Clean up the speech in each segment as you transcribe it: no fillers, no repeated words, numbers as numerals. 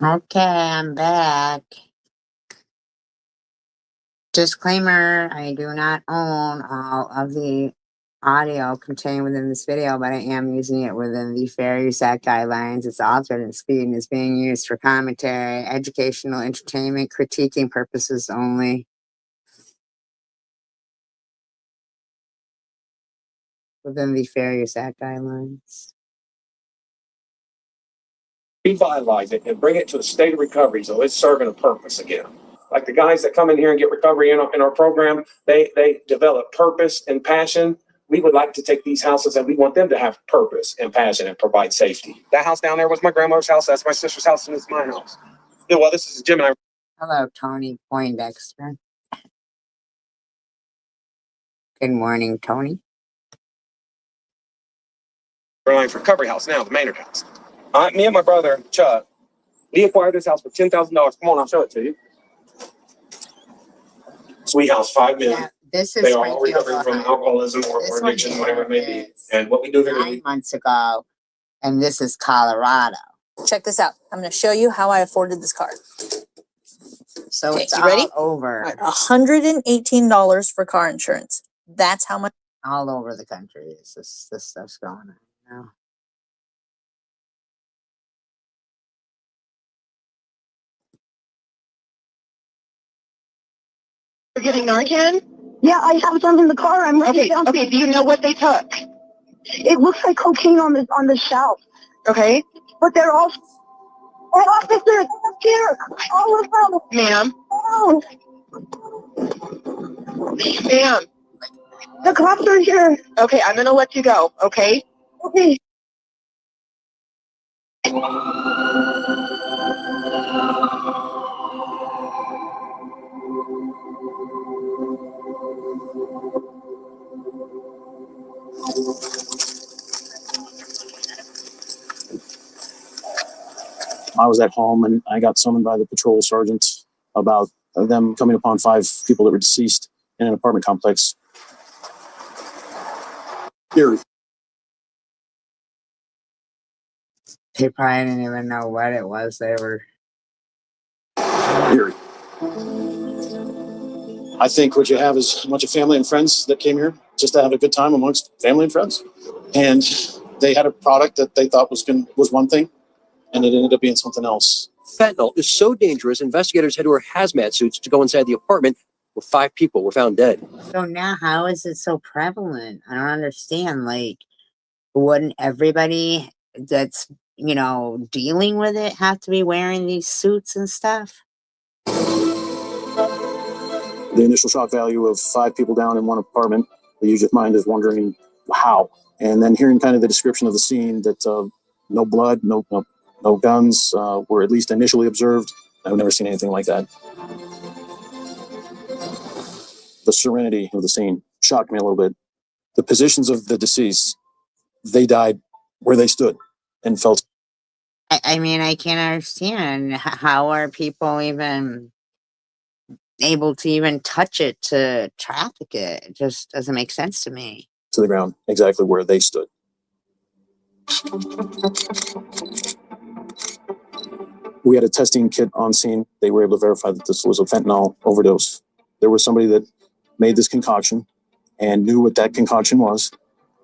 Okay, I'm back. Disclaimer, I do not own all of the audio contained within this video, but I am using it within the Fair Use Act guidelines. It's altered in speed and is being used for commentary, educational, entertainment, critiquing purposes only. Within the Fair Use Act guidelines. Revitalize it and bring it to a state of recovery so it's serving a purpose again. Like the guys that come in here and get recovery in our program, they develop purpose and passion. We would like to take these houses and we want them to have purpose and passion and provide safety. That house down there was my grandmother's house. That's my sister's house, and it's my house. Yeah, well, this is Jim and I. Hello, Tony Poindexter. Good morning, Tony. We're for recovery house now, the Maynard house. Me and my brother, Chuck, we acquired this house for $10,000. Come on, I'll show it to you. Sweet house, 5 million. Yeah, this is they are all recovering from alcoholism or addiction, whatever it may be. And what we do here 9 months ago, and this is Colorado. Check this out. I'm going to show you how I afforded this car. So Okay, it's you ready? all over. $118 for car insurance. That's how much. All over the country. This stuff's going on now. You're getting Narcan? Yeah, I have some in the car. I'm ready. Okay, do you know what they took? It looks like cocaine on the shelf. Okay. But they're all officers here. All of them. Ma'am. Oh, Ma'am. the cops are here. Okay, I'm gonna let you go, okay? Okay. I was at home and I got summoned by the patrol sergeants about them coming upon 5 people that were deceased in an apartment complex. Erie. They probably didn't even know what it was. They were. Erie. I think what you have is a bunch of family and friends that came here just to have a good time amongst family and friends. And they had a product that they thought was one thing, and it ended up being something else. Fentanyl is so dangerous, investigators had to wear hazmat suits to go inside the apartment where 5 people were found dead. So now how is it so prevalent? I don't understand. Like, wouldn't everybody that's, dealing with it have to be wearing these suits and stuff? The initial shock value of 5 people down in one apartment, the user's mind is wondering how. And then hearing kind of the description of the scene that no blood, no guns were at least initially observed. I've never seen anything like that. The serenity of the scene shocked me a little bit. The positions of the deceased, they died where they stood and felt. I mean, I can't understand. How are people even able to even touch it to traffic it? It just doesn't make sense to me. To the ground, exactly where they stood. We had a testing kit on scene. They were able to verify that this was a fentanyl overdose. There was somebody that made this concoction and knew what that concoction was,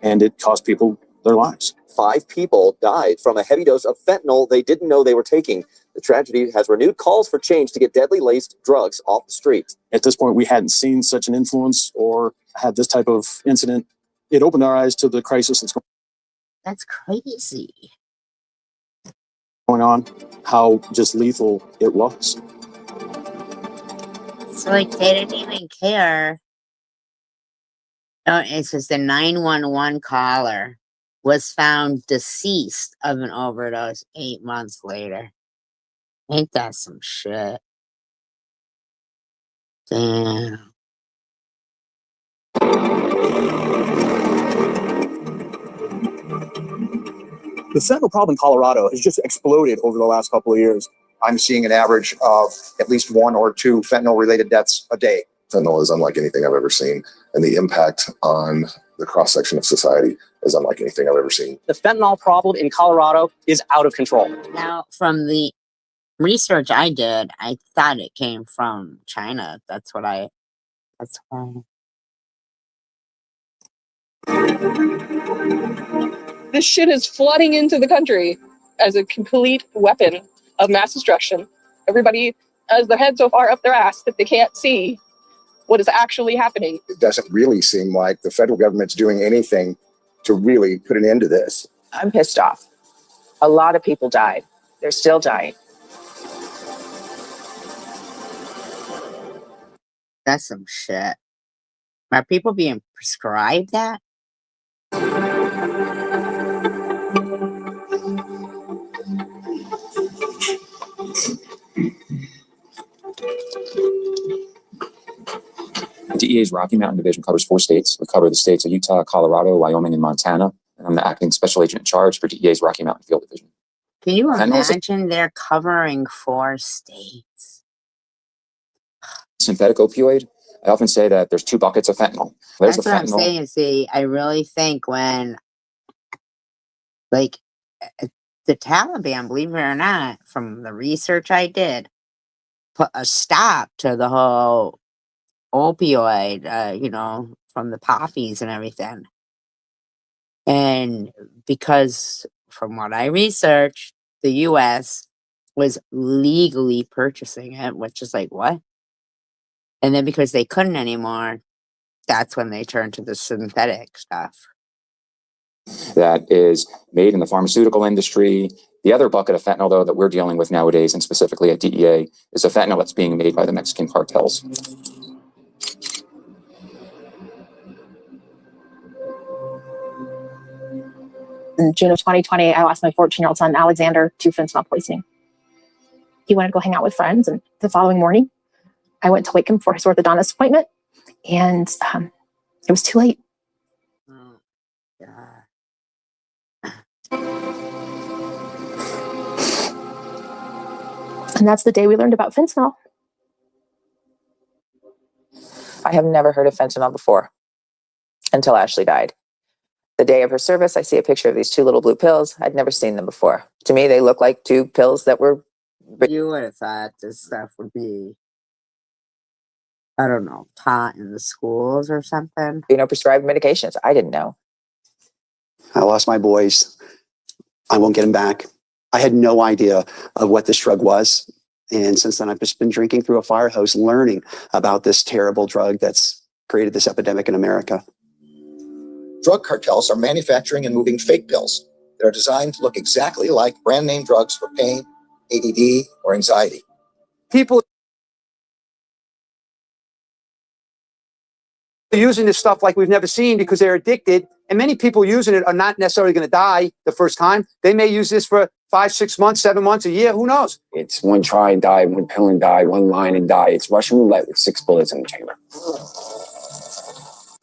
and it cost people their lives. 5 people died from a heavy dose of fentanyl they didn't know they were taking. The tragedy has renewed calls for change to get deadly laced drugs off the streets. At this point, we hadn't seen such an influence or had this type of incident. It opened our eyes to the crisis that's crazy. Going on, how just lethal it was. So they didn't even care. Oh, it says the 911 caller was found deceased of an overdose 8 months later. Ain't that some shit? Damn. The fentanyl problem in Colorado has just exploded over the last couple of years. I'm seeing an average of at least 1 or 2 fentanyl-related deaths a day. Fentanyl is unlike anything I've ever seen, and the impact on the cross-section of society is unlike anything I've ever seen. The fentanyl problem in Colorado is out of control. Now, from the research I did, I thought it came from China. That's why. This shit is flooding into the country as a complete weapon of mass destruction. Everybody has their head so far up their ass that they can't see what is actually happening. It doesn't really seem like the federal government's doing anything to really put an end to this. I'm pissed off. A lot of people died. They're still dying. That's some shit. Are people being prescribed that? DEA's Rocky Mountain Division covers 4 states. We cover the states of Utah, Colorado, Wyoming, and Montana. And I'm the acting special agent in charge for DEA's Rocky Mountain Field Division. Can you Fentanyl's imagine they're covering 4 states? synthetic opioid. I often say that there's 2 buckets of fentanyl. There's That's the what I'm fentanyl. saying. See, I really think when, like, the Taliban, believe it or not, from the research I did, put a stop to the whole opioid, from the poppies and everything. And because from what I researched, the US was legally purchasing it, which is like, what? And then because they couldn't anymore, that's when they turned to the synthetic stuff. That is made in the pharmaceutical industry. The other bucket of fentanyl, though, that we're dealing with nowadays, and specifically at DEA, is a fentanyl that's being made by the Mexican cartels. In June of 2020, I lost my 14-year-old son, Alexander, to fentanyl poisoning. He wanted to go hang out with friends, and the following morning, I went to wake him for his orthodontist appointment, and it was too late. Oh, God. And that's the day we learned about fentanyl. I have never heard of fentanyl before until Ashley died. The day of her service, I see a picture of these 2 little blue pills. I'd never seen them before. To me, they look like 2 pills that were... You would have thought this stuff would be, I don't know, taught in the schools or something. prescribed medications. I didn't know. I lost my boys. I won't get them back. I had no idea of what this drug was. And since then, I've just been drinking through a fire hose, learning about this terrible drug that's created this epidemic in America. Drug cartels are manufacturing and moving fake pills that are designed to look exactly like brand name drugs for pain, ADD, or anxiety. People are using this stuff like we've never seen because they're addicted. And many people using it are not necessarily going to die the first time. They may use this for 5, 6 months, 7 months, a year. Who knows? It's 1 try and die, 1 pill and die, 1 line and die. It's Russian roulette with 6 bullets in the chamber.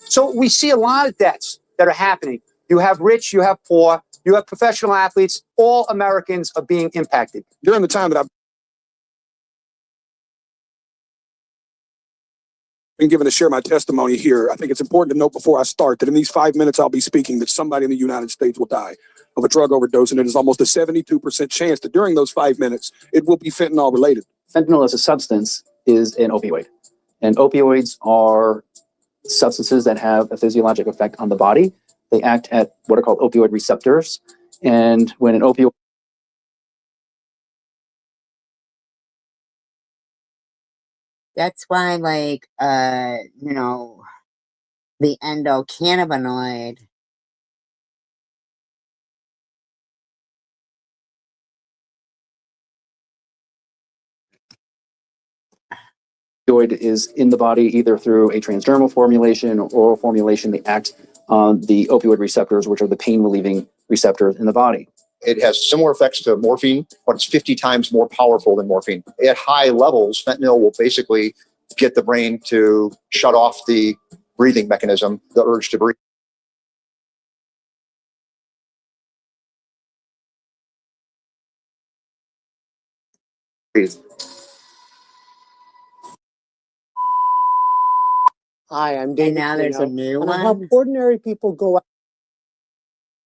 So we see a lot of deaths that are happening. You have rich, you have poor, you have professional athletes. All Americans are being impacted. During the time that I've been given to share my testimony here, I think it's important to note before I start that in these 5 minutes I'll be speaking that somebody in the United States will die of a drug overdose, and it is almost a 72% chance that during those 5 minutes it will be fentanyl related. Fentanyl as a substance is an opioid, and opioids are substances that have a physiologic effect on the body. They act at what are called opioid receptors, and when an opioid That's why, like, the endocannabinoid opioid is in the body either through a transdermal formulation or oral formulation. They act on the opioid receptors, which are the pain relieving receptors in the body. It has similar effects to morphine, but it's 50 times more powerful than morphine. At high levels, fentanyl will basically get the brain to shut off the breathing mechanism, the urge to breathe. Hi, I'm David. now there's a new And I one? help ordinary people go out.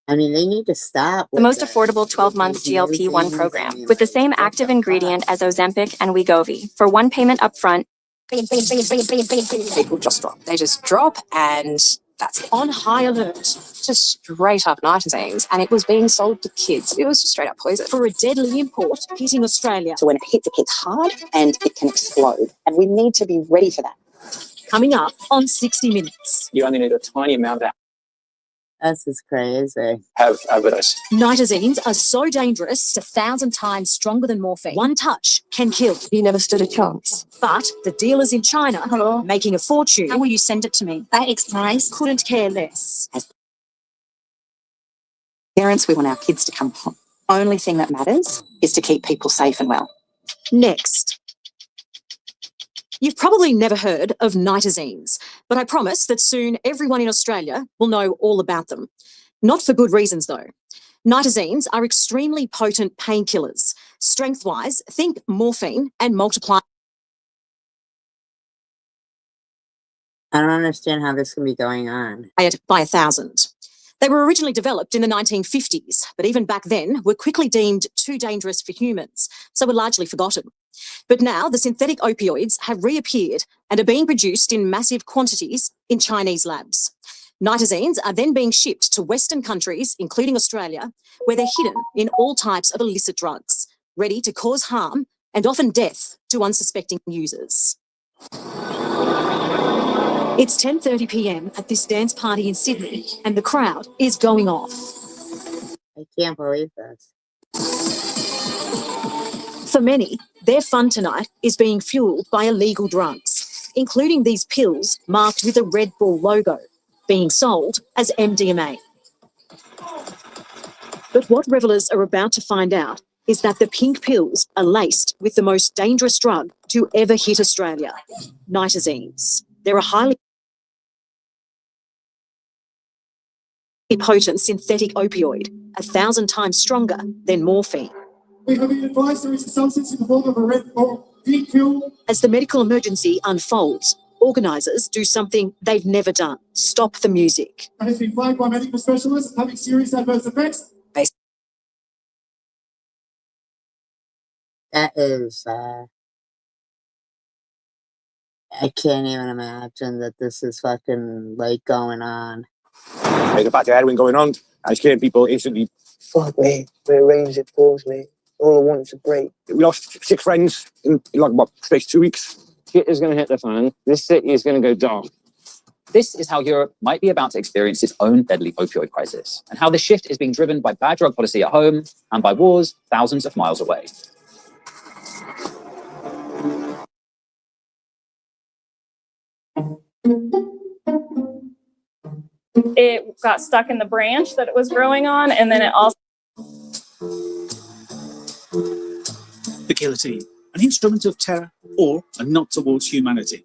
I mean, they need to stop. The most affordable 12-month GLP-1 program with the same active ingredient as Ozempic and Wegovy for one payment upfront. People just drop. They just drop, and that's it. On high alert. Just straight up nitazines, and it was being sold to kids. It was just straight up poison. For a deadly import hitting Australia. So when it hits hard and it can explode. And we need to be ready for that. Coming up on 60 Minutes. You only need a tiny amount to This is crazy. have evidence. Nitazines are so dangerous, it's 1,000 times stronger than morphine. One touch can kill. You never stood a chance. But the dealers in China, making a fortune. How will you send it to me? That explains. Couldn't care less. As parents, we want our kids to come home. Only thing that matters is to keep people safe and well. Next. You've probably never heard of nitazines, but I promise that soon everyone in Australia will know all about them. Not for good reasons, though. Nitazines are extremely potent painkillers. Strength-wise, think morphine and multiply. I don't understand how this can be going on. By 1,000. They were originally developed in the 1950s, but even back then were quickly deemed too dangerous for humans, so were largely forgotten. But now the synthetic opioids have reappeared and are being produced in massive quantities in Chinese labs. Nitazines are then being shipped to Western countries, including Australia, where they're hidden in all types of illicit drugs, ready to cause harm and often death to unsuspecting users. It's 10:30 p.m. at this dance party in Sydney, and the crowd is going off. I can't believe this. For many, their fun tonight is being fueled by illegal drugs, including these pills marked with a Red Bull logo, being sold as MDMA. But what revelers are about to find out is that the pink pills are laced with the most dangerous drug to ever hit Australia, nitazines. They're a highly potent synthetic opioid, 1,000 times stronger than morphine. We have been advised there is a substance in the form of a red or pink pill. As the medical emergency unfolds, organisers do something they've never done: stop the music. And has been flagged by medical specialists having serious adverse effects. That is, I can't even imagine that this is fucking like going on. There's a batch of heroin going on. I scared people instantly. Fuck me. We arranged it for me. All I want is a break. We lost 6 friends in like what, space 2 weeks. Shit is going to hit the fan. This city is going to go dark. This is how Europe might be about to experience its own deadly opioid crisis, and how the shift is being driven by bad drug policy at home and by wars thousands of miles away. It got stuck in the branch that it was growing on, and then it also... The guillotine, an instrument of terror or a nod towards humanity?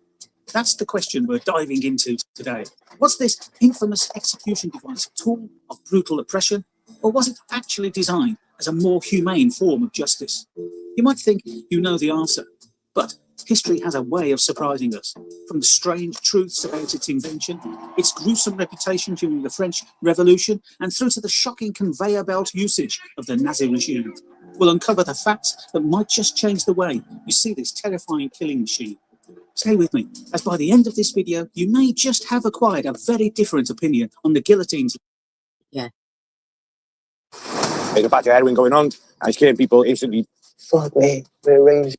That's the question we're diving into today. Was this infamous execution device a tool of brutal oppression, or was it actually designed as a more humane form of justice? You might think you know the answer, but history has a way of surprising us. From the strange truths about its invention, its gruesome reputation during the French Revolution, and through to the shocking conveyor belt usage of the Nazi regime. We'll uncover the facts that might just change the way you see this terrifying killing machine. Stay with me, as by the end of this video, you may just have acquired a very different opinion on the guillotines. Yeah. There's a batch of heroin going on. I scared people instantly. Fuck me. We arranged.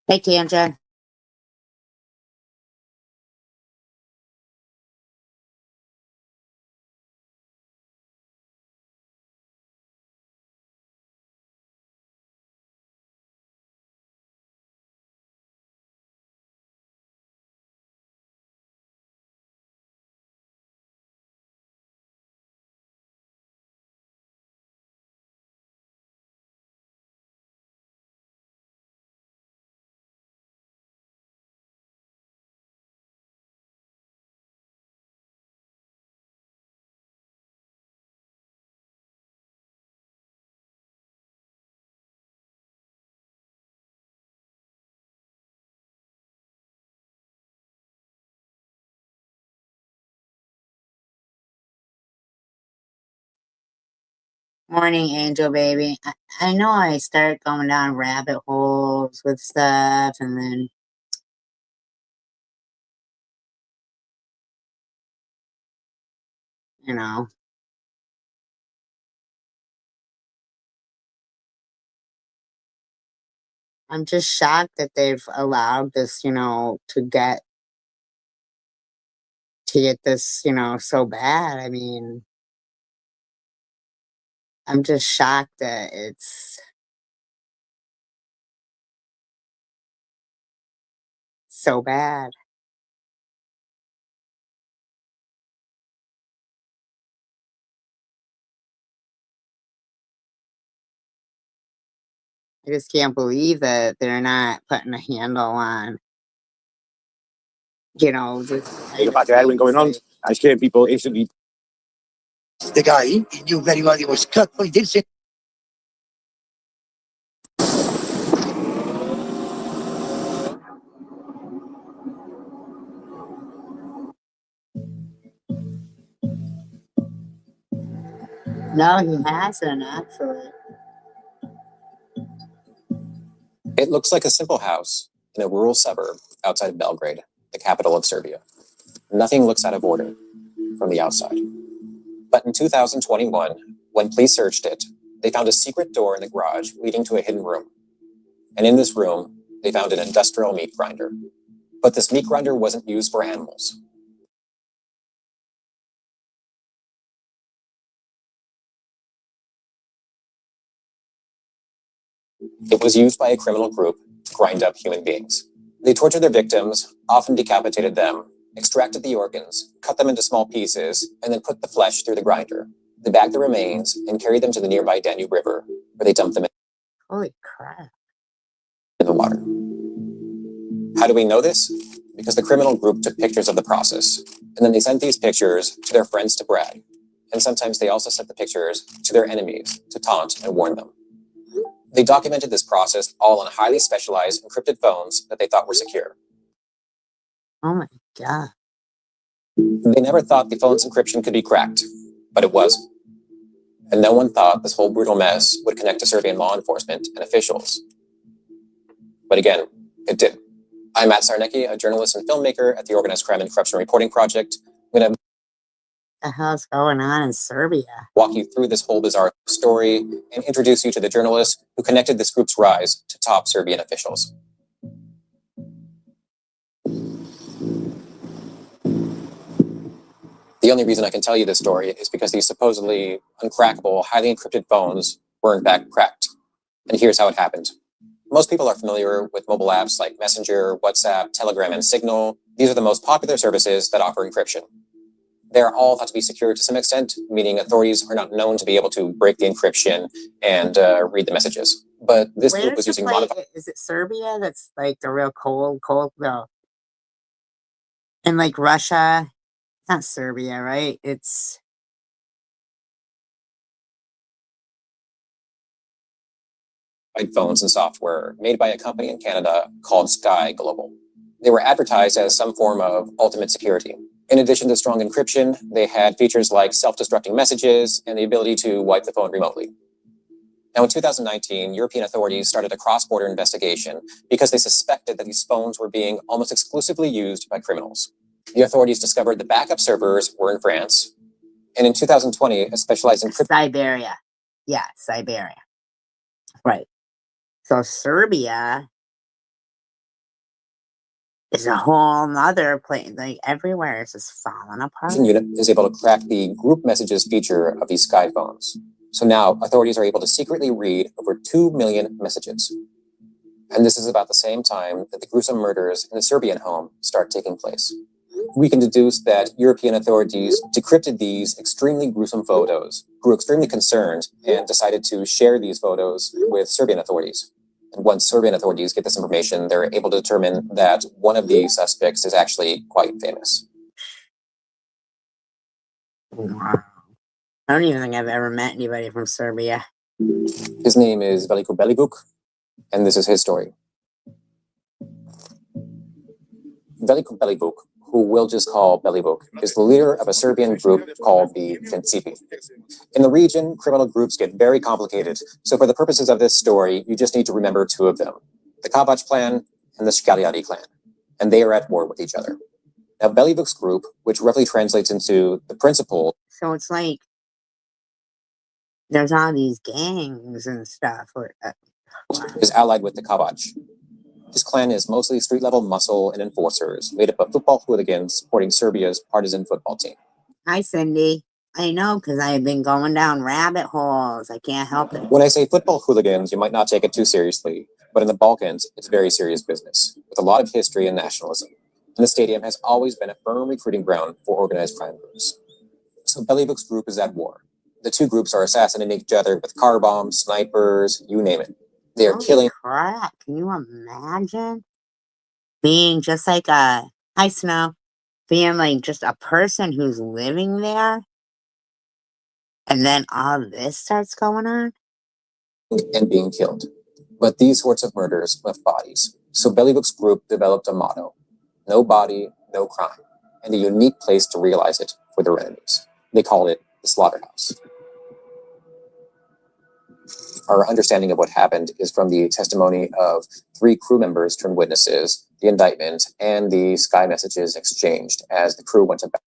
Hey, Tanja. Morning, Angel Baby. I know I start going down rabbit holes with stuff, and then you know, I'm just shocked that they've allowed this, to get this, so bad. I mean, I'm just shocked that it's so bad. I just can't believe that they're not putting a handle on, just There's a bad heroin going on. I scared people instantly. The guy, he knew very well he was cut, but he did say. No, he hasn't actually. It looks like a simple house in a rural suburb outside of Belgrade, the capital of Serbia. Nothing looks out of order from the outside. But in 2021, when police searched it, they found a secret door in the garage leading to a hidden room. And in this room, they found an industrial meat grinder. But this meat grinder wasn't used for animals. It was used by a criminal group to grind up human beings. They tortured their victims, often decapitated them, extracted the organs, cut them into small pieces, and then put the flesh through the grinder. They bagged the remains and carried them to the nearby Danube River, where they dumped them Holy crap. in the water. How do we know this? Because the criminal group took pictures of the process, and then they sent these pictures to their friends to brag. And sometimes they also sent the pictures to their enemies to taunt and warn them. They documented this process all on highly specialized encrypted phones that they thought were secure. Oh my God. They never thought the phone's encryption could be cracked, but it was. And no one thought this whole brutal mess would connect to Serbian law enforcement and officials. But again, it did. I'm Matt Sarnecki, a journalist and filmmaker at the Organized Crime and Corruption Reporting Project. I'm going to The hell's going on in Serbia? walk you through this whole bizarre story and introduce you to the journalist who connected this group's rise to top Serbian officials. The only reason I can tell you this story is because these supposedly uncrackable, highly encrypted phones were in fact cracked. And here's how it happened. Most people are familiar with mobile apps like Messenger, WhatsApp, Telegram, and Signal. These are the most popular services that offer encryption. They're all thought to be secure to some extent, meaning authorities are not known to be able to break the encryption and read the messages. But this group was using modified. Is it Serbia that's like the real cold, no. And like Russia, it's not Serbia, right? It's phones and software made by a company in Canada called Sky Global. They were advertised as some form of ultimate security. In addition to strong encryption, they had features like self-destructing messages and the ability to wipe the phone remotely. Now, in 2019, European authorities started a cross-border investigation because they suspected that these phones were being almost exclusively used by criminals. The authorities discovered the backup servers were in France. And in 2020, a specialized encryption... Siberia. Yeah, Siberia. Right. So Serbia is a whole nother place. Like everywhere is just falling apart. unit is able to crack the group messages feature of these Sky phones. So now authorities are able to secretly read over 2 million messages. And this is about the same time that the gruesome murders in the Serbian home start taking place. We can deduce that European authorities decrypted these extremely gruesome photos, grew extremely concerned, and decided to share these photos with Serbian authorities. And once Serbian authorities get this information, they're able to determine that one of the suspects is actually quite famous. Wow. I don't even think I've ever met anybody from Serbia. His name is Veliko Belivuk, and this is his story. Veliko Belivuk, who we'll just call Belivuk, is the leader of a Serbian group called the Principi. In the region, criminal groups get very complicated, so for the purposes of this story, you just need to remember two of them, the Kavac clan and the Shkaliari clan, and they are at war with each other. Now, Belivuk's group, which roughly translates into the principal, So it's like there's all these gangs and stuff. is allied with the Kavac. This clan is mostly street-level muscle and enforcers, made up of football hooligans supporting Serbia's partisan football team. Hi, Cindy. I know, because I've been going down rabbit holes. I can't help it. When I say football hooligans, you might not take it too seriously, but in the Balkans, it's very serious business, with a lot of history and nationalism. And the stadium has always been a firm recruiting ground for organized crime groups. So Belivuk's group is at war. The two groups are assassinating each other with car bombs, snipers, you name it. They are killing. Crap. Can you imagine being just like hi Snow, being like just a person who's living there, and then all this starts going on? And being killed. But these sorts of murders left bodies. So Belivuk's group developed a motto: no body, no crime, and a unique place to realize it for their enemies. They called it the slaughterhouse. Our understanding of what happened is from the testimony of 3 crew members turned witnesses, the indictment, and the Sky messages exchanged as the crew went about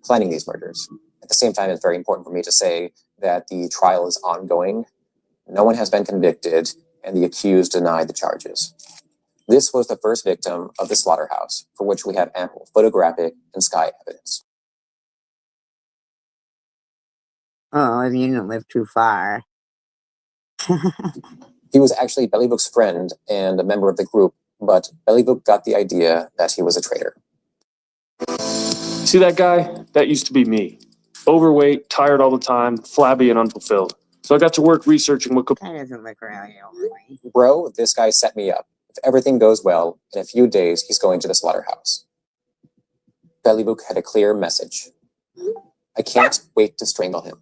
planning these murders. At the same time, it's very important for me to say that the trial is ongoing. No one has been convicted, and the accused denied the charges. This was the first victim of the slaughterhouse, for which we have ample photographic and Sky evidence. Oh, if you didn't live too far. He was actually Belivuk's friend and a member of the group, but Belivuk got the idea that he was a traitor. See that guy? That used to be me. Overweight, tired all the time, flabby and unfulfilled. So I got to work researching what could... That doesn't look really overweight. Bro, this guy set me up. If everything goes well, in a few days, he's going to the slaughterhouse. Belivuk had a clear message. I can't wait to strangle him.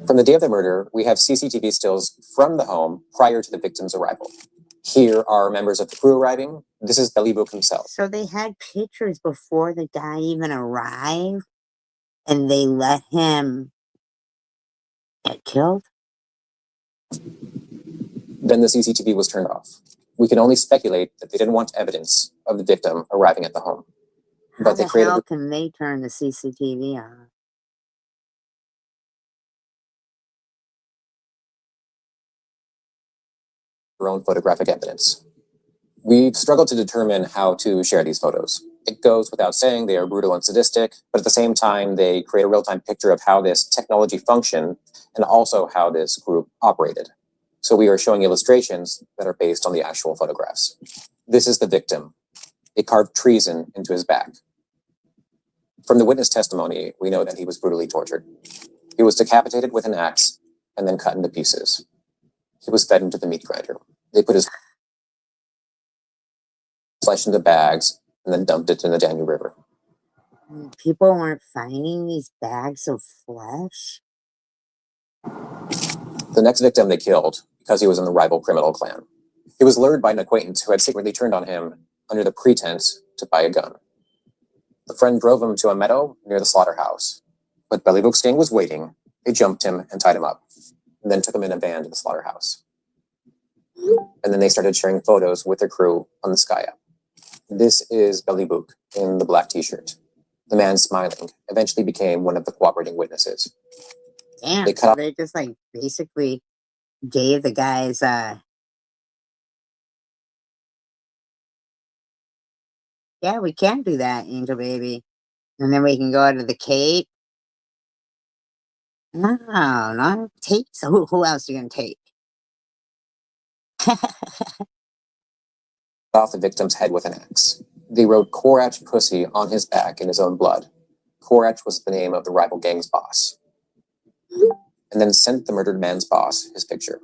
From the day of the murder, we have CCTV stills from the home prior to the victim's arrival. Here are members of the crew arriving. This is Belivuk himself. So they had pictures before the guy even arrived, and they let him get killed? Then the CCTV was turned off. We can only speculate that they didn't want evidence of the victim arriving at the home. How the hell can they turn the CCTV on? Their own photographic evidence. We've struggled to determine how to share these photos. It goes without saying they are brutal and sadistic, but at the same time, they create a real-time picture of how this technology functioned and also how this group operated. So we are showing illustrations that are based on the actual photographs. This is the victim. They carved treason into his back. From the witness testimony, we know that he was brutally tortured. He was decapitated with an axe and then cut into pieces. He was fed into the meat grinder. They put his flesh into bags and then dumped it in the Danube River. People weren't finding these bags of flesh? The next victim they killed because he was in the rival criminal clan. He was lured by an acquaintance who had secretly turned on him under the pretense to buy a gun. The friend drove him to a meadow near the slaughterhouse, but Belivuk's gang was waiting. They jumped him and tied him up, and then took him in a van to the slaughterhouse. And then they started sharing photos with their crew on the Sky app. This is Belivuk in the black t-shirt. The man smiling eventually became one of the cooperating witnesses. Damn, They cut so off they just like basically gave the guys yeah, we can do that, Angel Baby. And then we can go to the Cape. No, not take. So who else are you gonna take? off the victim's head with an axe. They wrote Korach Pussy on his back in his own blood. Korach was the name of the rival gang's boss. And then sent the murdered man's boss his picture.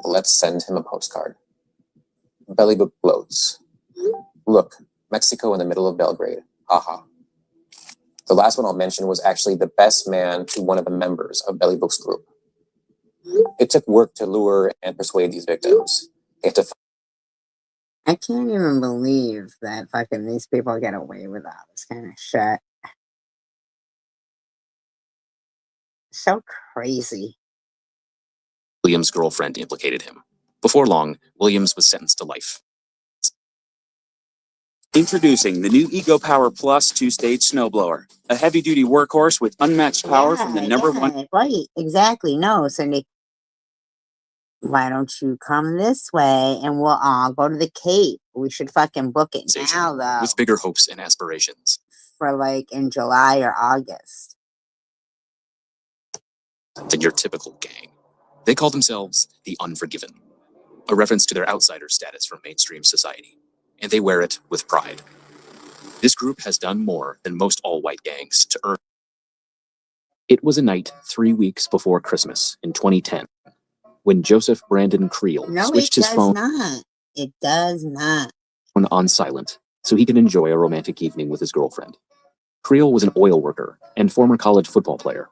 Let's send him a postcard. Belivuk gloats. Look, Mexico in the middle of Belgrade. Haha. The last one I'll mention was actually the best man to one of the members of Bellybook's group. It took work to lure and persuade these victims. They have to I can't even believe that fucking these people get away with all this kind of shit. So crazy. Williams' girlfriend implicated him. Before long, Williams was sentenced to life. Introducing the new Eco Power Plus 2-stage snowblower, a heavy-duty workhorse with unmatched power from the number one. Right, exactly. No, Cindy. Why don't you come this way and we'll all go to the Cape? We should fucking book it now, though. With bigger hopes and aspirations. For like in July or August. Than your typical gang. They call themselves the Unforgiven, a reference to their outsider status from mainstream society, and they wear it with pride. This group has done more than most all-white gangs to earn. It was a night 3 weeks before Christmas in 2010 when Joseph Brandon Creel switched his phone It does not. on silent so he could enjoy a romantic evening with his girlfriend. Creel was an oil worker and former college football player,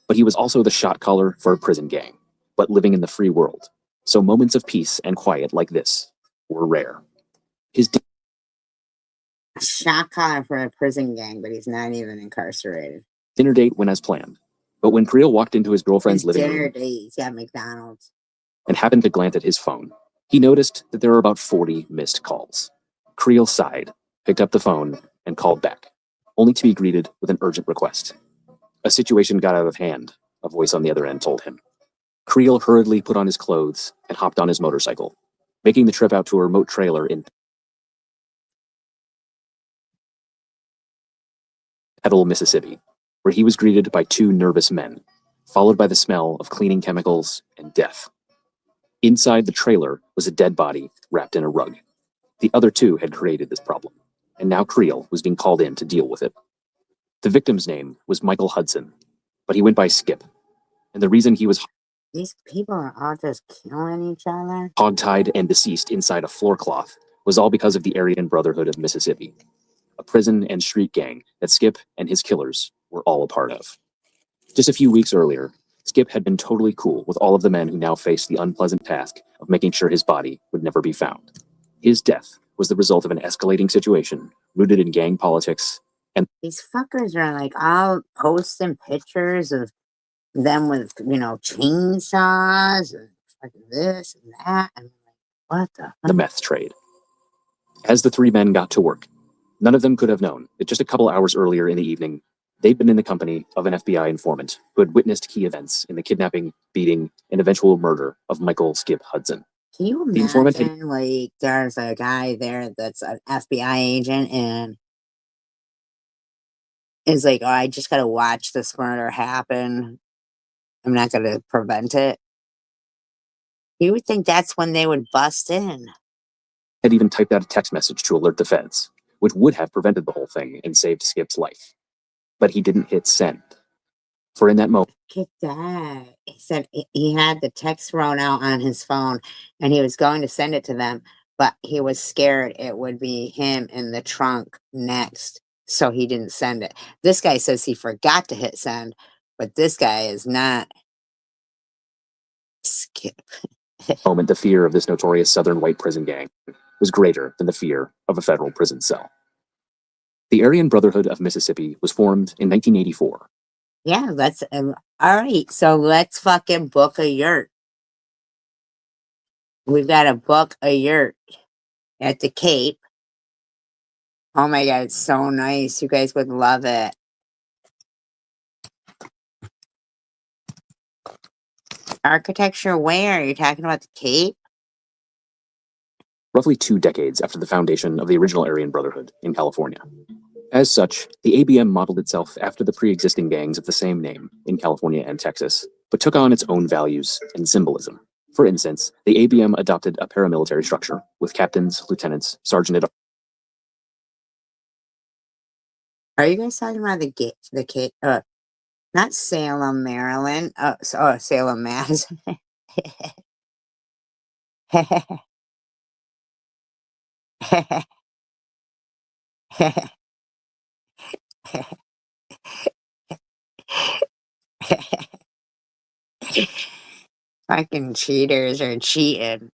but he was also the shot caller for a prison gang, but living in the free world. So moments of peace and quiet like this were rare. His Shot caller for a prison gang, but he's not even incarcerated. dinner date went as planned, but when Creel walked into his girlfriend's living Dinner room date, he's got McDonald's. and happened to glance at his phone, he noticed that there were about 40 missed calls. Creel sighed, picked up the phone, and called back, only to be greeted with an urgent request. A situation got out of hand, a voice on the other end told him. Creel hurriedly put on his clothes and hopped on his motorcycle, making the trip out to a remote trailer in Petal, Mississippi, where he was greeted by 2 nervous men, followed by the smell of cleaning chemicals and death. Inside the trailer was a dead body wrapped in a rug. The other 2 had created this problem, and now Creel was being called in to deal with it. The victim's name was Michael Hudson, but he went by Skip, and the reason he was These people are all just killing each other. hogtied and deceased inside a floor cloth was all because of the Aryan Brotherhood of Mississippi, a prison and street gang that Skip and his killers were all a part of. Just a few weeks earlier, Skip had been totally cool with all of the men who now faced the unpleasant task of making sure his body would never be found. His death was the result of an escalating situation rooted in gang politics, and These fuckers are like all posting pictures of them with, chainsaws and fucking this and that. And what the meth trade. As the 3 men got to work, none of them could have known that just a couple hours earlier in the evening, they'd been in the company of an FBI informant who had witnessed key events in the kidnapping, beating, and eventual murder of Michael Skip Hudson. Can you The informant had imagine, like, there's a guy there that's an FBI agent and is like, oh, I just gotta watch this murder happen. I'm not gonna prevent it. You would think that's when they would bust in. had even typed out a text message to alert the feds, which would have prevented the whole thing and saved Skip's life. But he didn't hit send. For in that moment, Look at that. He said he had the text thrown out on his phone and he was going to send it to them, but he was scared it would be him in the trunk next. So he didn't send it. This guy says he forgot to hit send, but this guy is not. Skip. the fear of this notorious Southern white prison gang was greater than the fear of a federal prison cell. The Aryan Brotherhood of Mississippi was formed in 1984. Yeah, let's. All right, so let's fucking book a yurt. We've got to book a yurt at the Cape. Oh my God, it's so nice. You guys would love it. Architecture where? You're talking about the Cape? Roughly 2 decades after the foundation of the original Aryan Brotherhood in California. As such, the ABM modeled itself after the pre-existing gangs of the same name in California and Texas, but took on its own values and symbolism. For instance, the ABM adopted a paramilitary structure with captains, lieutenants, sergeant at Are you guys talking about the Cape? Not Salem, Maryland. Salem, Mass. Fucking cheaters are cheating.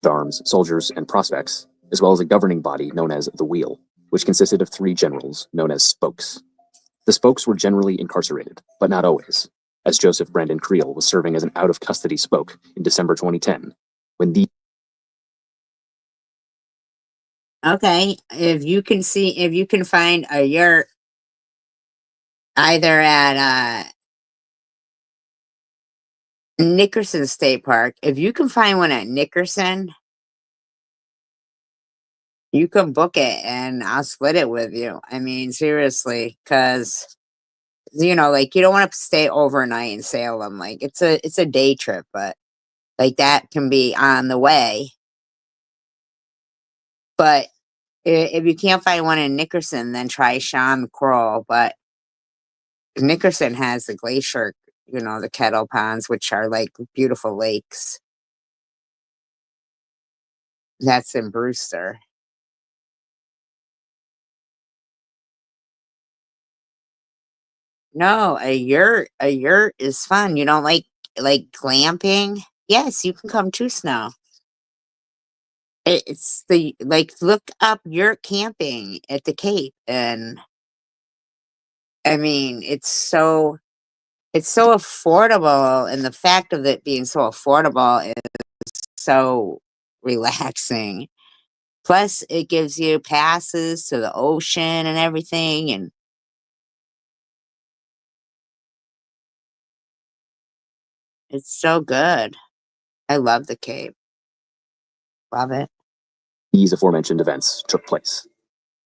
arms, soldiers, and prospects, as well as a governing body known as the Wheel, which consisted of 3 generals known as spokes. The spokes were generally incarcerated, but not always, as Joseph Brandon Creel was serving as an out-of-custody spoke in December 2010, when the Okay, if you can find a yurt either at Nickerson State Park, if you can find one at Nickerson, you can book it and I'll split it with you. I mean, seriously, because like you don't want to stay overnight in Salem. Like it's a day trip, but like that can be on the way. But if you can't find one in Nickerson, then try Sean Crow. But Nickerson has the glacier, the kettle ponds, which are like beautiful lakes. That's in Brewster. No, a yurt is fun. You don't like glamping? Yes, you can come to Snow. It's look up yurt camping at the Cape, and I mean it's so affordable, and the fact of it being so affordable is so relaxing. Plus, it gives you passes to the ocean and everything, and it's so good. I love the Cape. Love it. these aforementioned events took place.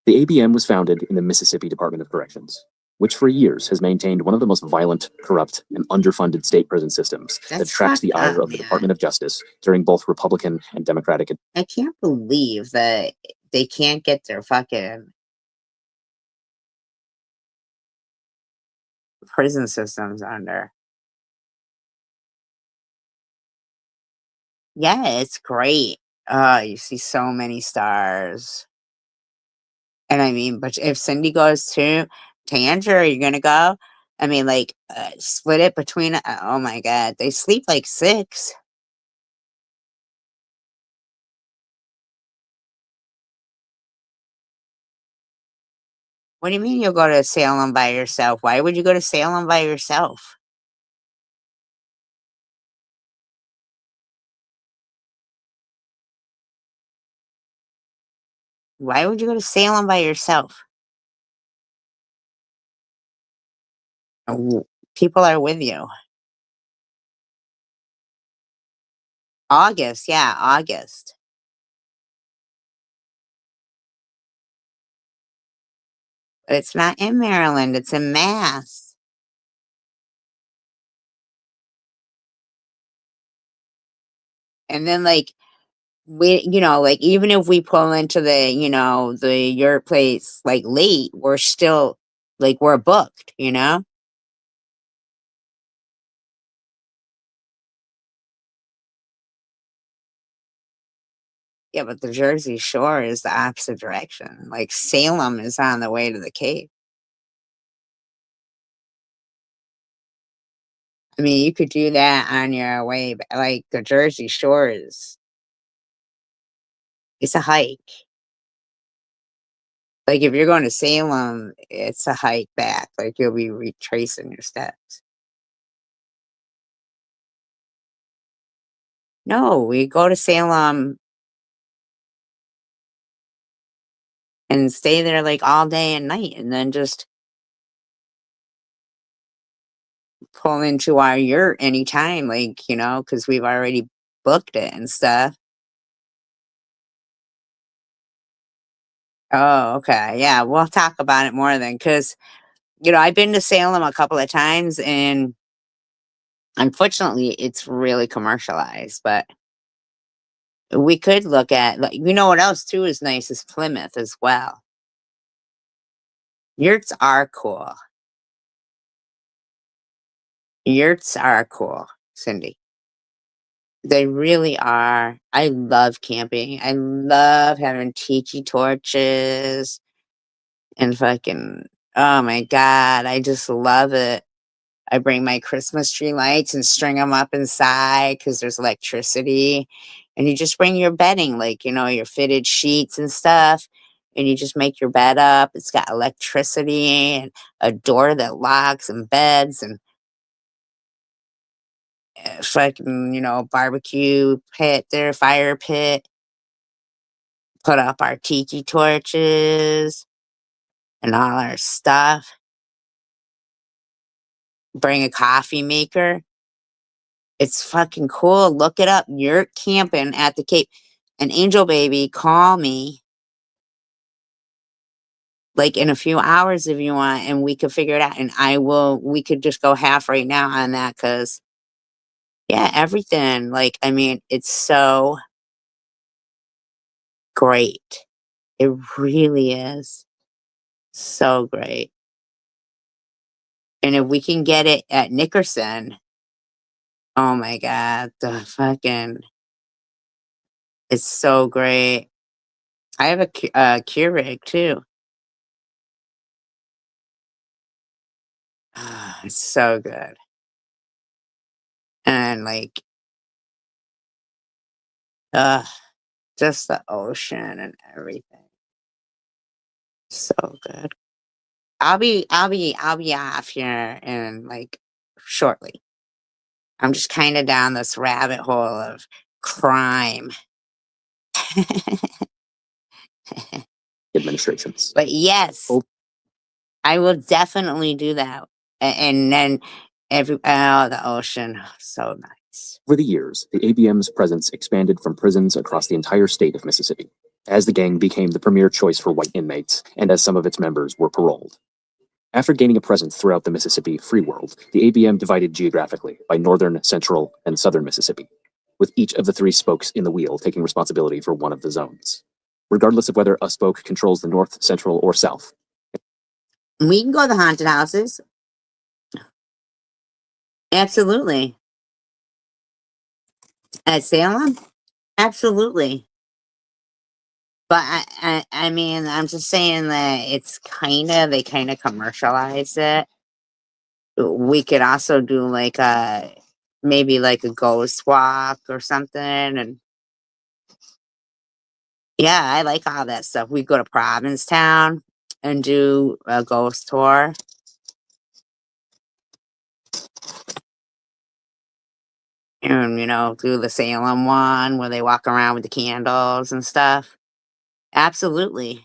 The ABM was founded in the Mississippi Department of Corrections, which for years has maintained one of the most violent, corrupt, and underfunded state prison systems that attracts the ire of the Department of Justice during both Republican and Democratic. I can't believe that they can't get their fucking prison systems under. Yeah, it's great. You see so many stars. And I mean, but if Cindy goes too, Tanger, are you gonna go? I mean, split it between. Oh my God, they sleep like 6. What do you mean you'll go to Salem by yourself? Why would you go to Salem by yourself? Why would you go to Salem by yourself? People are with you. August, yeah, August. But it's not in Maryland, it's in Mass. And then even if we pull into your place late, we're still we're booked, Yeah, but the Jersey Shore is the opposite direction. Salem is on the way to the Cape. I mean, you could do that on your way, but the Jersey Shore it's a hike. If you're going to Salem, it's a hike back. You'll be retracing your steps. No, we go to Salem and stay there all day and night, and then just pull into our yurt anytime, because we've already booked it and stuff. Oh, okay. Yeah, we'll talk about it more then, because I've been to Salem a couple of times, and unfortunately, it's really commercialized, but we could look at, what else too is nice is Plymouth as well. Yurts are cool. Yurts are cool, Cindy. They really are. I love camping. I love having tiki torches And fucking, oh my God, I just love it. I bring my Christmas tree lights and string them up inside because there's electricity. And you just bring your bedding, like, you know, your fitted sheets and stuff. And you just make your bed up. It's got electricity and a door that locks and beds and fucking, you know, barbecue pit there, fire pit. Put up our tiki torches and all our stuff. Bring a coffee maker. It's fucking cool. Look it up. You're camping at the Cape. And Angel Baby, call me like in a few hours if you want, and we could figure it out. And we could just go half right now on that because, yeah, everything. Like, I mean, it's so great. It really is so great. And if we can get it at Nickerson, oh my God, it's so great. I have a Keurig too. It's so good. And like, just the ocean and everything. So good. I'll be off here in like shortly. I'm just kind of down this rabbit hole of crime. Administrations. But yes, I will definitely do that. And then the ocean, so nice. Over the years, the ABM's presence expanded from prisons across the entire state of Mississippi, as the gang became the premier choice for white inmates, and as some of its members were paroled. After gaining a presence throughout the Mississippi free world, the ABM divided geographically by northern, central, and southern Mississippi, with each of the three spokes in the wheel taking responsibility for one of the zones. Regardless of whether a spoke controls the north, central, or south. We can go to the haunted houses. Absolutely. At Salem? Absolutely. But I mean, I'm just saying that they kind of commercialize it. We could also do like maybe like a ghost walk or something. And yeah, I like all that stuff. We go to Provincetown and do a ghost tour. And, you know, do the Salem one where they walk around with the candles and stuff. Absolutely.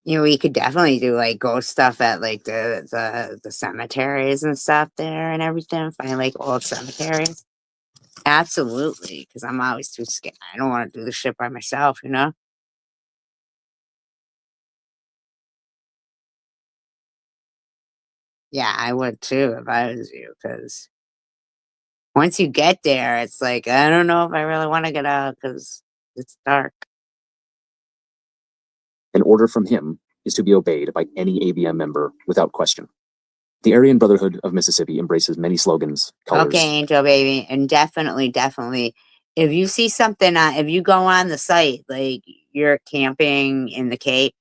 You know, we could definitely do like ghost stuff at like the cemeteries and stuff there and everything. Find like old cemeteries. Absolutely, because I'm always too scared. I don't want to do the shit by myself, you know? Yeah, I would too if I was you, because once you get there, it's like, I don't know if I really want to get out because it's dark. An order from him is to be obeyed by any ABM member without question. The Aryan Brotherhood of Mississippi embraces many slogans, colors. Okay, Angel Baby, and definitely, if you see something, if you go on the site, like you're camping in the Cape,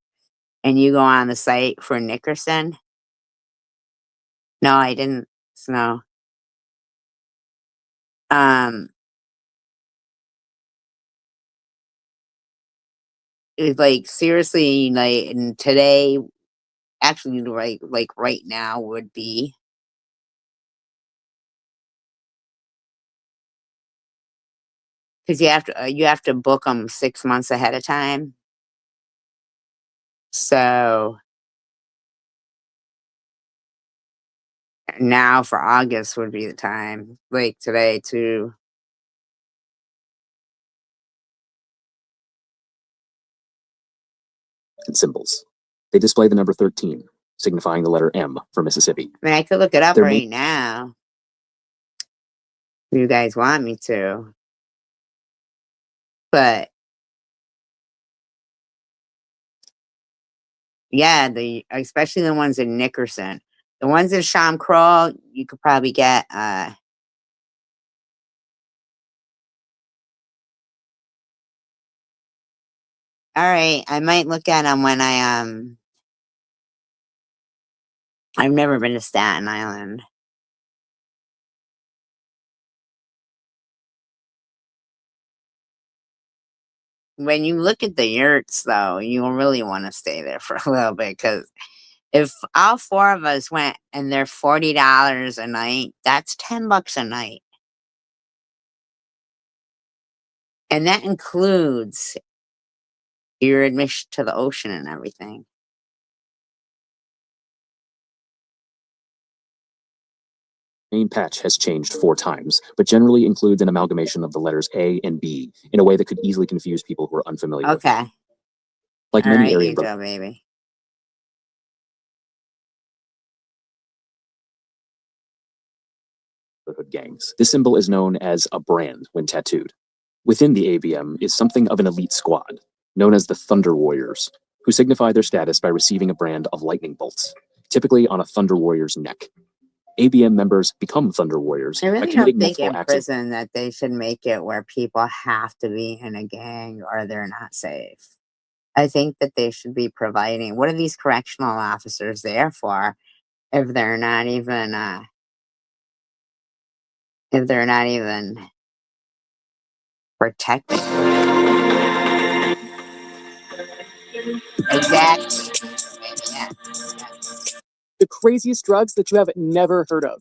and you go on the site for Nickerson. No, I didn't. No. It's like seriously, like and today, actually, right now would be. Because you have to book them 6 months ahead of time. So now for August would be the time, like today too. And symbols. They display the number 13, signifying the letter M for Mississippi. I mean, I could look it up They're right now. If you guys want me to. But yeah, especially the ones in Nickerson. The ones in Sham Kroll, you could probably get all right, I might look at them when I've never been to Staten Island. When you look at the yurts, though, you'll really want to stay there for a little bit, because if all four of us went and they're $40 a night, that's $10 a night. And that includes your admission to the ocean and everything. Name patch has changed 4 times, but generally includes an amalgamation of the letters A and B in a way that could easily confuse people who are unfamiliar with it. Okay. Like All many right, Aryan Angel, baby. Brotherhood gangs, this symbol is known as a brand when tattooed. Within the ABM is something of an elite squad, known as the Thunder Warriors, who signify their status by receiving a brand of lightning bolts, typically on a Thunder Warrior's neck. ABM members become Thunder Warriors I by really committing don't think multiple in acts of prison that they should make it where people have to be in a gang or they're not safe. I think that they should be providing, what are these correctional officers there for if they're not even protected? Exactly. Yeah. The craziest drugs that you have never heard of.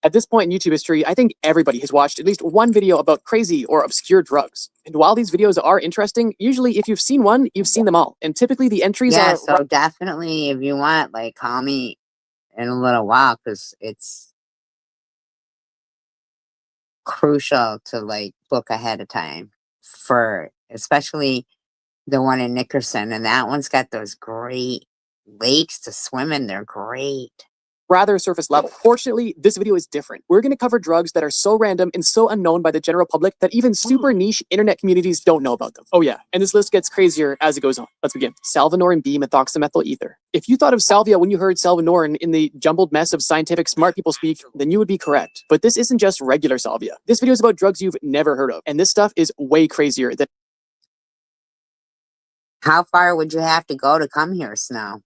At this point in YouTube history, I think everybody has watched at least one video about crazy or obscure drugs. And while these videos are interesting, usually if you've seen one, you've seen them all. And typically the entries Yeah, are... so definitely if you want, like, call me in a little while, because it's crucial to, like, book ahead of time for especially the one in Nickerson. And that one's got those great lakes to swim in. They're great. rather surface level. Fortunately, this video is different. We're going to cover drugs that are so random and so unknown by the general public that even super niche internet communities don't know about them. Oh yeah, and this list gets crazier as it goes on. Let's begin. Salvinorin B methoxymethyl ether. If you thought of salvia when you heard salvinorin in the jumbled mess of scientific smart people speak, then you would be correct. But this isn't just regular salvia. This video is about drugs you've never heard of, and this stuff is way crazier than... How far would you have to go to come here, Snow?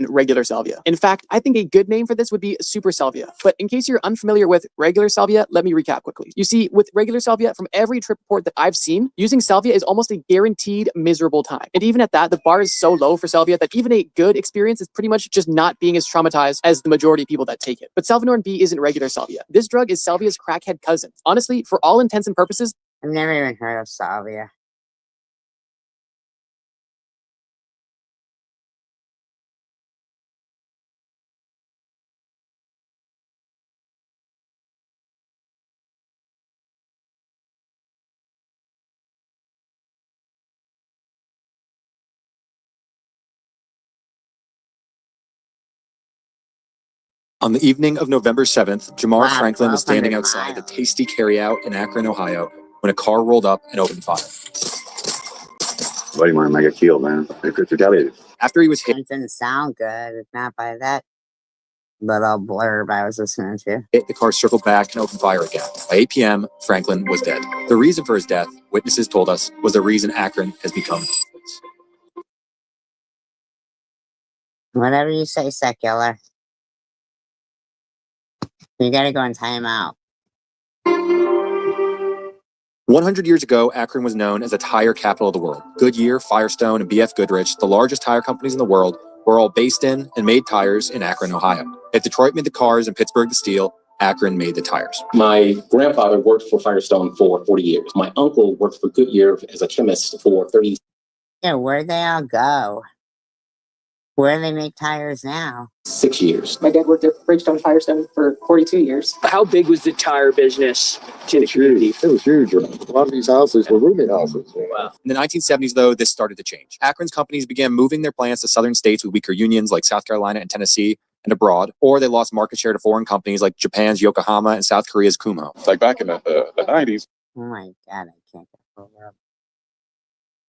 Regular salvia. In fact, I think a good name for this would be super salvia. But in case you're unfamiliar with regular salvia, let me recap quickly. You see, with regular salvia, from every trip report that I've seen, using salvia is almost a guaranteed miserable time. And even at that, the bar is so low for salvia that even a good experience is pretty much just not being as traumatized as the majority of people that take it. But Salvinorin B isn't regular salvia. This drug is salvia's crackhead cousin. Honestly, for all intents and purposes, I've never even heard of salvia. On the evening of November 7th, Jamar Wow, Franklin was standing 1,200 outside the miles. Tasty Carryout in Akron, Ohio, when a car rolled up and opened fire. What do you want to make a kill, man? It's retaliated. After he was hit, It didn't sound good. It's not by that little blurb I was listening to. the car circled back and opened fire again. By 8 p.m., Franklin was dead. The reason for his death, witnesses told us, was the reason Akron has become. Whatever you say, secular. You gotta go in timeout. 100 years ago, Akron was known as the tire capital of the world. Goodyear, Firestone, and BF Goodrich, the largest tire companies in the world, were all based in and made tires in Akron, Ohio. If Detroit made the cars and Pittsburgh the steel, Akron made the tires. My grandfather worked for Firestone for 40 years. My uncle worked for Goodyear as a chemist for 30. Yeah, where'd they all go? Where do they make tires now? 6 years. My dad worked at Bridgestone Firestone for 42 years. How big was the tire business to the community? It was huge. A lot of these houses were roommate houses. Wow. In the 1970s, though, this started to change. Akron's companies began moving their plants to southern states with weaker unions like South Carolina and Tennessee and abroad, or they lost market share to foreign companies like Japan's Yokohama and South Korea's Kumho. Like back in the 90s, Oh my God, I can't get over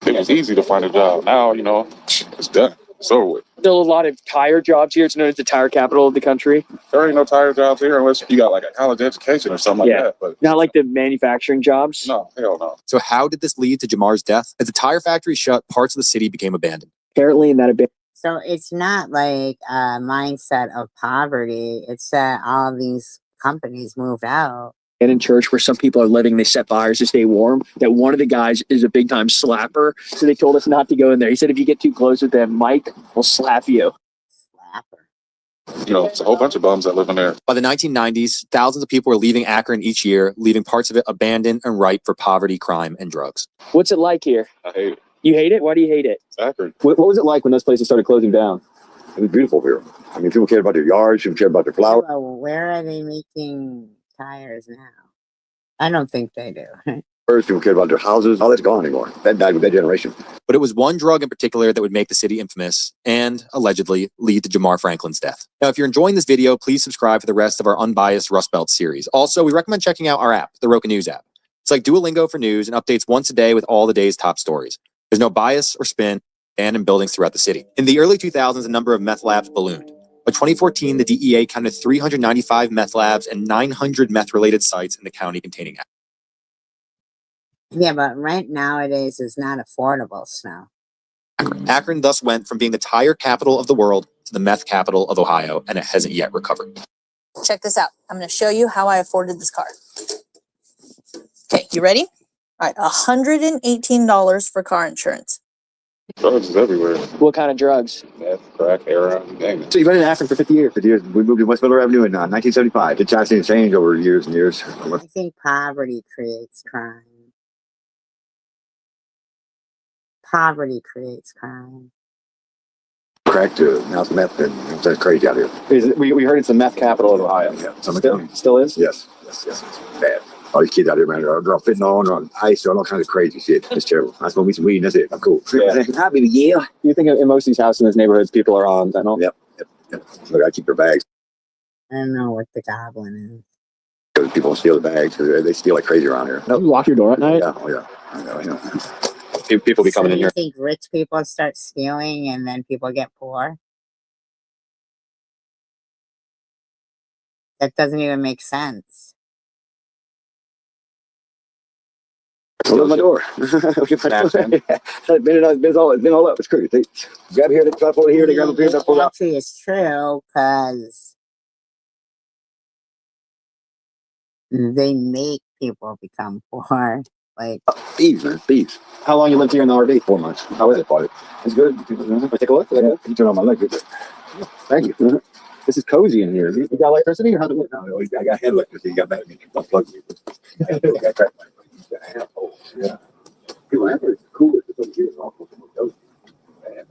it. it was easy to find a job. Now, it's done. So Still a lot of tire jobs here. It's known as the tire capital of the country. there ain't no tire jobs here unless you got like a college education or something like that. But Not like the manufacturing jobs. no, hell no. So how did this lead to Jamar's death? As the tire factory shut, parts of the city became abandoned. Apparently, in that abandoned. So it's not like a mindset of poverty. It's that all these companies moved out. And in church where some people are living, they set fires to stay warm. That one of the guys is a big time slapper. So they told us not to go in there. He said, if you get too close with them, Mike will slap you. You know, it's a whole bunch of bums that live in there. By the 1990s, thousands of people were leaving Akron each year, leaving parts of it abandoned and ripe for poverty, crime, and drugs. What's it like here? I hate it. You hate it? Why do you hate it? Akron. What was it like when those places started closing down? It was beautiful here. I mean, people cared about their yards, people cared about their flowers. Well, where are they making tires now? I don't think they do. People cared about their houses. All that's gone anymore. That died with that generation. But it was one drug in particular that would make the city infamous and allegedly lead to Jamar Franklin's death. Now, if you're enjoying this video, please subscribe for the rest of our unbiased Rust Belt series. Also, we recommend checking out our app, the Roku News app. It's like Duolingo for news and updates once a day with all the day's top stories. There's no bias or spin, abandoned buildings throughout the city. In the early 2000s, the number of meth labs ballooned. By 2014, the DEA counted 395 meth labs and 900 meth-related sites in the county containing Akron. Yeah, but rent nowadays is not affordable, Snow. Akron thus went from being the tire capital of the world to the meth capital of Ohio, and it hasn't yet recovered. Check this out. I'm going to show you how I afforded this car. Okay, you ready? All right, $118 for car insurance. Drugs is everywhere. What kind of drugs? Meth, crack, heroin, you name it. So you've been in Akron for 50 years. 50 years. We moved to West Miller Avenue in 1975. The Johnson and change over years and years. I think poverty creates crime. Poverty creates crime. Crack to now it's meth, and it's crazy out here. We heard it's the meth capital of Ohio. Yeah, Still is? Yes. It's bad. All these kids out here, man, they're all fentanyl and on ice, they're on all kinds of crazy shit. It's terrible. I smoke me some weed, and that's it. I'm cool. Yeah. Happy to yeah. You think in most of these houses in those neighborhoods, people are on fentanyl? Yep. Look, I keep their bags. I don't know what the goblin is. Because people steal the bags. They steal like crazy around here. You lock your door at night? Yeah. Oh, yeah. I know. People be coming in You here. think rich people start stealing and then people get poor? That doesn't even make sense. Close my door. It's been all up. It's crazy. They grab here, they drop over here, they grab up here, they pull out. Actually, it's true because they make people become poor. Like Thieves, man. Thieves. How long you lived here in the RV? 4 months. How is it, buddy? It's good. Take a look. Yeah. You turn on my light. Thank you. This is cozy in here. You got electricity or how's it work? No, I got hand electricity. You got that. Unplug me. I got crack. Yeah. People have it cool.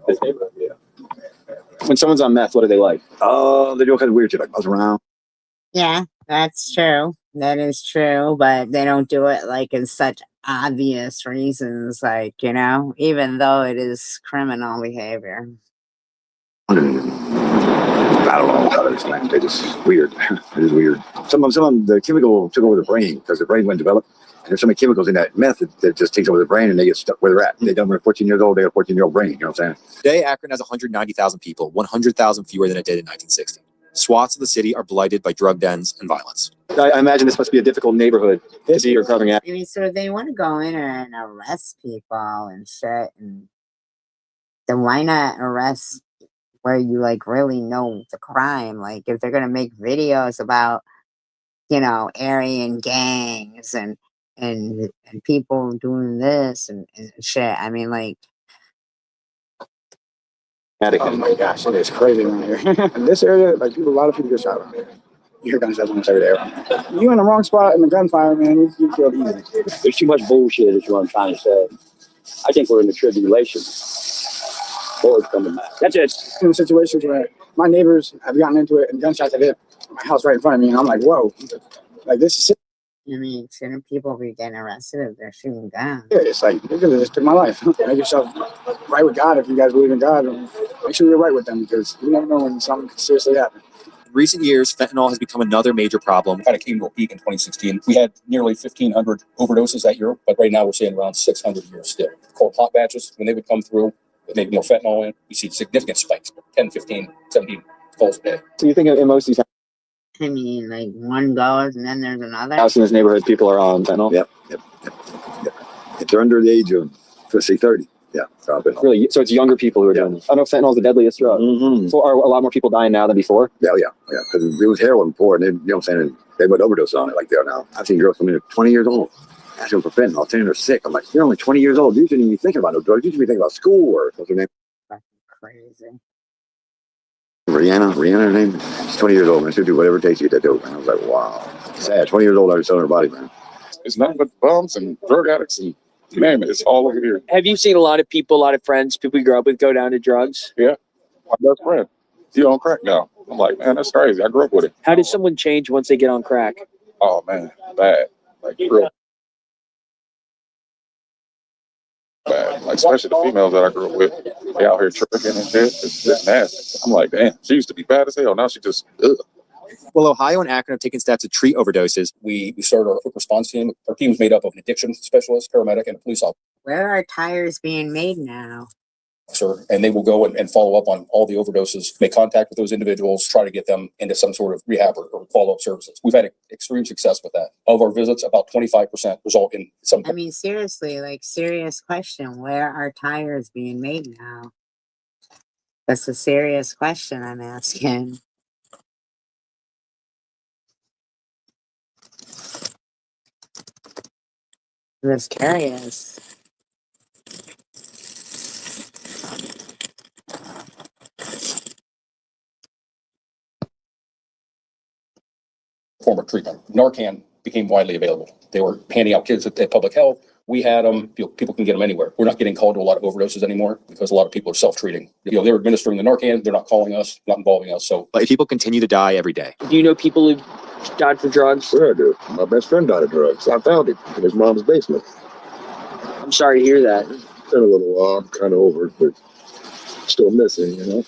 Yeah. When someone's on meth, what do they like? They do all kinds of weird shit, like buzz around. yeah, that's true. That is true, but they don't do it like in such obvious reasons, like, you know, even though it is criminal behavior. I don't know how to explain it. It's just weird. It is weird. Some of them, the chemical took over the brain because the brain went developed. And there's so many chemicals in that meth that just takes over the brain and they get stuck where they're at. They done when they're 14 years old, they got a 14-year-old brain. You know what I'm saying? Today, Akron has 190,000 people, 100,000 fewer than it did in 1960. Swaths of the city are blighted by drug dens and violence. I imagine this must be a difficult neighborhood to see you're covering Akron. I mean, so they want to go in and arrest people and shit, and then why not arrest where you like really know the crime? Like if they're gonna make videos about, you know, Aryan gangs and people doing this and shit. I mean, like. Oh my gosh, it is crazy around here. In this area, like a lot of people get shot around here. You hear gunshots almost every day. You in the wrong spot in the gunfire, man, you killed easy. There's too much bullshit is what I'm trying to say. I think we're in the tribulation. Lord's coming back. That's it. In situations where my neighbors have gotten into it and gunshots have hit my house right in front of me, and I'm like, whoa, like this is. I mean, shouldn't people be getting arrested if they're shooting guns? Yeah, it's like, they could have just took my life. Make yourself right with God if you guys believe in God. And make sure you're right with them because you never know when something could seriously happen. In recent years, fentanyl has become another major problem. Kind of came to a peak in 2016. We had nearly 1,500 overdoses that year, but right now we're seeing around 600 a year still. Called hot batches. When they would come through, They more fentanyl in. We see significant spikes, 10, 15, 17 calls a day. So you think in most of these I mean, like one goes and then there's another. house in this neighborhood, people are on fentanyl? Yep. If they're under the age of, let's say, 30. Yeah. Really? So it's younger people who are doing this. I know fentanyl is the deadliest drug. Mm-hmm. So are a lot more people dying now than before? Yeah. Because it was heroin before, and they, you know what I'm saying, they would overdose on it like they are now. I've seen girls come in at 20 years old, asking for fentanyl, saying they're sick. I'm like, you're only 20 years old. You shouldn't even be thinking about no drugs. You should be thinking about school or what's her name? Crazy. Rihanna, her name? She's 20 years old, man. She'll do whatever it takes to get that dope, man. I was like, wow. Sad. 20 years old, I was selling her body, man. It's nothing but bums and drug addicts and you name it. It's all over here. Have you seen a lot of people, a lot of friends, people you grew up with go down to drugs? Yeah. My best friend. He on crack now. I'm like, man, that's crazy. I grew up with it. How does someone change once they get on crack? Oh, man. Bad. Like, real bad. Like, especially the females that I grew up with. They out here tricking and shit. It's nasty. I'm like, damn, she used to be bad as hell. Now she just, ugh. Well, Ohio and Akron have taken steps to treat overdoses. We started our quick response team. Our team is made up of an addiction specialist, paramedic, and a police Where are tires being made now? officer, and they will go and follow up on all the overdoses, make contact with those individuals, try to get them into some sort of rehab or follow-up services. We've had extreme success with that. Of our visits, about 25% result in some. I mean, seriously, like, serious question. Where are tires being made now? That's a serious question I'm asking. I'm just curious. Form of treatment. Narcan became widely available. They were handing out kids at public health. We had them. People can get them anywhere. We're not getting called to a lot of overdoses anymore because a lot of people are self-treating. They're administering the Narcan. They're not calling us, not involving us. So, but people continue to die every day. Do you know people who died from drugs? Sure I do. My best friend died of drugs. I found it in his mom's basement. I'm sorry to hear that. It's been a little while. I'm kind of over it, but still missing, you know.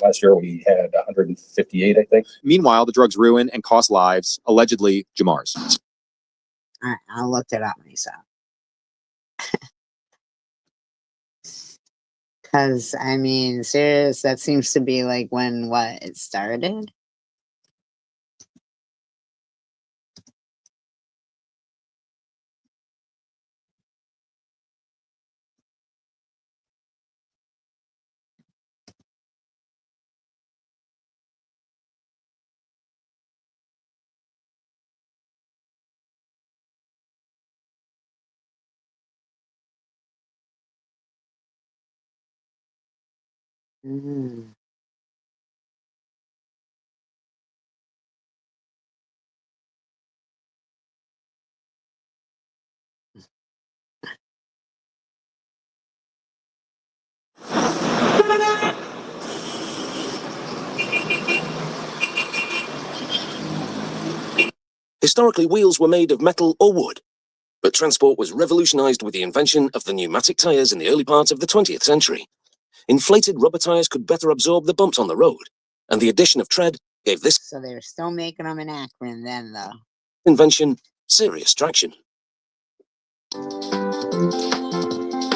Last year we had 158, I think. Meanwhile, the drugs ruin and cost lives, allegedly Jamar's. All right, I'll look it up myself. Because, I mean, serious, that seems to be like when, it started? Mm. Historically, wheels were made of metal or wood, but transport was revolutionized with the invention of the pneumatic tires in the early part of the 20th century. Inflated rubber tires could better absorb the bumps on the road, and the addition of tread gave this So they're still making them in Akron then, though. invention serious traction.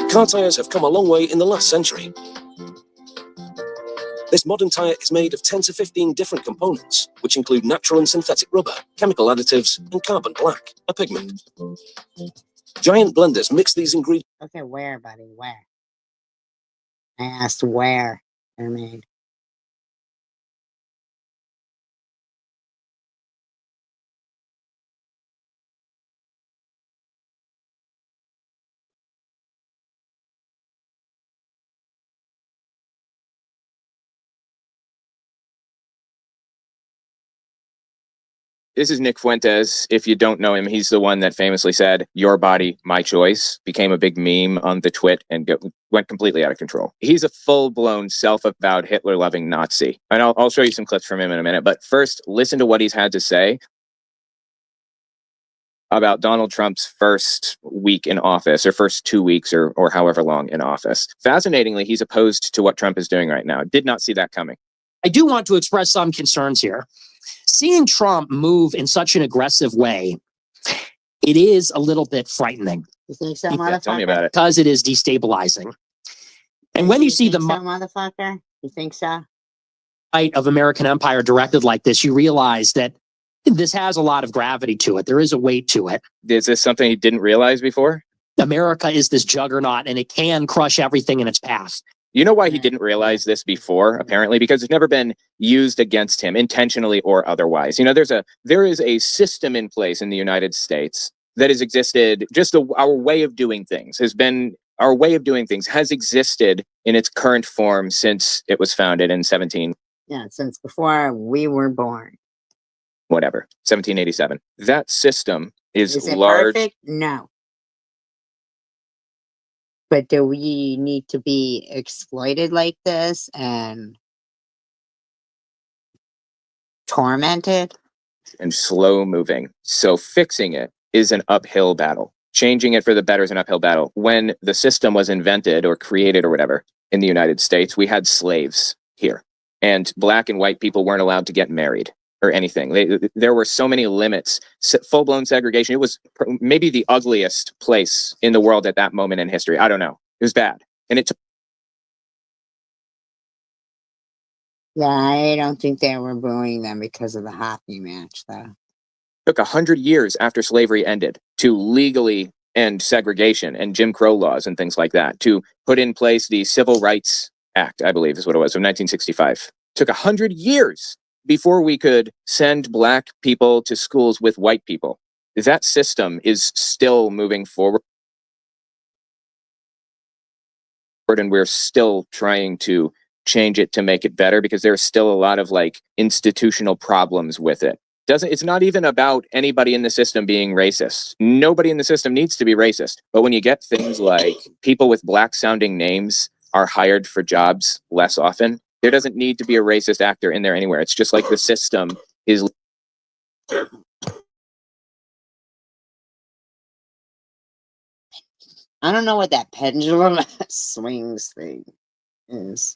Car tires have come a long way in the last century. This modern tire is made of 10 to 15 different components, which include natural and synthetic rubber, chemical additives, and carbon black, a pigment. Giant blenders mix these ingredients. Okay, where, buddy? Where? I asked where they're made. This is Nick Fuentes. If you don't know him, he's the one that famously said, "Your body, my choice," became a big meme on the twit and went completely out of control. He's a full-blown self-avowed Hitler-loving Nazi. And I'll show you some clips from him in a minute. But first, listen to what he's had to say about Donald Trump's first week in office, or first 2 weeks, or however long in office. Fascinatingly, he's opposed to what Trump is doing right now. Did not see that coming. I do want to express some concerns here. Seeing Trump move in such an aggressive way, it is a little bit frightening. You think so, Tell me about it. Because it is destabilizing. And when you see the so, motherfucker, you think so? might of American empire directed like this, you realize that this has a lot of gravity to it. There is a weight to it. Is this something he didn't realize before? America is this juggernaut and it can crush everything in its path. You know why he didn't realize this before, apparently? Because it's never been used against him intentionally or otherwise. You know, there is a system in place in the United States that has existed, our way of doing things has existed in its current form since it was founded in Yeah, since before we were born. 1787. That system is it large. Perfect? No. But do we need to be exploited like this and tormented? And slow moving. So fixing it is an uphill battle. Changing it for the better is an uphill battle. When the system was invented or created or whatever in the United States, we had slaves here. And black and white people weren't allowed to get married or anything. There were so many limits, full-blown segregation. It was maybe the ugliest place in the world at that moment in history. I don't know. It was bad. And it took Yeah, I don't think they were booing them because of the hockey match, though. took 100 years after slavery ended to legally end segregation and Jim Crow laws and things like that, to put in place the Civil Rights Act, I believe is what it was, of 1965. Took 100 years before we could send black people to schools with white people. That system is still moving forward. And we're still trying to change it to make it better because there's still a lot of like institutional problems with it. It's not even about anybody in the system being racist. Nobody in the system needs to be racist. But when you get things like people with black sounding names are hired for jobs less often, there doesn't need to be a racist actor in there anywhere. It's just like the system is. I don't know what that pendulum swings thing is.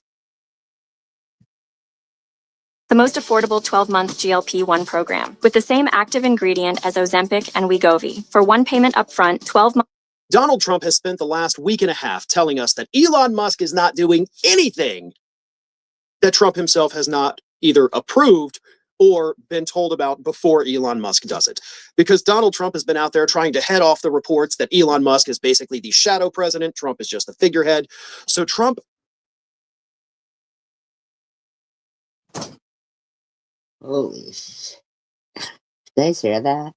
The most affordable 12-month GLP-1 program with the same active ingredient as Ozempic and Wegovy for one payment upfront, 12 months. Donald Trump has spent the last week and a half telling us that Elon Musk is not doing anything that Trump himself has not either approved or been told about before Elon Musk does it. Because Donald Trump has been out there trying to head off the reports that Elon Musk is basically the shadow president. Trump is just the figurehead. So Trump. Holy shit. Did you guys hear that?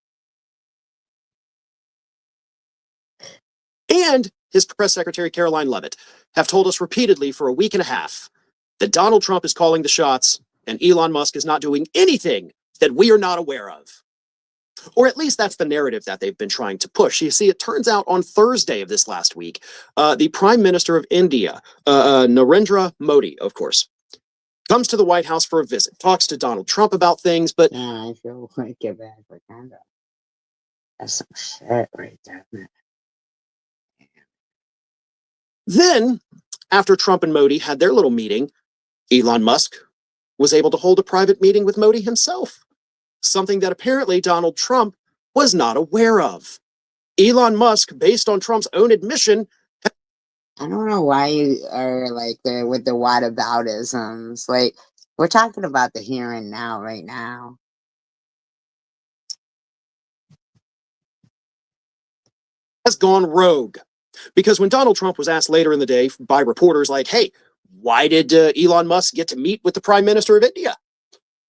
And his press secretary, Caroline Leavitt, have told us repeatedly for a week and a half that Donald Trump is calling the shots and Elon Musk is not doing anything that we are not aware of. Or at least that's the narrative that they've been trying to push. You see, it turns out on Thursday of this last week, the Prime Minister of India, Narendra Modi, of course, comes to the White House for a visit, talks to Donald Trump about things, but... I feel like a bad propaganda. That's some shit right there, man. Then, after Trump and Modi had their little meeting, Elon Musk was able to hold a private meeting with Modi himself, something that apparently Donald Trump was not aware of. Elon Musk, based on Trump's own admission... I don't know why you are like with the whataboutisms. Like, we're talking about the here and now right now. Has gone rogue. Because when Donald Trump was asked later in the day by reporters like, hey, why did Elon Musk get to meet with the Prime Minister of India?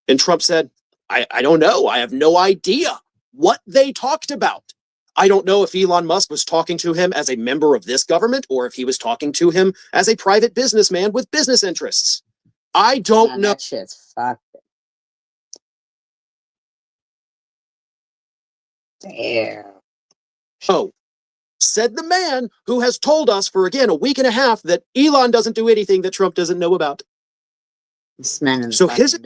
And Trump said, I don't know. I have no idea what they talked about. I don't know if Elon Musk was talking to him as a member of this government or if he was talking to him as a private businessman with business interests. I don't know. That shit's fucked. Damn. Oh, said the man who has told us for, again, a week and a half that Elon doesn't do anything that Trump doesn't know about. So his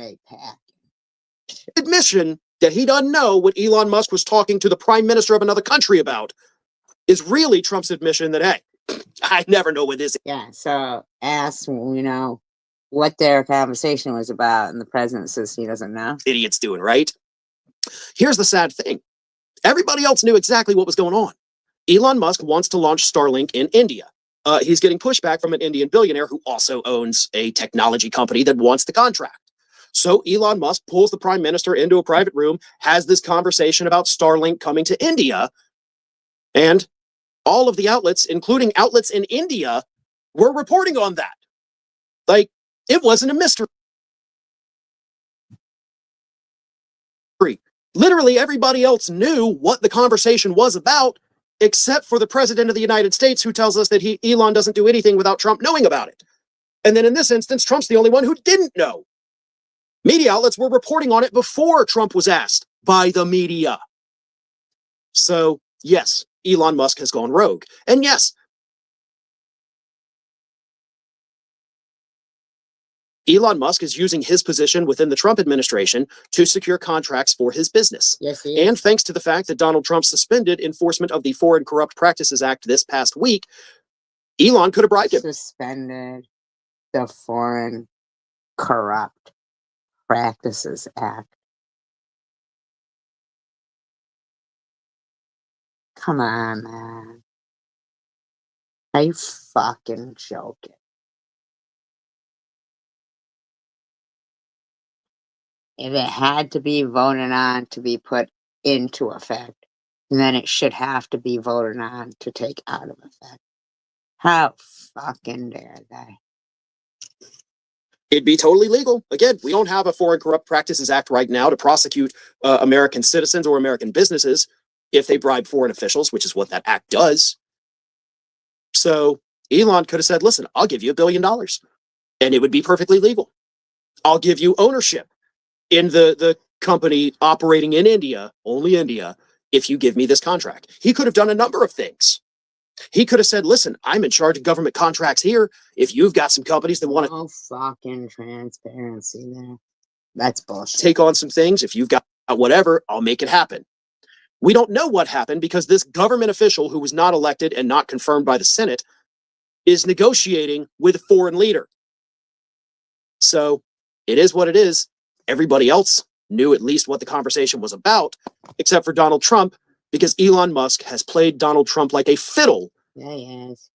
admission that he doesn't know what Elon Musk was talking to the prime minister of another country about is really Trump's admission that, hey, I never know what this is. Yeah, so ask, what their conversation was about, and the president says he doesn't know. Idiots doing, right? Here's the sad thing. Everybody else knew exactly what was going on. Elon Musk wants to launch Starlink in India. he's getting pushback from an Indian billionaire who also owns a technology company that wants the contract. So Elon Musk pulls the prime minister into a private room, has this conversation about Starlink coming to India, and all of the outlets, including outlets in India, were reporting on that. Like, it wasn't a mystery. Literally everybody else knew what the conversation was about, except for the president of the United States, who tells us that Elon doesn't do anything without Trump knowing about it. And then in this instance, Trump's the only one who didn't know. Media outlets were reporting on it before Trump was asked by the media. So yes, Elon Musk has gone rogue. And yes, Elon Musk is using his position within the Trump administration to secure contracts for his business. Yes, he is. And thanks to the fact that Donald Trump suspended enforcement of the Foreign Corrupt Practices Act this past week, Elon could have bribed him. Suspended the Foreign Corrupt Practices Act. Come on, man. Are you fucking joking? If it had to be voted on to be put into effect, then it should have to be voted on to take out of effect. How fucking dare they? It'd be totally legal. Again, we don't have a Foreign Corrupt Practices Act right now to prosecute American citizens or American businesses if they bribe foreign officials, which is what that act does. So Elon could have said, listen, I'll give you $1 billion and it would be perfectly legal. I'll give you ownership in the company operating in India, only India, if you give me this contract. He could have done a number of things. He could have said, listen, I'm in charge of government contracts here. If you've got some companies that want to fucking transparency there. That's bullshit. take on some things, if you've got whatever, I'll make it happen. We don't know what happened because this government official who was not elected and not confirmed by the Senate is negotiating with a foreign leader. So it is what it is. Everybody else knew at least what the conversation was about, except for Donald Trump, because Elon Musk has played Donald Trump like a fiddle. Yeah, he has.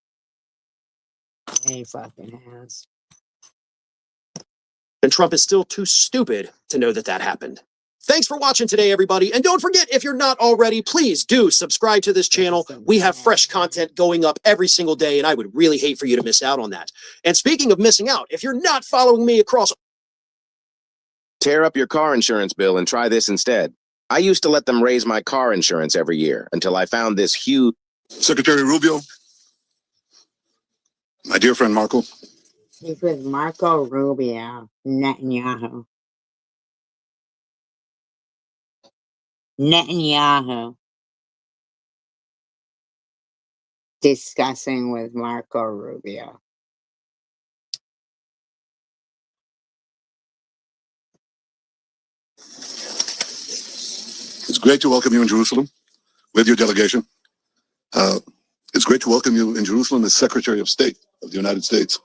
Yeah, he fucking has. And Trump is still too stupid to know that that happened. Thanks for watching today, everybody. And don't forget, if you're not already, please do subscribe to this channel. We have fresh content going up every single day, and I would really hate for you to miss out on that. And speaking of missing out, if you're not following me across... Tear up your car insurance bill and try this instead. I used to let them raise my car insurance every year until I found this huge... Secretary Rubio, my dear friend Marco. He's with Marco Rubio, Netanyahu. Netanyahu. Discussing with Marco Rubio. It's great to welcome you in Jerusalem with your delegation. It's great to welcome you in Jerusalem as Secretary of State of the United States.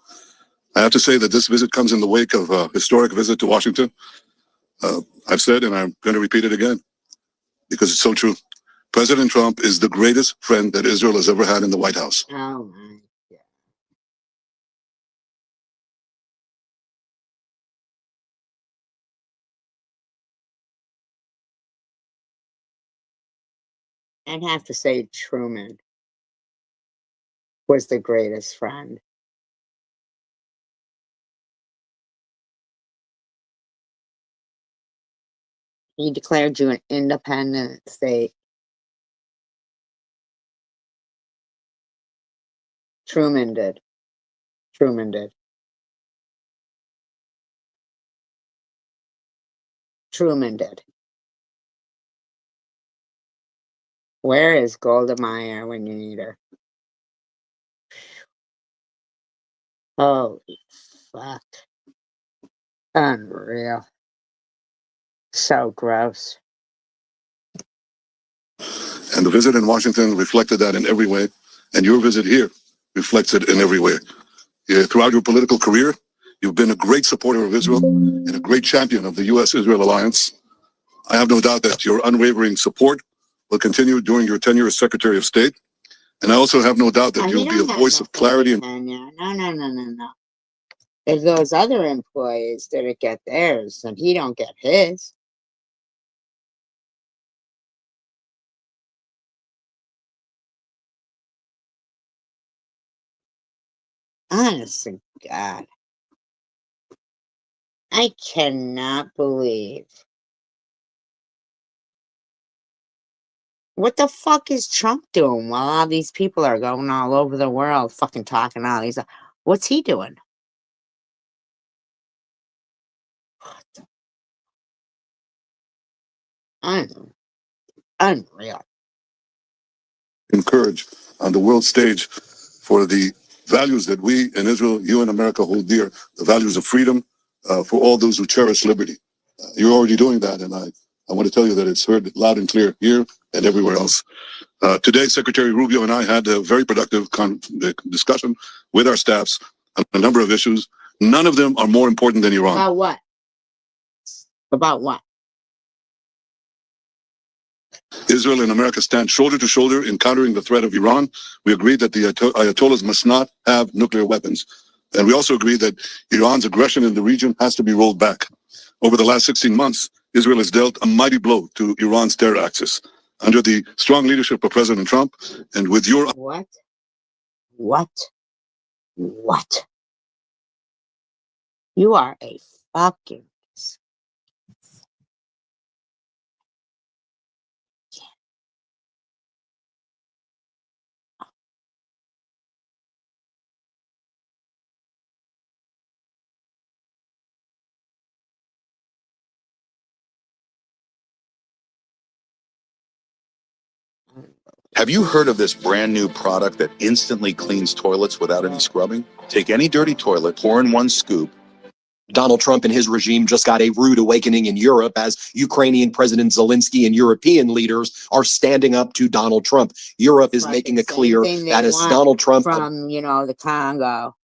I have to say that this visit comes in the wake of a historic visit to Washington. I've said, and I'm going to repeat it again, because it's so true. President Trump is the greatest friend that Israel has ever had in the White House. Oh my God. I'd have to say Truman was the greatest friend. He declared you an independent state. Truman did. Truman did. Truman did. Where is Golda Meir when you need her? Holy fuck. Unreal. So gross. And the visit in Washington reflected that in every way. And your visit here reflects it in every way. Throughout your political career, you've been a great supporter of Israel and a great champion of the U.S.-Israel alliance. I have no doubt that your unwavering support will continue during your tenure as Secretary of State. And I also have no doubt that He you'll be a don't have voice no of clarity and tenure. No. There's those other employees that get theirs, and he don't get his. Honest to God, I cannot believe. What the fuck is Trump doing while all these people are going all over the world fucking talking all these? What's he doing? Unreal. encourage on the world stage for the values that we in Israel, you in America hold dear, the values of freedom for all those who cherish liberty. You're already doing that, and I want to tell you that it's heard loud and clear here and everywhere else. Today, Secretary Rubio and I had a very productive discussion with our staffs on a number of issues. None of them are more important than Iran. About what? About what? Israel and America stand shoulder to shoulder in countering the threat of Iran. We agreed that the Ayatollahs must not have nuclear weapons. And we also agreed that Iran's aggression in the region has to be rolled back. Over the last 16 months, Israel has dealt a mighty blow to Iran's terror axis. Under the strong leadership of President Trump and with your... What? What? What? You are a fucking... Have you heard of this brand new product that instantly cleans toilets without any scrubbing? Take any dirty toilet, pour in one scoop. Donald Trump and his regime just got a rude awakening in Europe as Ukrainian President Zelensky and European leaders are standing up to Donald Trump. Europe is making it clear that as Donald Trump from, the Congo.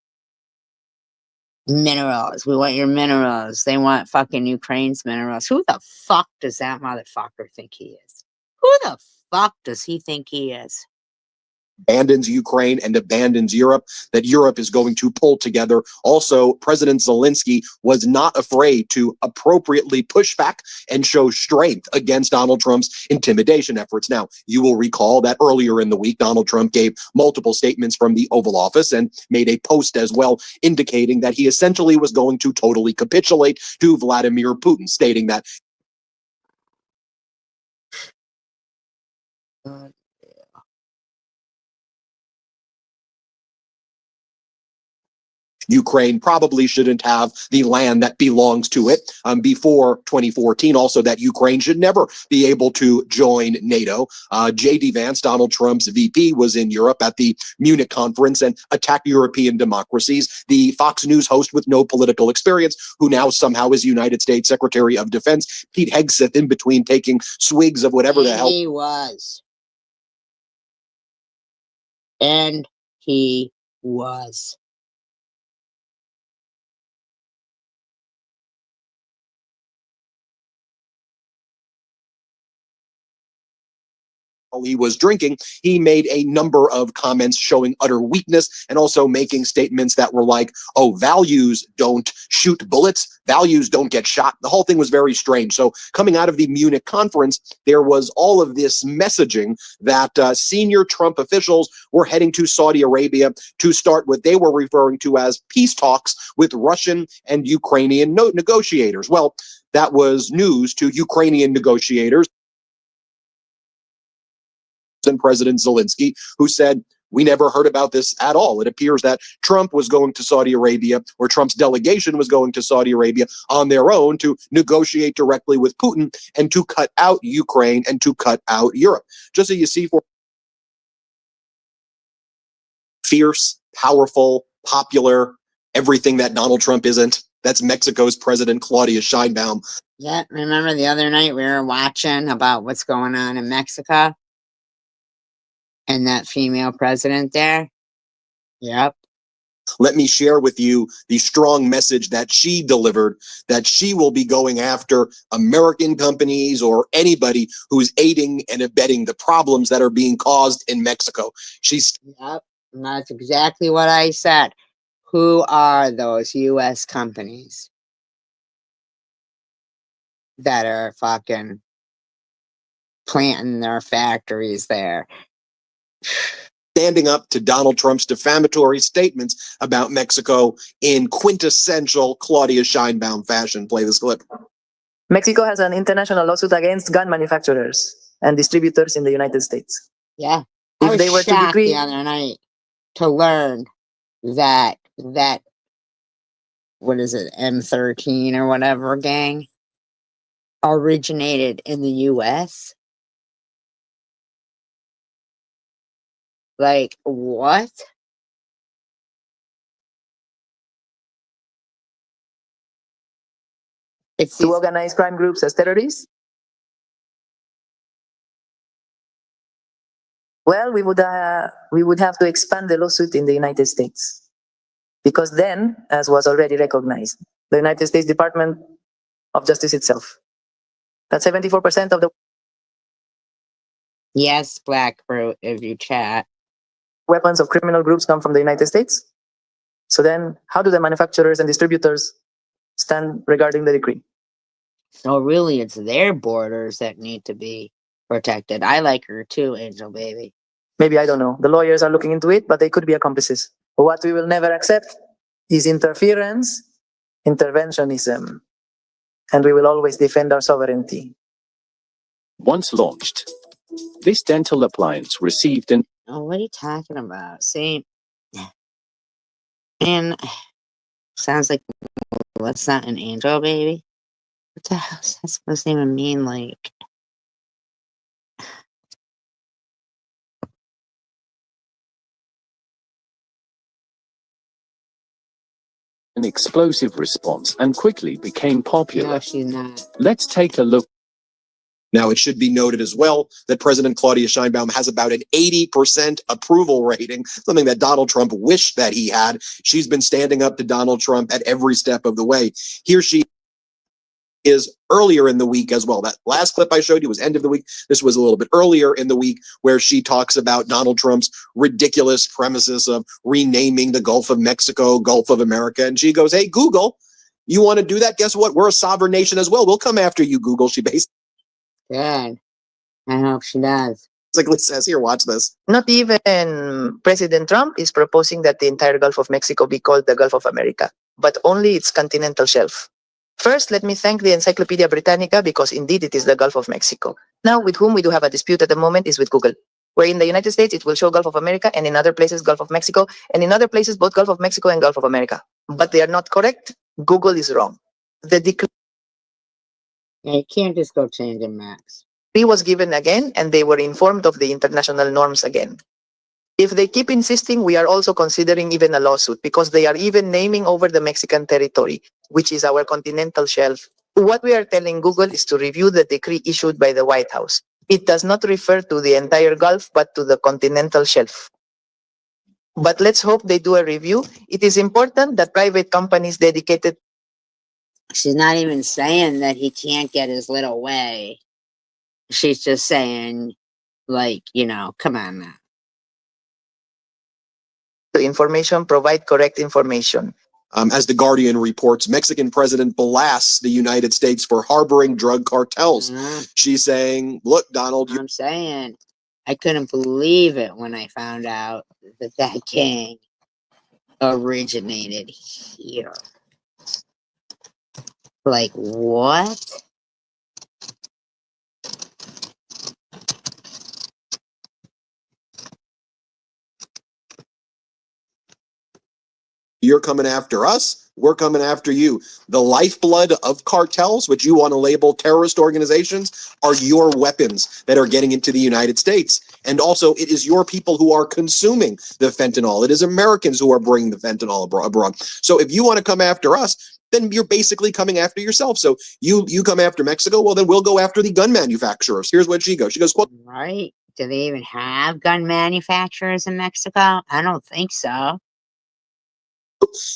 Minerals. We want your minerals. They want fucking Ukraine's minerals. Who the fuck does that motherfucker think he is? Who the fuck does he think he is? abandons Ukraine and abandons Europe, that Europe is going to pull together. Also, President Zelensky was not afraid to appropriately push back and show strength against Donald Trump's intimidation efforts. Now, you will recall that earlier in the week, Donald Trump gave multiple statements from the Oval Office and made a post as well, indicating that he essentially was going to totally capitulate to Vladimir Putin, stating that Ukraine probably shouldn't have the land that belongs to it before 2014. Also, that Ukraine should never be able to join NATO. J.D. Vance, Donald Trump's VP, was in Europe at the Munich conference and attacked European democracies. The Fox News host with no political experience, who now somehow is United States Secretary of Defense, Pete Hegseth, in between taking swigs of whatever the hell he was. And he was. he was drinking, he made a number of comments showing utter weakness and also making statements that were like, oh, values don't shoot bullets, values don't get shot. The whole thing was very strange. So coming out of the Munich conference, there was all of this messaging that senior Trump officials were heading to Saudi Arabia to start what they were referring to as peace talks with Russian and Ukrainian negotiators. Well, that was news to Ukrainian negotiators and President Zelensky, who said, we never heard about this at all. It appears that Trump was going to Saudi Arabia, or Trump's delegation was going to Saudi Arabia on their own to negotiate directly with Putin and to cut out Ukraine and to cut out Europe. Just so you see, for fierce, powerful, popular, everything that Donald Trump isn't. That's Mexico's President Claudia Sheinbaum. Yeah, remember the other night we were watching about what's going on in Mexico? And that female president there? Yep. Let me share with you the strong message that she delivered, that she will be going after American companies or anybody who's aiding and abetting the problems that are being caused in Mexico. She's Yep, and that's exactly what I said. Who are those U.S. companies that are fucking planting their factories there? standing up to Donald Trump's defamatory statements about Mexico in quintessential Claudia Scheinbaum fashion. Play this clip. Mexico has an international lawsuit against gun manufacturers and distributors in the United States. Yeah. I If was they were to shocked decree, the other night to learn that what is it, M13 or whatever gang originated in the US. Like, what? It's to organize crime groups as terrorists, well, we would have to expand the lawsuit in the United States, because then, as was already recognized, the United States Department of Justice itself, that 74% of the Yes, Black Fruit, if you chat. weapons of criminal groups come from the United States. So then, how do the manufacturers and distributors stand regarding the decree? So really, it's their borders that need to be protected. I like her too, Angel Baby. Maybe, I don't know. The lawyers are looking into it, but they could be accomplices. But what we will never accept is interference, interventionism, and we will always defend our sovereignty. Once launched, this dental appliance received an Oh, what are you talking about? See, and sounds like what's that, an Angel Baby? What the hell is that supposed to even mean? Like, an explosive response and quickly became popular. no, she's not. Let's take a look. Now, it should be noted as well that President Claudia Scheinbaum has about an 80% approval rating, something that Donald Trump wished that he had. She's been standing up to Donald Trump at every step of the way. Here she is earlier in the week as well. That last clip I showed you was end of the week. This was a little bit earlier in the week, where she talks about Donald Trump's ridiculous premises of renaming the Gulf of Mexico, Gulf of America. And she goes, hey, Google, you want to do that? Guess what? We're a sovereign nation as well. We'll come after you, Google. She basically Good. I hope she does. says, here, watch this. Not even President Trump is proposing that the entire Gulf of Mexico be called the Gulf of America, but only its continental shelf. First, let me thank the Encyclopedia Britannica, because indeed it is the Gulf of Mexico. Now, with whom we do have a dispute at the moment is with Google, where in the United States it will show Gulf of America, and in other places Gulf of Mexico, and in other places both Gulf of Mexico and Gulf of America. But they are not correct. Google is wrong. The decree Yeah, you can't just go change it, Max. was given again, and they were informed of the international norms again. If they keep insisting, we are also considering even a lawsuit, because they are even naming over the Mexican territory, which is our continental shelf. What we are telling Google is to review the decree issued by the White House. It does not refer to the entire Gulf, but to the continental shelf. But let's hope they do a review. It is important that private companies dedicated. She's not even saying that he can't get his little way. She's just saying, like, you know, come on now. To information, provide correct information. As The Guardian reports, Mexican president blasts the United States for harboring drug cartels. She's saying, look, Donald, I'm saying, I couldn't believe it when I found out that that gang originated here. Like, what? you're coming after us, we're coming after you. The lifeblood of cartels, which you want to label terrorist organizations, are your weapons that are getting into the United States. And also, it is your people who are consuming the fentanyl. It is Americans who are bringing the fentanyl abroad. So if you want to come after us, then you're basically coming after yourself. So you come after Mexico, well, then we'll go after the gun manufacturers. Here's what she goes. She goes, quote, right. Do they even have gun manufacturers in Mexico? I don't think so.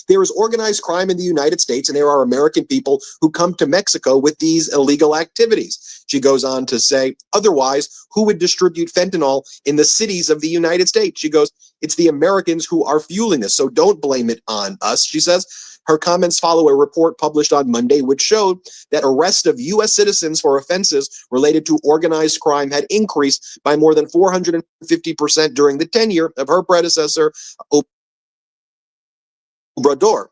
There is organized crime in the United States, and there are American people who come to Mexico with these illegal activities. She goes on to say, otherwise, who would distribute fentanyl in the cities of the United States? She goes, it's the Americans who are fueling this, so don't blame it on us, she says. Her comments follow a report published on Monday, which showed that arrests of U.S. citizens for offenses related to organized crime had increased by more than 450% during the tenure of her predecessor, Obrador.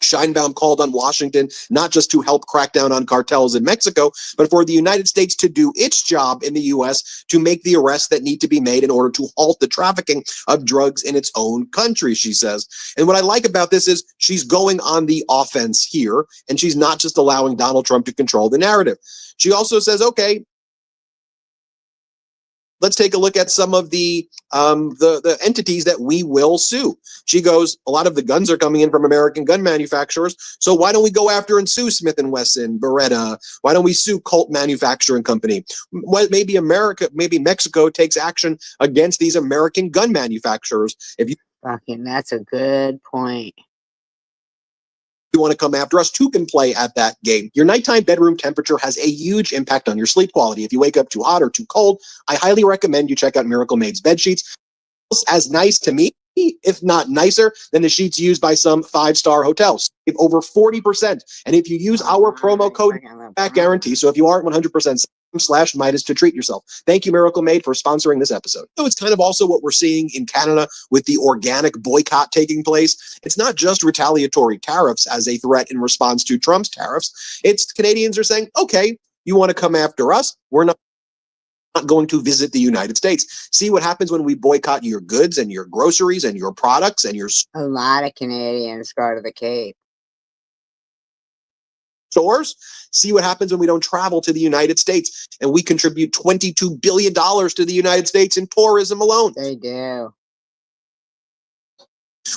Scheinbaum called on Washington not just to help crack down on cartels in Mexico, but for the United States to do its job in the U.S. to make the arrests that need to be made in order to halt the trafficking of drugs in its own country, she says. And what I like about this is she's going on the offense here, and she's not just allowing Donald Trump to control the narrative. She also says, okay, let's take a look at some of the entities that we will sue. She goes, a lot of the guns are coming in from American gun manufacturers, so why don't we go after and sue Smith & Wesson, Beretta? Why don't we sue Colt Manufacturing Company? Maybe Mexico takes action against these American gun manufacturers. If you Fucking, that's a good point. you want to come after us, two can play at that game. Your nighttime bedroom temperature has a huge impact on your sleep quality. If you wake up too hot or too cold, I highly recommend you check out Miracle Made's bed sheets. As nice to me, if not nicer, than the sheets used by some five-star hotels. Save over 40%. And if you use our promo code back guarantee, so if you aren't 100% /Midas to treat yourself. Thank you, Miracle Made, for sponsoring this episode. So it's kind of also what we're seeing in Canada with the organic boycott taking place. It's not just retaliatory tariffs as a threat in response to Trump's tariffs. It's Canadians are saying, okay, you want to come after us? We're not going to visit the United States. See what happens when we boycott your goods and your groceries and your products and your A lot of Canadians go to the Cape. stores. See what happens when we don't travel to the United States and we contribute $22 billion to the United States in tourism alone. They do.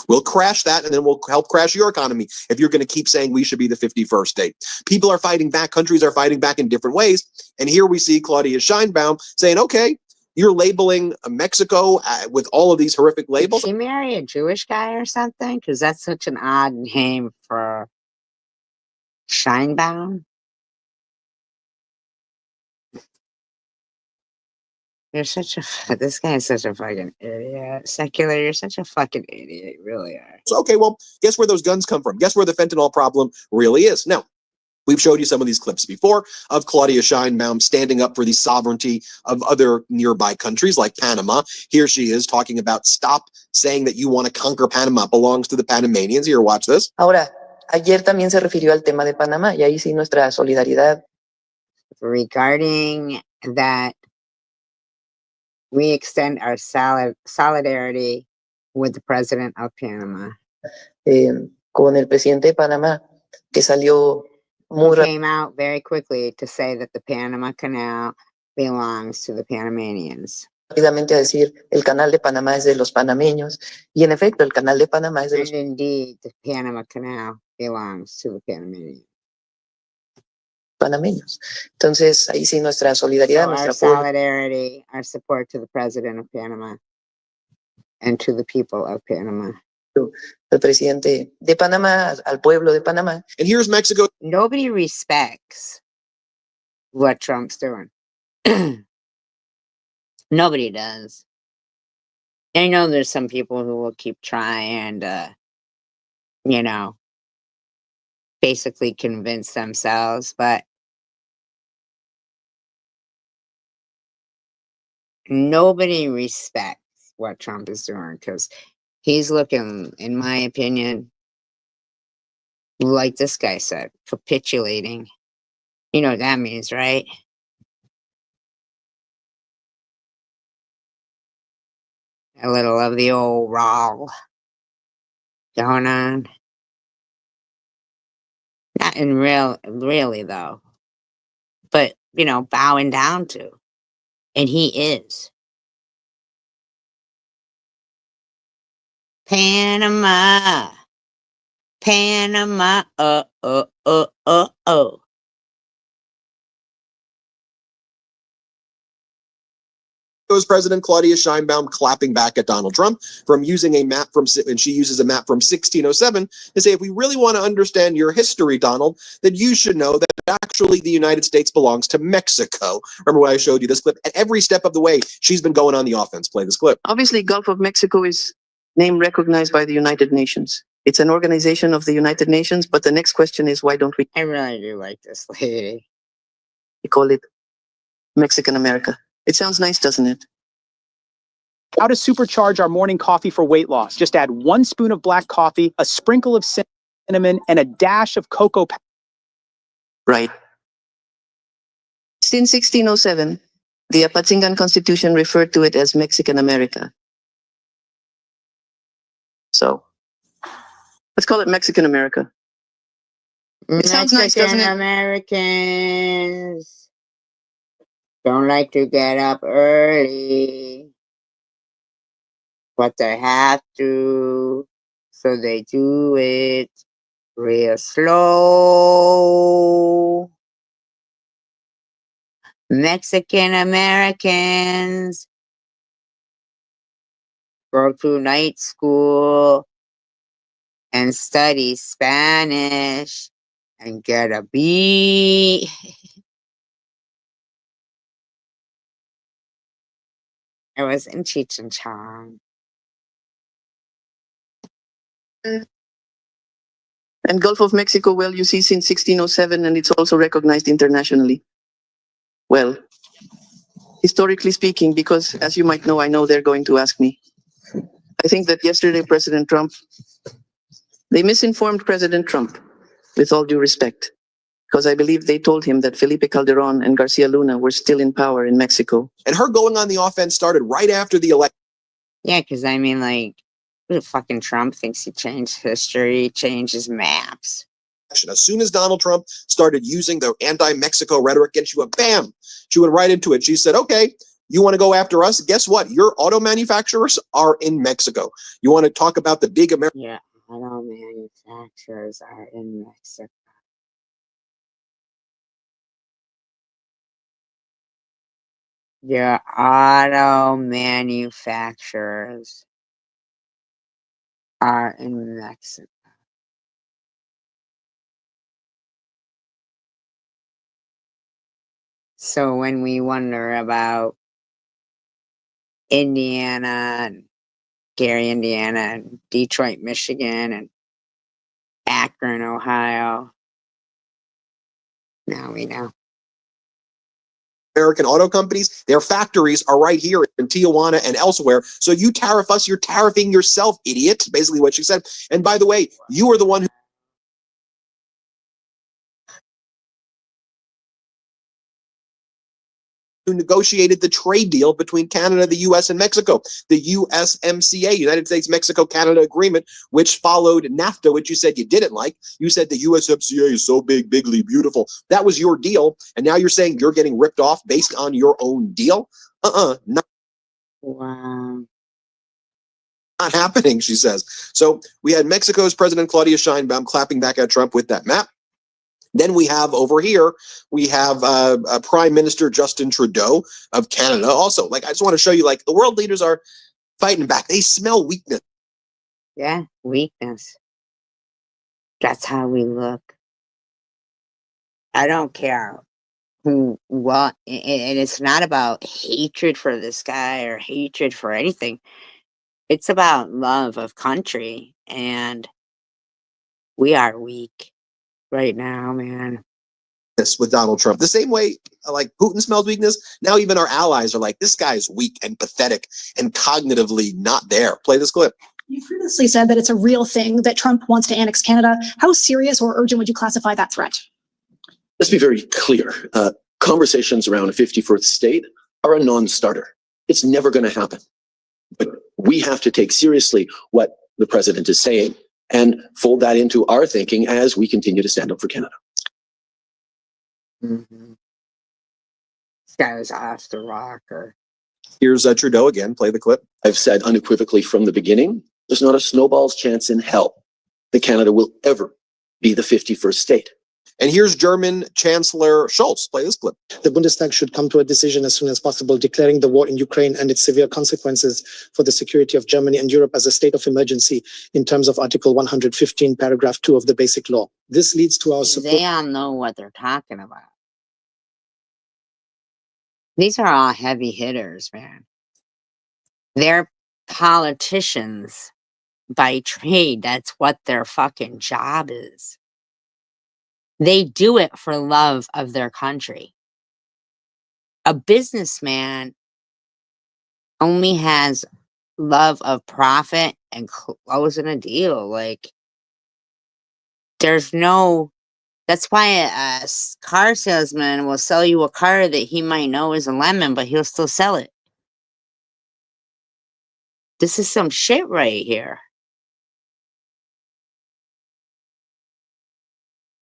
We'll crash that, and then we'll help crash your economy if you're going to keep saying we should be the 51st state. People are fighting back. Countries are fighting back in different ways. And here we see Claudia Scheinbaum saying, okay, you're labeling Mexico with all of these horrific labels. Did she marry a Jewish guy or something? Because that's such an odd name for Scheinbaum. You're such a, this guy is such a fucking idiot. Secular, you're such a fucking idiot. You really are. So, okay, well, guess where those guns come from? Guess where the fentanyl problem really is? Now, we've showed you some of these clips before of Claudia Scheinbaum standing up for the sovereignty of other nearby countries like Panama. Here she is talking about stop saying that you want to conquer Panama belongs to the Panamanians. Here, watch this. Ahora, ayer también se refirió al tema de Panamá y ahí sí nuestra solidaridad. Regarding that, we extend our solidarity with the president of Panama. Con el presidente de Panamá, que salió muy He came out very quickly to say that the Panama Canal belongs to the Panamanians. rápidamente a decir, el canal de Panamá es de los panameños, y en efecto, el canal de Panamá es de los And indeed, the Panama Canal belongs to the Panamanians. panameños. Entonces, ahí sí nuestra solidaridad, So our nuestra apoyo. solidarity, our support to the president of Panama and to the people of Panama. Al presidente de Panamá, al pueblo de Panamá. And here's Mexico. Nobody respects what Trump's doing. Nobody does. I know there's some people who will keep trying to, you know, basically convince themselves, but nobody respects what Trump is doing because he's looking, in my opinion, like this guy said, capitulating. You know what that means, right? A little of the old raw going on. Not in really though. But, you know, bowing down to. And he is. Panama. Panama. Oh. Mexico's President Claudia Sheinbaum clapping back at Donald Trump from using a map from, and she uses a map from 1607 to say, if we really want to understand your history, Donald, then you should know that actually the United States belongs to Mexico. Remember when I showed you this clip? At every step of the way, she's been going on the offense. Play this clip. Obviously, Gulf of Mexico is name recognized by the United Nations. It's an organization of the United Nations, but the next question is, why don't we? I really do like this lady. We call it Mexican America. It sounds nice, doesn't it? How to supercharge our morning coffee for weight loss. Just add 1 spoon of black coffee, a sprinkle of cinnamon, and a dash of cocoa powder. Right. Since 1607, the Apatzingan Constitution referred to it as Mexican America. So, let's call it Mexican America. It sounds nice, doesn't it? Americans don't like to get up early, but they have to, so they do it real slow. Mexican Americans go to night school and study Spanish and get a B. I was in Cheech and Chong. And Gulf of Mexico, well, you see, since 1607, and it's also recognized internationally. Well, historically speaking, because as you might know, I know they're going to ask me. I think that yesterday, President Trump, they misinformed President Trump, with all due respect, because I believe they told him that Felipe Calderon and Garcia Luna were still in power in Mexico. And her going on the offense started right after the election. Yeah, because I mean, like, who the fucking Trump thinks he changed history, changes maps? As soon as Donald Trump started using the anti-Mexico rhetoric, and she went, bam, she went right into it. She said, okay, you want to go after us? Guess what? Your auto manufacturers are in Mexico. You want to talk about the big American? Yeah, auto manufacturers are in Mexico. Your auto manufacturers are in Mexico. So when we wonder about Indiana, and Gary, Indiana, and Detroit, Michigan, and Akron, Ohio, now we know. American auto companies, their factories are right here in Tijuana and elsewhere. So you tariff us, you're tariffing yourself, idiot. Basically what she said. And by the way, you are the one who negotiated the trade deal between Canada, the US, and Mexico, the USMCA, United States Mexico Canada Agreement, which followed NAFTA, which you said you didn't like. You said the USMCA is so big, bigly beautiful. That was your deal, and now you're saying you're getting ripped off based on your own deal? Not Wow. Not happening, she says. So we had Mexico's President Claudia Sheinbaum clapping back at Trump with that map. Then we have over here, we have Prime Minister Justin Trudeau of Canada also. Like, I just want to show you, like, the world leaders are fighting back. They smell weakness. Yeah, weakness. That's how we look. I don't care who, what, and it's not about hatred for this guy or hatred for anything. It's about love of country, and we are weak right now, man. This with Donald Trump, the same way like Putin smells weakness. Now even our allies are like, this guy's weak and pathetic and cognitively not there. Play this clip. You previously said that it's a real thing that Trump wants to annex Canada. How serious or urgent would you classify that threat? Let's be very clear. Conversations around a 51st state are a non-starter. It's never going to happen. But we have to take seriously what the president is saying and fold that into our thinking as we continue to stand up for Canada. Mm-hmm. This guy was off the rocker. Here's Trudeau again. Play the clip. I've said unequivocally from the beginning, there's not a snowball's chance in hell that Canada will ever be the 51st state. And here's German Chancellor Scholz. Play this clip. The Bundestag should come to a decision as soon as possible, declaring the war in Ukraine and its severe consequences for the security of Germany and Europe as a state of emergency in terms of Article 115, paragraph 2 of the Basic Law. This leads to our support. They all know what they're talking about. These are all heavy hitters, man. They're politicians by trade. That's what their fucking job is. They do it for love of their country. A businessman only has love of profit and closing a deal. Like, there's no, that's why a car salesman will sell you a car that he might know is a lemon, but he'll still sell it. This is some shit right here.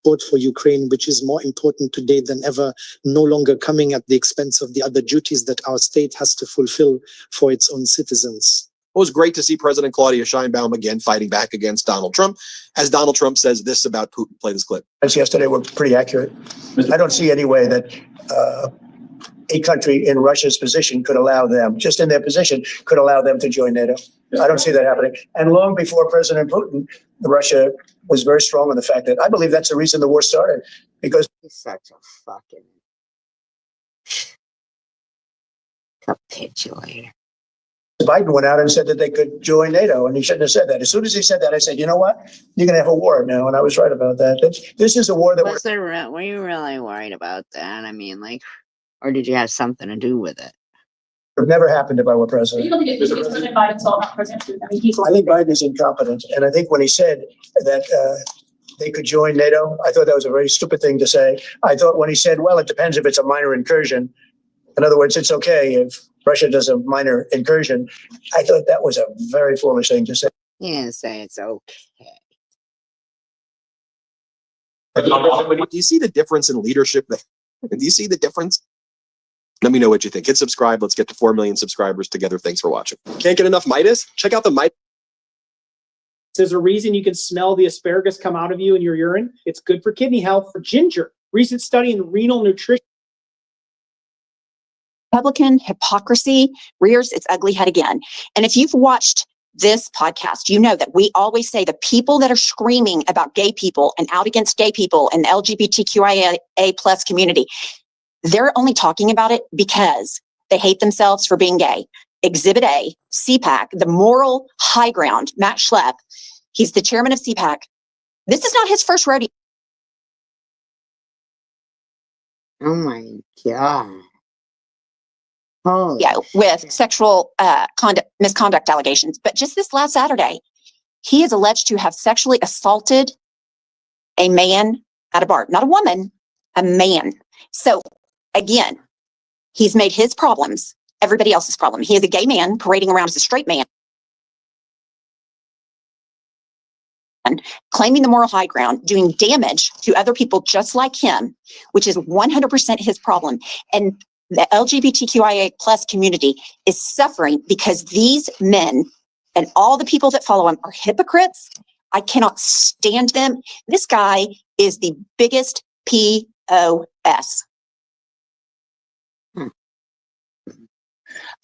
Support for Ukraine, which is more important today than ever, no longer coming at the expense of the other duties that our state has to fulfill for its own citizens. It was great to see President Claudia Sheinbaum again fighting back against Donald Trump, as Donald Trump says this about Putin. Play this clip. As yesterday were pretty accurate. I don't see any way that a country in Russia's position could allow them, just in their position, could allow them to join NATO. I don't see that happening. And long before President Putin, Russia was very strong on the fact that I believe that's the reason the war started, because he's such a fucking capitulator. Biden went out and said that they could join NATO, and he shouldn't have said that. As soon as he said that, I said, you know what? You're going to have a war now, and I was right about that. This is a war that were you really worried about that? I mean, like, or did you have something to do with it? would never happened if I were president. You don't think it's President Biden's all about President Putin? I mean, he's. I think Biden is incompetent, and I think when he said that they could join NATO, I thought that was a very stupid thing to say. I thought when he said, well, it depends if it's a minor incursion. In other words, it's okay if Russia does a minor incursion. I thought that was a very foolish thing to say. He didn't say it's okay. Do you see the difference in leadership? Do you see the difference? Let me know what you think. Hit subscribe. Let's get to 4 million subscribers together. Thanks for watching. Can't get enough Midas? Check out the Midas. There's a reason you can smell the asparagus come out of you in your urine. It's good for kidney health. For ginger, recent study in renal nutrition. Republican hypocrisy rears its ugly head again. And if you've watched this podcast, you know that we always say the people that are screaming about gay people and out against gay people and the LGBTQIA plus community, they're only talking about it because they hate themselves for being gay. Exhibit A, CPAC, the moral high ground, Matt Schlepp, he's the chairman of CPAC. This is not his first rodeo. Oh my God. Oh. Yeah, with sexual misconduct allegations. But just this last Saturday, he is alleged to have sexually assaulted a man at a bar, not a woman, a man. So again, he's made his problems everybody else's problem. He is a gay man parading around as a straight man, claiming the moral high ground, doing damage to other people just like him, which is 100% his problem. And the LGBTQIA plus community is suffering because these men and all the people that follow him are hypocrites. I cannot stand them. This guy is the biggest POS.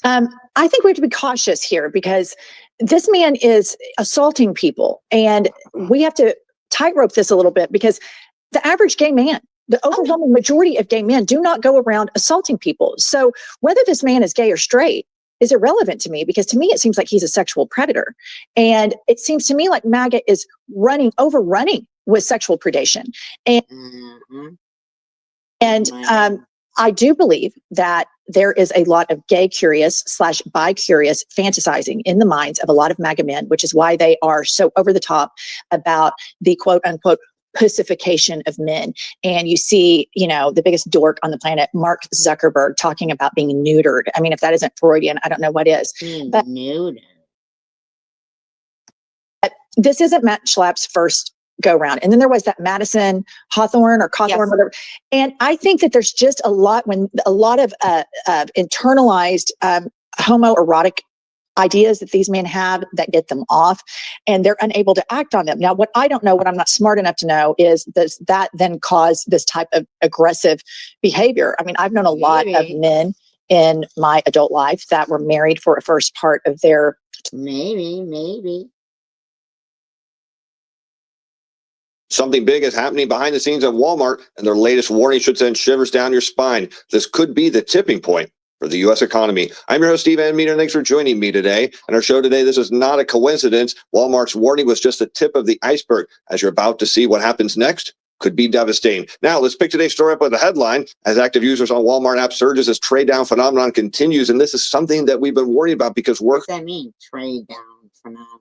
I think we have to be cautious here because this man is assaulting people, and we have to tightrope this a little bit because the average gay man, the overwhelming majority of gay men do not go around assaulting people. So whether this man is gay or straight is irrelevant to me, because to me, it seems like he's a sexual predator. And it seems to me like MAGA is overrunning with sexual predation. And I do believe that there is a lot of gay curious / bi curious fantasizing in the minds of a lot of MAGA men, which is why they are so over the top about the quote unquote pussification of men. And you see, the biggest dork on the planet, Mark Zuckerberg, talking about being neutered. I mean, if that isn't Freudian, I don't know what is. But neutered. This isn't Matt Schlapp's first go round. And then there was that Madison Hawthorne or Cawthorne, whatever. And I think that there's just a lot of internalized homoerotic ideas that these men have that get them off, and they're unable to act on them. Now, what I don't know, what I'm not smart enough to know, is does that then cause this type of aggressive behavior? I mean, I've known a lot of men in my adult life that were married for a first part of their Maybe. Something big is happening behind the scenes at Walmart, and their latest warning should send shivers down your spine. This could be the tipping point for the U.S. economy. I'm your host, Steve Anmeter, and thanks for joining me today. On our show today, this is not a coincidence. Walmart's warning was just the tip of the iceberg. As you're about to see, what happens next could be devastating. Now, let's pick today's story up with a headline. As active users on Walmart app surges, this trade down phenomenon continues, and this is something that we've been worried about because What does that mean? Trade down phenomenon.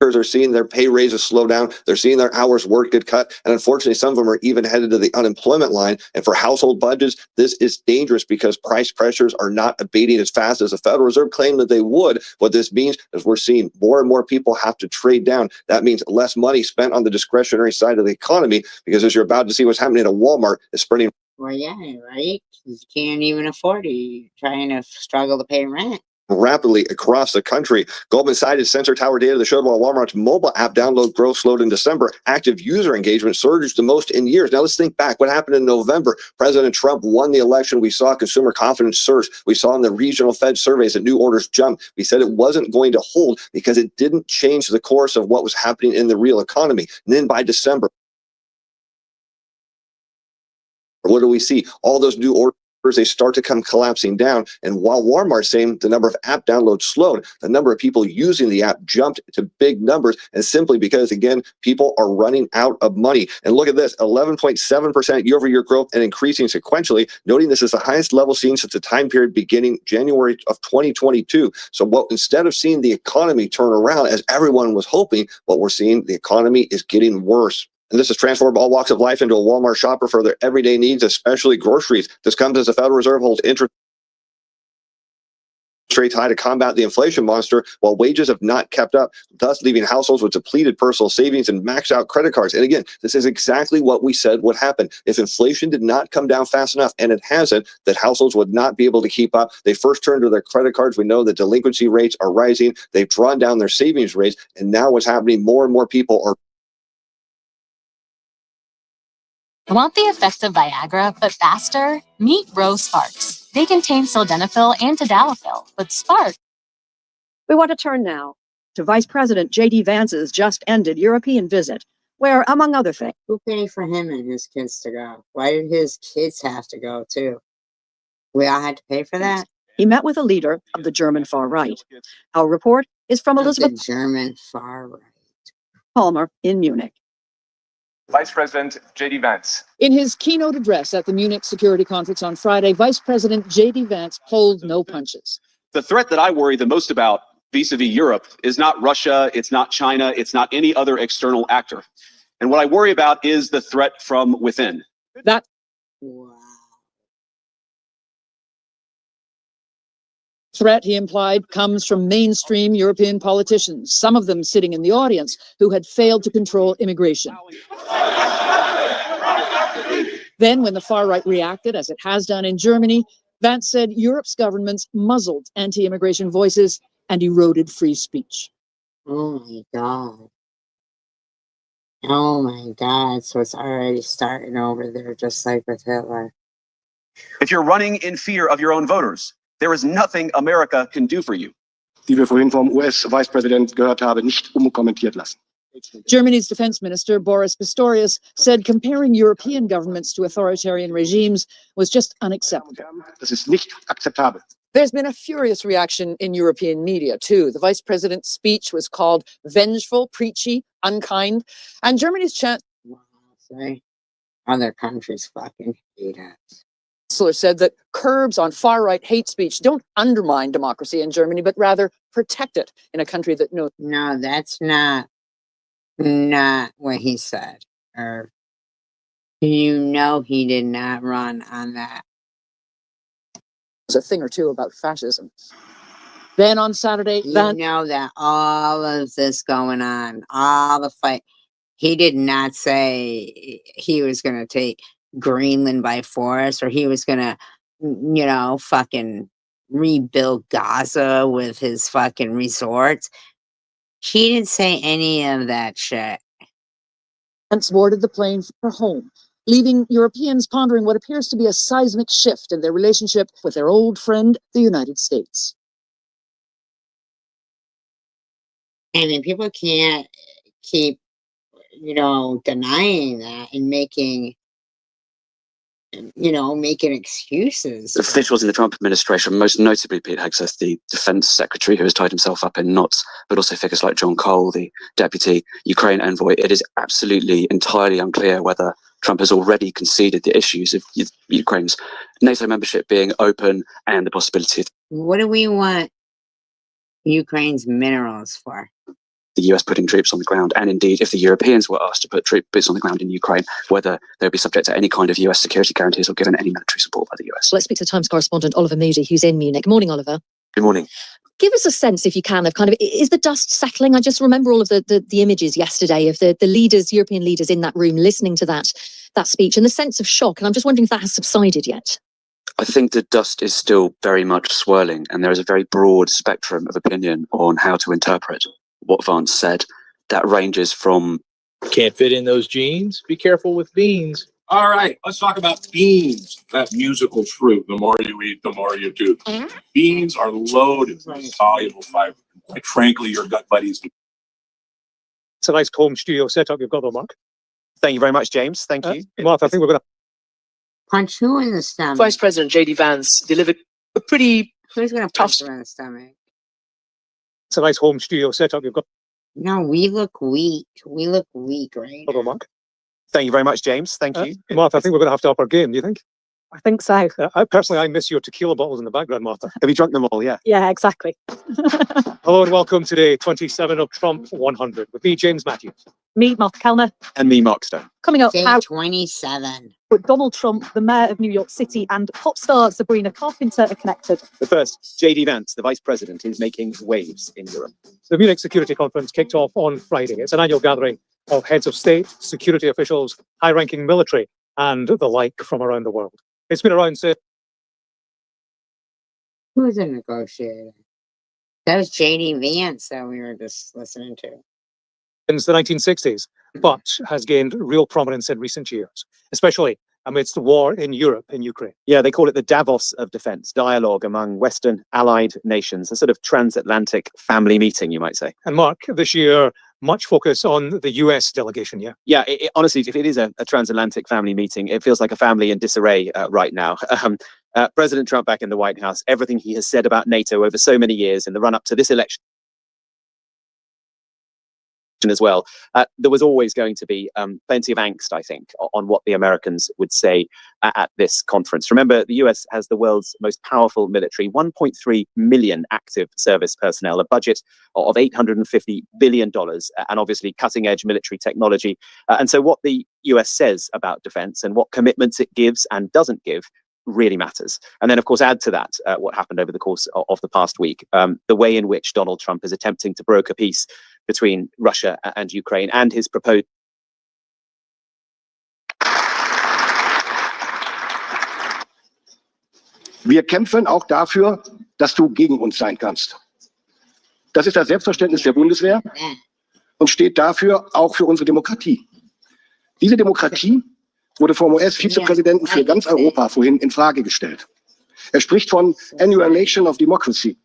are seeing their pay raises slow down. They're seeing their hours worked get cut. And unfortunately, some of them are even headed to the unemployment line. And for household budgets, this is dangerous because price pressures are not abating as fast as the Federal Reserve claimed that they would. What this means is we're seeing more and more people have to trade down. That means less money spent on the discretionary side of the economy, because as you're about to see, what's happening at Walmart is spreading Well, yeah, right? You can't even afford it. You're trying to struggle to pay rent. rapidly across the country. Goldman cited Sensor Tower data that showed while Walmart's mobile app download growth slowed in December, active user engagement surged the most in years. Now let's think back. What happened in November? President Trump won the election. We saw consumer confidence surge. We saw in the regional Fed surveys that new orders jumped. We said it wasn't going to hold because it didn't change the course of what was happening in the real economy. And then by December, what do we see? All those new orders, they start to come collapsing down. And while Walmart's saying the number of app downloads slowed, the number of people using the app jumped to big numbers, and simply because, again, people are running out of money. And look at this, 11.7% year-over-year growth and increasing sequentially, noting this is the highest level seen since the time period beginning January of 2022. So what, instead of seeing the economy turn around as everyone was hoping, what we're seeing, the economy is getting worse. And this has transformed all walks of life into a Walmart shopper for their everyday needs, especially groceries. This comes as the Federal Reserve holds interest rates high to combat the inflation monster, while wages have not kept up, thus leaving households with depleted personal savings and maxed out credit cards. And again, this is exactly what we said would happen. If inflation did not come down fast enough, and it hasn't, that households would not be able to keep up. They first turned to their credit cards. We know that delinquency rates are rising. They've drawn down their savings rates. And now what's happening, more and more people are Want the effects of Viagra, but faster? Meet Rose Sparks. They contain sildenafil and tadalafil, but Spark. We want to turn now to Vice President J.D. Vance's just ended European visit, where, among other things, Who paid for him and his kids to go? Why did his kids have to go too? We all had to pay for that? he met with a leader of the German far right. Our report is from Of the Elizabeth German far right. Palmer in Munich. Vice President J.D. Vance. In his keynote address at the Munich Security Conference on Friday, Vice President J.D. Vance pulled no punches. The threat that I worry the most about vis-a-vis Europe is not Russia, it's not China, it's not any other external actor. And what I worry about is the threat from within. That threat, he implied, comes from mainstream European politicians, some of them sitting in the audience, who had failed to control immigration. Then, when the far right reacted, as it has done in Germany, Vance said Europe's governments muzzled anti-immigration voices and eroded free speech. Oh my God. Oh my God. So it's already starting over there, just like with Hitler. If you're running in fear of your own voters, there is nothing America can do for you. Die wir vorhin vom US-Vicepräsident gehört haben, nicht unkommentiert lassen. Germany's defense minister, Boris Pistorius, said comparing European governments to authoritarian regimes was just unacceptable. Das ist nicht akzeptabel. There's been a furious reaction in European media, too. The vice president's speech was called vengeful, preachy, unkind, and Germany's Say, other countries fucking hate us. chancellor said that curbs on far-right hate speech don't undermine democracy in Germany, but rather protect it in a country that knows. No, that's not what he said. Or you know he did not run on that. A thing or two about fascism. Then on Saturday, You know that all of this going on, all the fight, he did not say he was going to take Greenland by force, or he was going to, fucking rebuild Gaza with his fucking resorts. He didn't say any of that shit. Vance boarded the plane for home, leaving Europeans pondering what appears to be a seismic shift in their relationship with their old friend, the United States. I mean, people can't keep, denying that and making excuses. Officials in the Trump administration, most notably Pete Hegseth, the defense secretary, who has tied himself up in knots, but also figures like John Cole, the deputy Ukraine envoy, it is absolutely entirely unclear whether Trump has already conceded the issues of Ukraine's NATO membership being open and the possibility of What do we want Ukraine's minerals for? the US putting troops on the ground, and indeed if the Europeans were asked to put troops on the ground in Ukraine, whether they'll be subject to any kind of US security guarantees or given any military support by the US. Let's speak to Times correspondent Oliver Moody, who's in Munich. Morning, Oliver. Good morning. Give us a sense, if you can, of is the dust settling? I just remember all of the images yesterday of the leaders, European leaders in that room listening to that speech, and the sense of shock. And I'm just wondering if that has subsided yet. I think the dust is still very much swirling, and there is a very broad spectrum of opinion on how to interpret what Vance said. That ranges from can't fit in those jeans, be careful with beans. All right, let's talk about beans, that musical fruit. The more you eat, the more you do. Beans are loaded with soluble fiber. Like, frankly, your gut buddies. It's a nice home studio setup you've got there, Mark. Thank you very much, James. Thank you. Mark, I think we're going to punch who in the stomach? Vice President J.D. Vance delivered a pretty Who's going to punch him in the stomach? It's a nice home studio setup you've got. No, we look weak. We look weak, right? Hold on, Mark. Thank you very much, James. Thank you. Martha, I think we're going to have to up our game. Do you think? I think so. I miss your tequila bottles in the background, Martha. Have you drunk them all? Yeah. Yeah, exactly. Hello and welcome to day 27 of Trump 100 with me, James Matthews. Me, Martha Kellner. And me, Mark Stone. Coming up, Day how 27. Donald Trump, the mayor of New York City, and pop star Sabrina Carpenter are connected. But first, J.D. Vance, the vice president, is making waves in Europe. The Munich Security Conference kicked off on Friday. It's an annual gathering of heads of state, security officials, high-ranking military, and the like from around the world. It's been around since... Who's a negotiator? That was J.D. Vance that we were just listening to. Since the 1960s, but has gained real prominence in recent years, especially amidst the war in Europe and Ukraine. Yeah, they call it the Davos of defense, dialogue among Western allied nations, a sort of transatlantic family meeting, you might say. And Mark, this year, much focus on the US delegation, yeah? Yeah, honestly, if it is a transatlantic family meeting, it feels like a family in disarray right now. President Trump back in the White House, everything he has said about NATO over so many years in the run-up to this election as well, there was always going to be plenty of angst, I think, on what the Americans would say at this conference. Remember, the US has the world's most powerful military, 1.3 million active service personnel, a budget of $850 billion, and obviously cutting-edge military technology. And so what the US says about defense and what commitments it gives and doesn't give really matters. And then, of course, add to that what happened over the course of the past week, the way in which Donald Trump is attempting to broker peace between Russia and Ukraine and his proposed. Wir kämpfen auch dafür, dass du gegen uns sein kannst. Das ist das Selbstverständnis der Bundeswehr und steht dafür auch für unsere Demokratie. Diese Demokratie wurde vom US-Vizepräsidenten für ganz Europa vorhin in Frage gestellt. Er spricht von Annihilation of Democracy.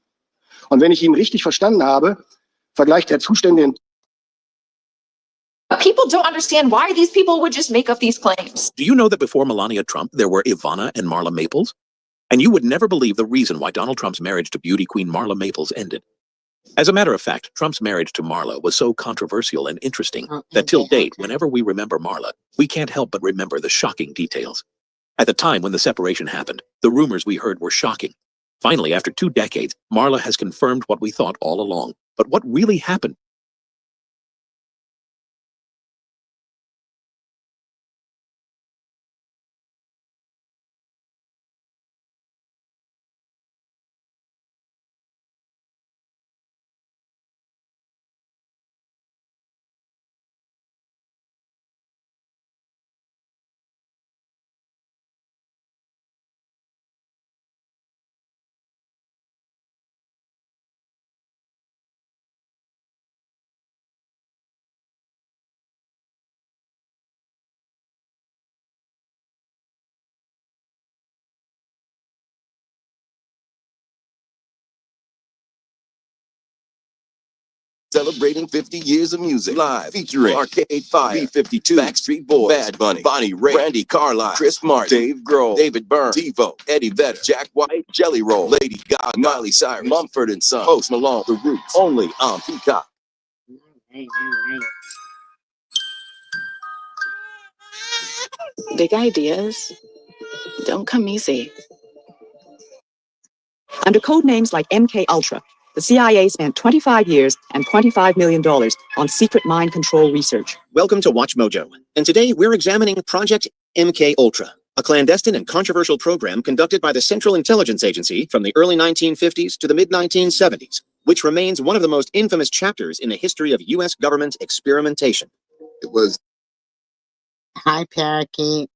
Und wenn ich ihn richtig verstanden habe, vergleicht er Zustände in People don't understand why these people would just make up these claims. Do you know that before Melania Trump, there were Ivana and Marla Maples? And you would never believe the reason why Donald Trump's marriage to beauty queen Marla Maples ended. As a matter of fact, Trump's marriage to Marla was so controversial and interesting that till date, whenever we remember Marla, we can't help but remember the shocking details. At the time when the separation happened, the rumors we heard were shocking. Finally, after 2 decades, Marla has confirmed what we thought all along. But what really happened Celebrating 50 years of music. Live featuring Arcade Fire, B-52, Backstreet Boys, Bad Bunny, Bonnie Raitt, Brandy Carlisle, Chris Martin, Dave Grohl, David Byrne, Devo, Eddie Vedder, Jack White, Jelly Roll, Lady Gaga, Miley Cyrus, Mumford & Son, Post Malone, The Roots, only on Peacock. Big ideas don't come easy. Under code names like MK Ultra, the CIA spent 25 years and $25 million on secret mind control research. Welcome to Watch Mojo, and today we're examining Project MK Ultra, a clandestine and controversial program conducted by the Central Intelligence Agency from the early 1950s to the mid-1970s, which remains one of the most infamous chapters in the history of U.S. government experimentation. It was. Hi, Parakeet.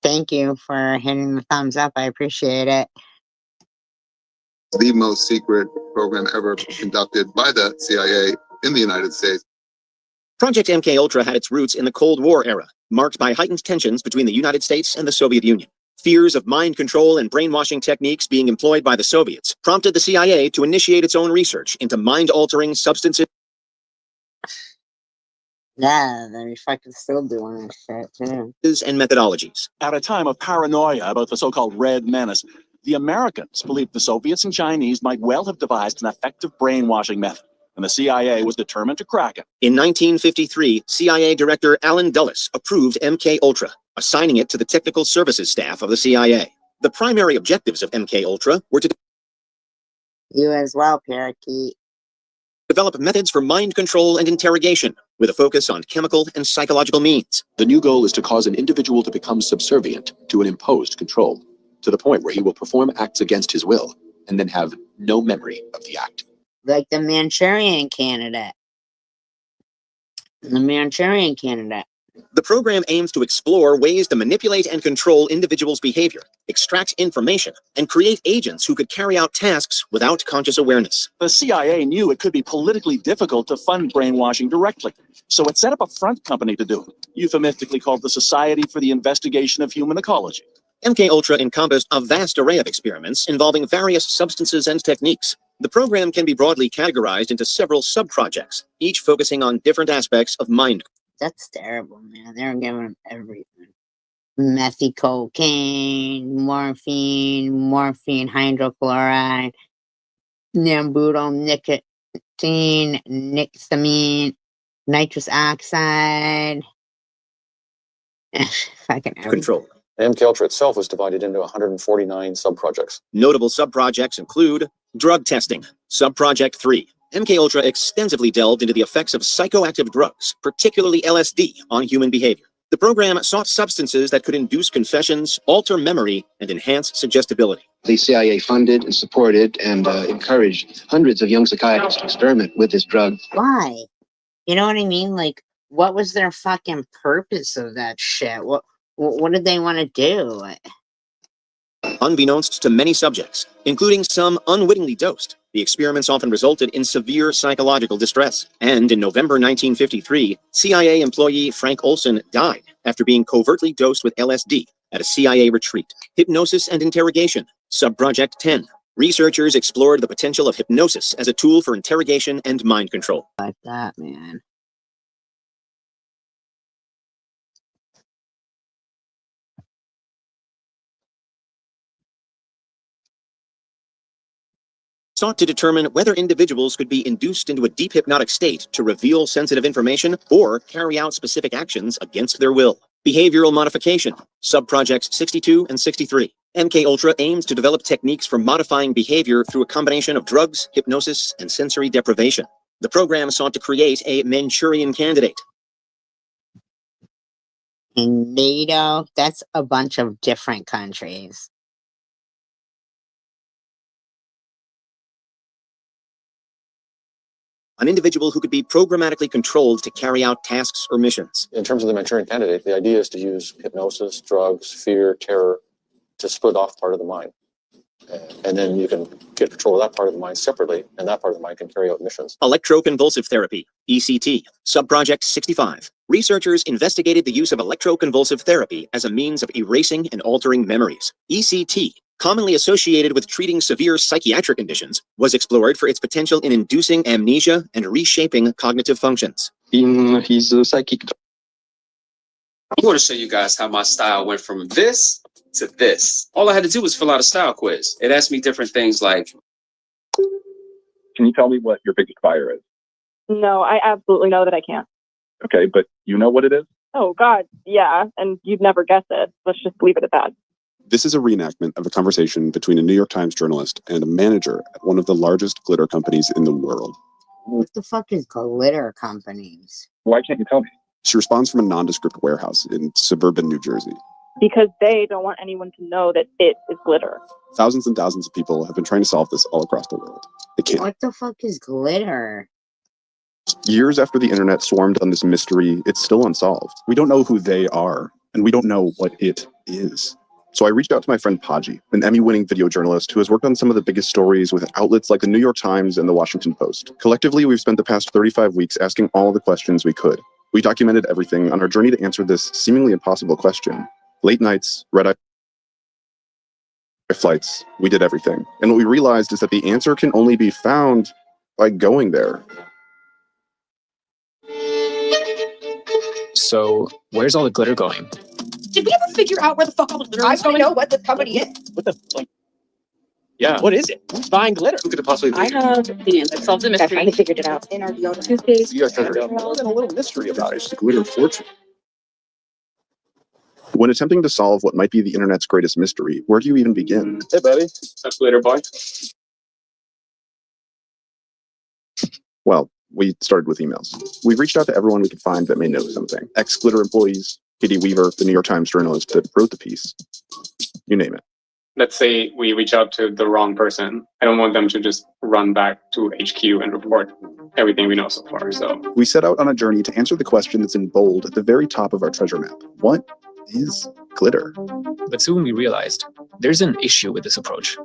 Thank you for hitting the thumbs up. I appreciate it. The most secret program ever conducted by the CIA in the United States. Project MK Ultra had its roots in the Cold War era, marked by heightened tensions between the United States and the Soviet Union. Fears of mind control and brainwashing techniques being employed by the Soviets prompted the CIA to initiate its own research into mind-altering substances. Yeah, they're fucking still doing this shit, too. And methodologies. At a time of paranoia about the so-called Red Menace, the Americans believed the Soviets and Chinese might well have devised an effective brainwashing method, and the CIA was determined to crack it. In 1953, CIA Director Allen Dulles approved MK Ultra, assigning it to the technical services staff of the CIA. The primary objectives of MK Ultra were to You as well, Parakeet. develop methods for mind control and interrogation, with a focus on chemical and psychological means. The new goal is to cause an individual to become subservient to an imposed control, to the point where he will perform acts against his will and then have no memory of the act. Like the Manchurian Candidate. The Manchurian Candidate. The program aims to explore ways to manipulate and control individuals' behavior, extract information, and create agents who could carry out tasks without conscious awareness. The CIA knew it could be politically difficult to fund brainwashing directly, so it set up a front company to do it, euphemistically called the Society for the Investigation of Human Ecology. MK Ultra encompassed a vast array of experiments involving various substances and techniques. The program can be broadly categorized into several sub-projects, each focusing on different aspects of mind. That's terrible, man. They're giving them everything. Methy cocaine, morphine hydrochloride, nambutyl nicotine, nixtamine, nitrous oxide. Fucking everything. Control. MK Ultra itself was divided into 149 sub-projects. Notable sub-projects include drug testing, Sub-Project 3. MK Ultra extensively delved into the effects of psychoactive drugs, particularly LSD, on human behavior. The program sought substances that could induce confessions, alter memory, and enhance suggestibility. The CIA funded and supported and encouraged hundreds of young psychiatrists to experiment with this drug. Why? You know what I mean? Like, what was their fucking purpose of that shit? What did they want to do? Unbeknownst to many subjects, including some unwittingly dosed, the experiments often resulted in severe psychological distress. And in November 1953, CIA employee Frank Olson died after being covertly dosed with LSD at a CIA retreat. Hypnosis and interrogation, Sub-Project 10. Researchers explored the potential of hypnosis as a tool for interrogation and mind control. Like that, man. Sought to determine whether individuals could be induced into a deep hypnotic state to reveal sensitive information or carry out specific actions against their will. Behavioral modification, Sub-Projects 62 and 63. MK Ultra aims to develop techniques for modifying behavior through a combination of drugs, hypnosis, and sensory deprivation. The program sought to create a Manchurian Candidate. In NATO, that's a bunch of different countries. An individual who could be programmatically controlled to carry out tasks or missions. In terms of the Manchurian Candidate, the idea is to use hypnosis, drugs, fear, terror to split off part of the mind. And then you can get control of that part of the mind separately, and that part of the mind can carry out missions. Electroconvulsive therapy, ECT, Sub-Project 65. Researchers investigated the use of electroconvulsive therapy as a means of erasing and altering memories. ECT commonly associated with treating severe psychiatric conditions, was explored for its potential in inducing amnesia and reshaping cognitive functions. In his psychic. I'm going to show you guys how my style went from this to this. All I had to do was fill out a style quiz. It asked me different things like, can you tell me what your biggest fire is? No, I absolutely know that I can't. Okay, but you know what it is? Oh, God, yeah, and you'd never guess it. Let's just leave it at that. This is a reenactment of a conversation between a New York Times journalist and a manager at one of the largest glitter companies in the world. What the fuck is glitter companies? Why can't you tell me? She responds from a nondescript warehouse in suburban New Jersey. Because they don't want anyone to know that it is glitter. Thousands and thousands of people have been trying to solve this all across the world. They can't. What the fuck is glitter? Years after the internet swarmed on this mystery, it's still unsolved. We don't know who they are, and we don't know what it is. So I reached out to my friend Paji, an Emmy-winning video journalist who has worked on some of the biggest stories with outlets like the New York Times and the Washington Post. Collectively, we've spent the past 35 weeks asking all the questions we could. We documented everything on our journey to answer this seemingly impossible question. Late nights, red-eye flights, we did everything. And what we realized is that the answer can only be found by going there. So, where's all the glitter going? Did we ever figure out where the fuck all the glitter is going? I want to know what the company is. What the, like, yeah, what is it? Who's buying glitter? Who could it possibly be? I have the answer. Solved the mystery. I finally figured it out. In our deodorant toothpaste. You guys figured it out. There's a little mystery about it. It's the glitter fortune. When attempting to solve what might be the internet's greatest mystery, where do you even begin? Hey, buddy. That's glitter boy. Well, we started with emails. We've reached out to everyone we could find that may know something. Ex-Glitter employees, Katie Weaver, the New York Times journalist that wrote the piece. You name it. Let's say we reach out to the wrong person. I don't want them to just run back to HQ and report everything we know so far. So we set out on a journey to answer the question that's in bold at the very top of our treasure map. What is glitter? But soon we realized there's an issue with this approach.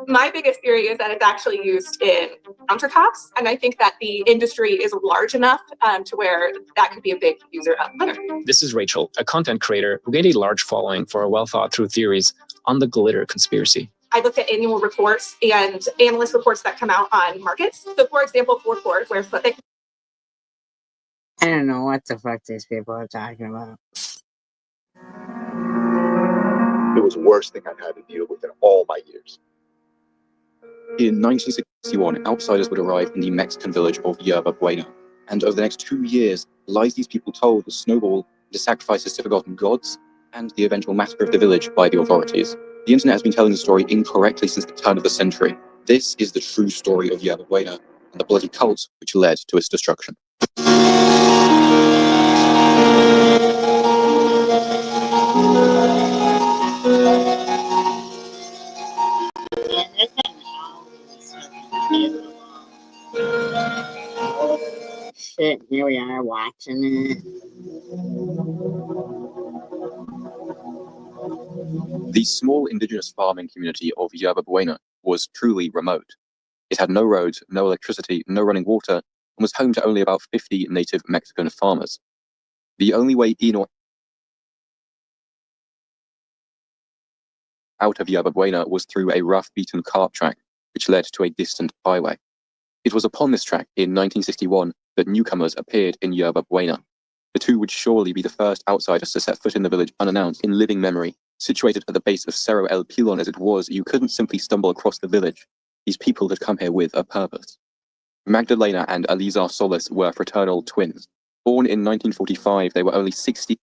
My biggest theory is that it's actually used in countertops, and I think that the industry is large enough to where that could be a big user of glitter. This is Rachel, a content creator who gained a large following for her well-thought-through theories on the glitter conspiracy. I looked at annual reports and analyst reports that come out on markets. So, for example, Ford, where they... I don't know what the fuck these people are talking about. It was the worst thing I'd had to deal with in all my years. In 1961, outsiders would arrive in the Mexican village of Yerba Buena, and over the next 2 years, lies these people told would snowball into sacrifices to forgotten gods and the eventual massacre of the village by the authorities. The internet has been telling the story incorrectly since the turn of the century. This is the true story of Yerba Buena and the bloody cult which led to its destruction. Shit, here we are watching it. The small indigenous farming community of Yerba Buena was truly remote. It had no roads, no electricity, no running water, and was home to only about 50 native Mexican farmers. The only way in or out of Yerba Buena was through a rough beaten cart track, which led to a distant highway. It was upon this track in 1961 that newcomers appeared in Yerba Buena. The two would surely be the first outsiders to set foot in the village unannounced in living memory. Situated at the base of Cerro El Pilon as it was, you couldn't simply stumble across the village. These people had come here with a purpose. Magdalena and Elizar Solis were fraternal twins. Born in 1945, they were only 60.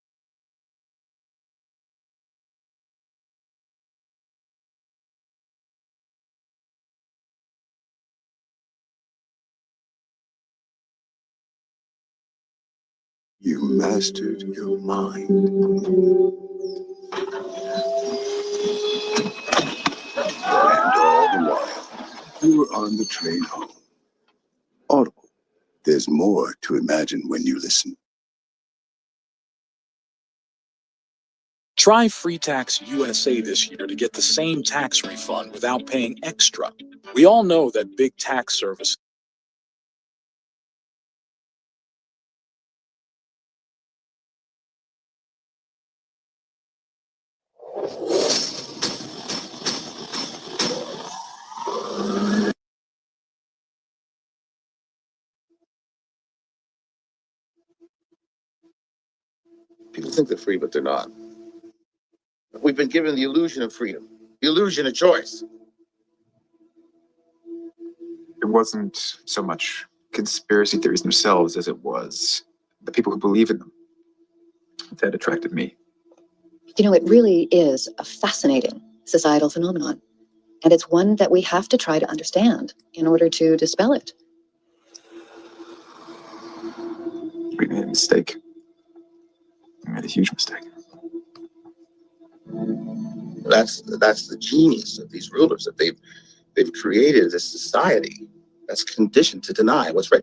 You mastered your mind. And all the while, you were on the train home. Audible. There's more to imagine when you listen. Try Free Tax USA this year to get the same tax refund without paying extra. We all know that big tax service think they're free, but they're not. We've been given the illusion of freedom, the illusion of choice. It wasn't so much conspiracy theories themselves as it was the people who believe in them that attracted me. You know, it really is a fascinating societal phenomenon, and it's one that we have to try to understand in order to dispel it. We made a mistake. We made a huge mistake. That's the genius of these rulers, that they've created a society that's conditioned to deny what's right.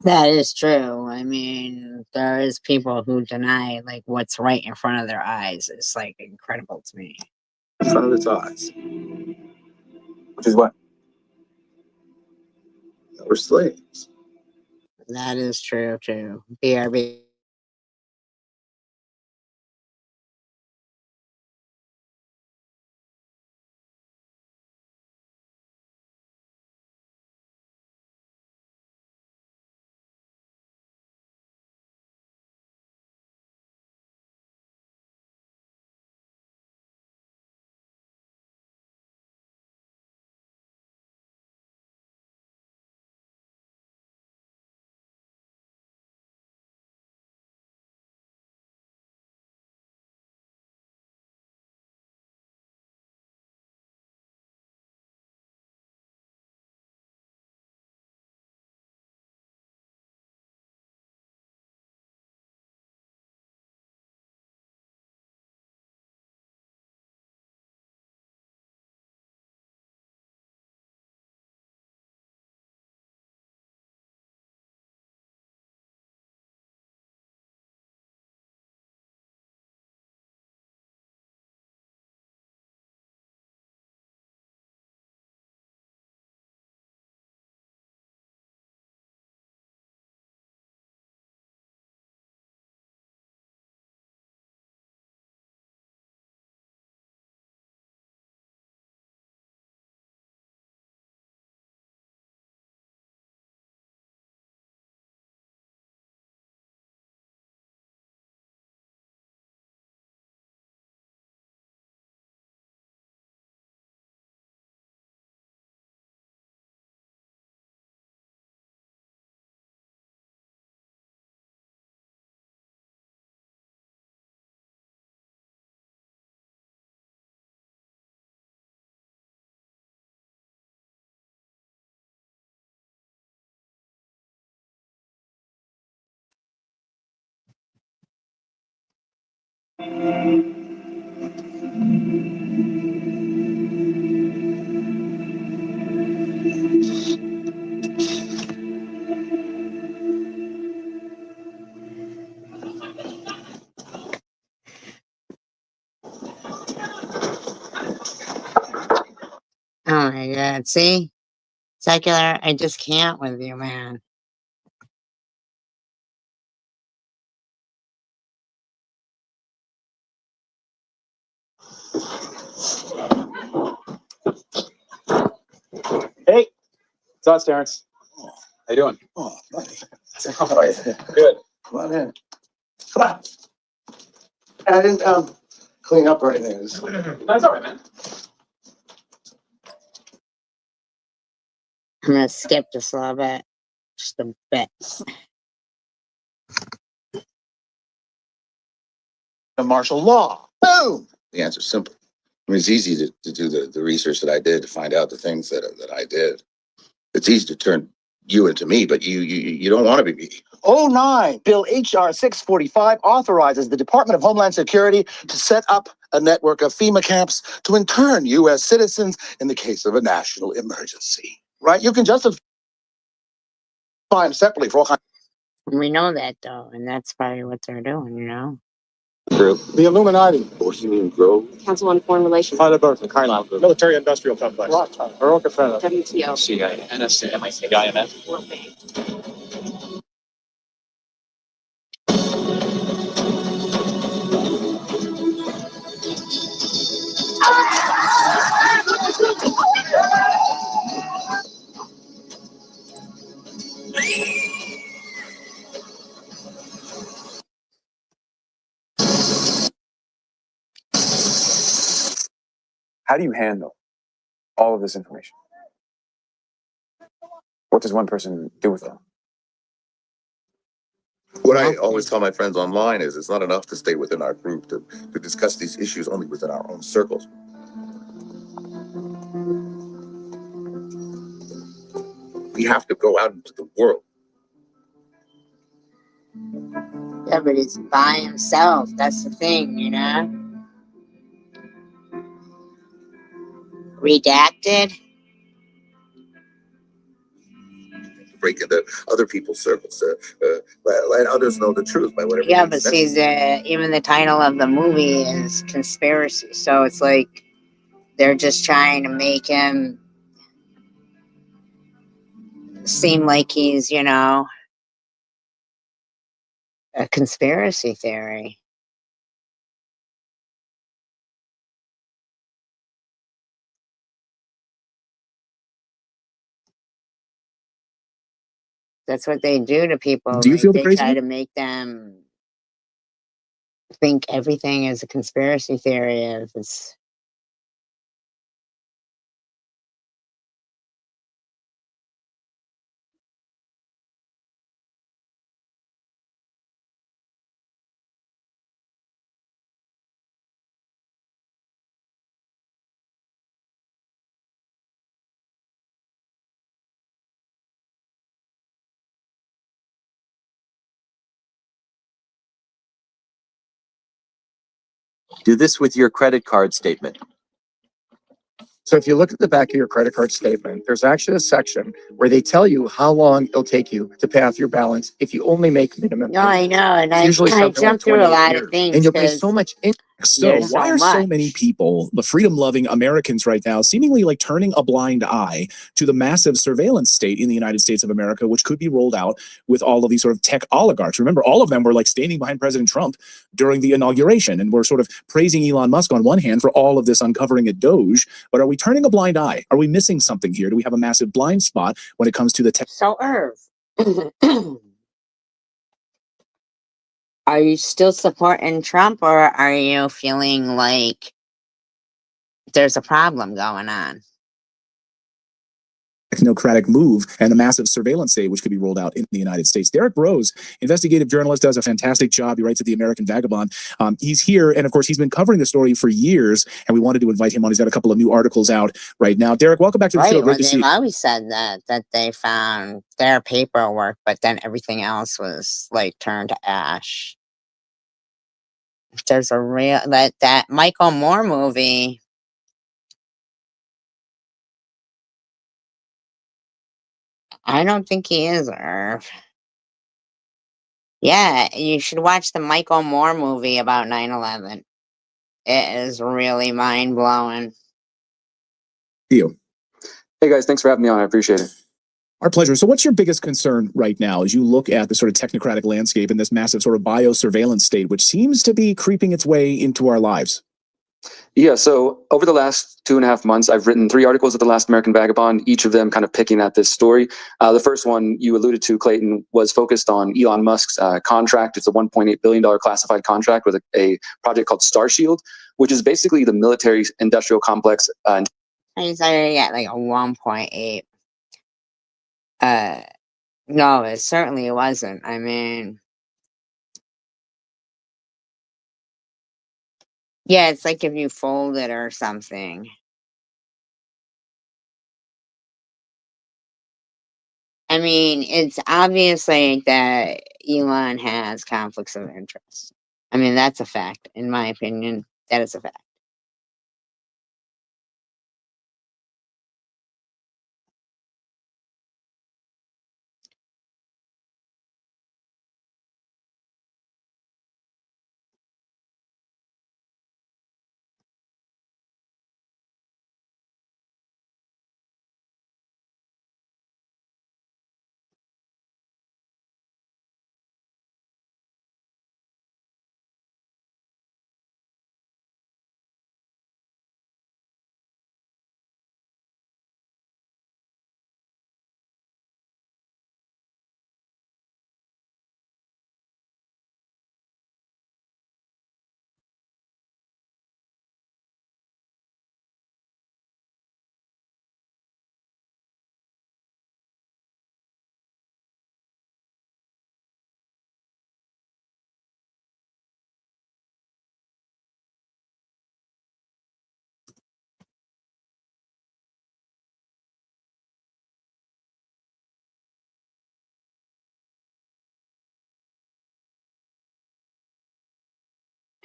That is true. I mean, there is people who deny like what's right in front of their eyes. It's like incredible to me. In front of its eyes. Which is what? We're slaves. That is true too. BRB. Oh my god. See? Secular, I just can't with you, man. Hey, what's up, Terrence? How you doing? Oh, buddy. How are you? Good. Come on in. Come on. I didn't clean up or anything. That's all right, man. I'm gonna skip just a little bit. Just a bit. The martial law. Boom. The answer's simple. I mean, it's easy to do the research that I did to find out the things that I did. It's easy to turn you into me, but you don't want to be me. 09, Bill H.R. 645 authorizes the Department of Homeland Security to set up a network of FEMA camps to intern U.S. citizens in the case of a national emergency. Right? You can justify them separately for all kinds. We know that though, and that's probably what they're doing, you know? The Illuminati. Bohemian Grove. Council on Foreign Relations. Heidelberg and Kylan Group. Military Industrial Complex. Rockefeller. WTO. CIA, NSA, MIT, IMF. World Bank. How do you handle all of this information? What does one person do with it? What I always tell my friends online is it's not enough to stay within our group to discuss these issues only within our own circles. We have to go out into the world. Yeah, but he's by himself. That's the thing, you know? Redacted? Break into other people's circles, let others know the truth by whatever. Yeah, but see, even the title of the movie is conspiracy. So it's like they're just trying to make him seem like he's, you know, a conspiracy theory. That's what they do to people. Do you feel the They try craziness? to make them think everything is a conspiracy theory. If it's Do this with your credit card statement. So if you look at the back of your credit card statement, there's actually a section where they tell you how long it'll take you to pay off your balance if you only make minimum. no, I know, and It's usually I something like jumped through a 28 lot years. of things, And you'll pay 'cause so much in. So there's why so are so much. many people, the freedom-loving Americans right now, seemingly like turning a blind eye to the massive surveillance state in the United States of America, which could be rolled out with all of these sort of tech oligarchs? Remember, all of them were like standing behind President Trump during the inauguration, and we're sort of praising Elon Musk on one hand for all of this uncovering at Doge, but are we turning a blind eye? Are we missing something here? Do we have a massive blind spot when it comes to the tech? So, Irv, are you still supporting Trump, or are you feeling like there's a problem going on? Technocratic move and a massive surveillance state which could be rolled out in the United States. Derek Rose, investigative journalist, does a fantastic job. He writes at the American Vagabond. He's here, and of course, he's been covering the story for years, and we wanted to invite him on. He's got a couple of new articles out right now. Derek, welcome back to the show. Right, well, Great to see they've you. always said that they found their paperwork, but then everything else was like turned to ash. There's a real that Michael Moore movie. I don't think he is, Irv. Yeah, you should watch the Michael Moore movie about 9/11. It is really mind blowing. You. Hey guys, thanks for having me on. I appreciate it. Our pleasure. So what's your biggest concern right now as you look at the sort of technocratic landscape in this massive sort of biosurveillance state, which seems to be creeping its way into our lives? Yeah, so over the last 2.5 months, I've written 3 articles at the Last American Vagabond, each of them kind of picking at this story. The first one you alluded to, Clayton, was focused on Elon Musk's contract. It's a $1.8 billion classified contract with a project called Starshield, which is basically the military industrial complex. He's already at like a 1.8. No, it certainly wasn't. I mean, yeah, it's like if you fold it or something. I mean, it's obviously that Elon has conflicts of interest. I mean, that's a fact, in my opinion. That is a fact.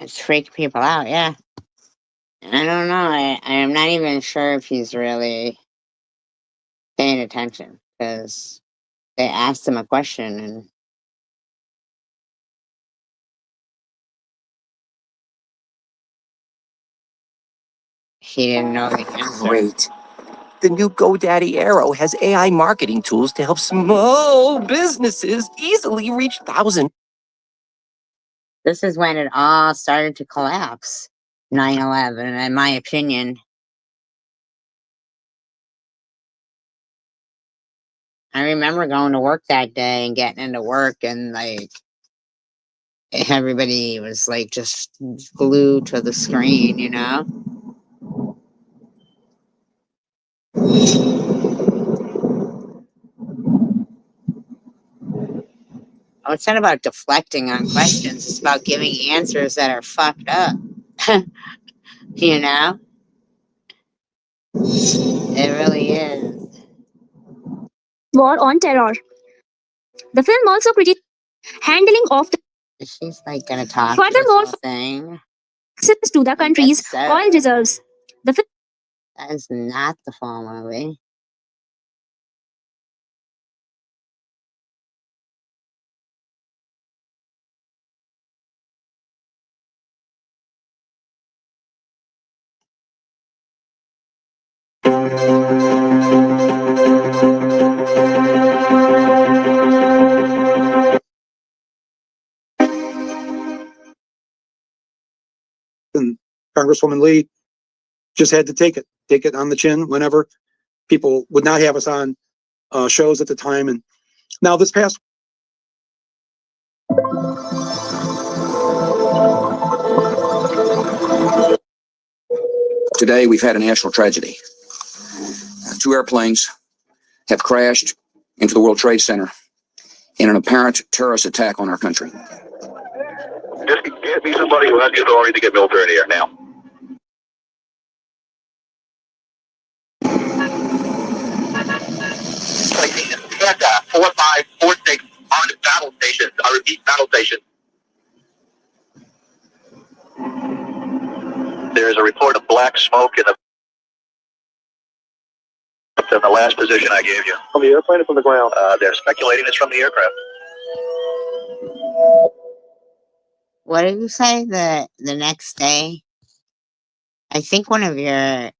It's freaking people out, yeah. I don't know. I am not even sure if he's really paying attention because they asked him a question and he didn't know the answer. Great. The new GoDaddy Arrow has AI marketing tools to help small businesses easily reach thousands. This is when it all started to collapse. 9/11, in my opinion. I remember going to work that day and getting into work and like everybody was like just glued to the screen, you know? Oh, it's not about deflecting on questions. It's about giving answers that are fucked up. You know? It really is. War on Terror. The film also critiqued handling of the She's like gonna talk furthermore this whole thing. access to the country's so. oil reserves. The film That is not the full movie. And Congresswoman Lee just had to take it on the chin whenever people would not have us on shows at the time. And now this past Today, we've had a national tragedy. 2 airplanes have crashed into the World Trade Center in an apparent terrorist attack on our country. Just get me somebody who has the authority to get military in the air now. Like 4, 5, 4, 6 on battle stations. I repeat, battle stations. There's a report of black smoke in the last position I gave you. From the airplane or from the ground? They're speculating it's from the aircraft. What did you say the next day? I think one of your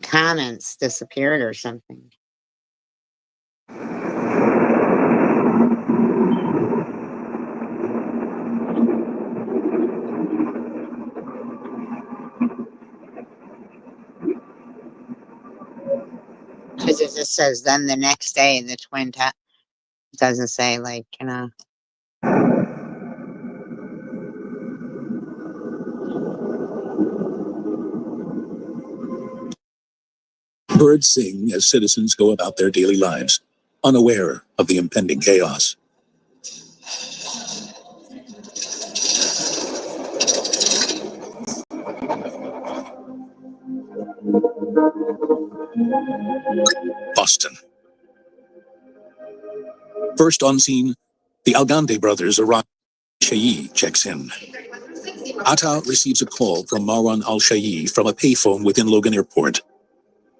comments disappeared or something. Because it just says then the next day the twin towers. It doesn't say like, you know. Birds sing as citizens go about their daily lives, unaware of the impending chaos. Boston. First on scene, the Algande brothers arrive. Shayi checks in. Atta receives a call from Marwan al-Shayi from a payphone within Logan Airport.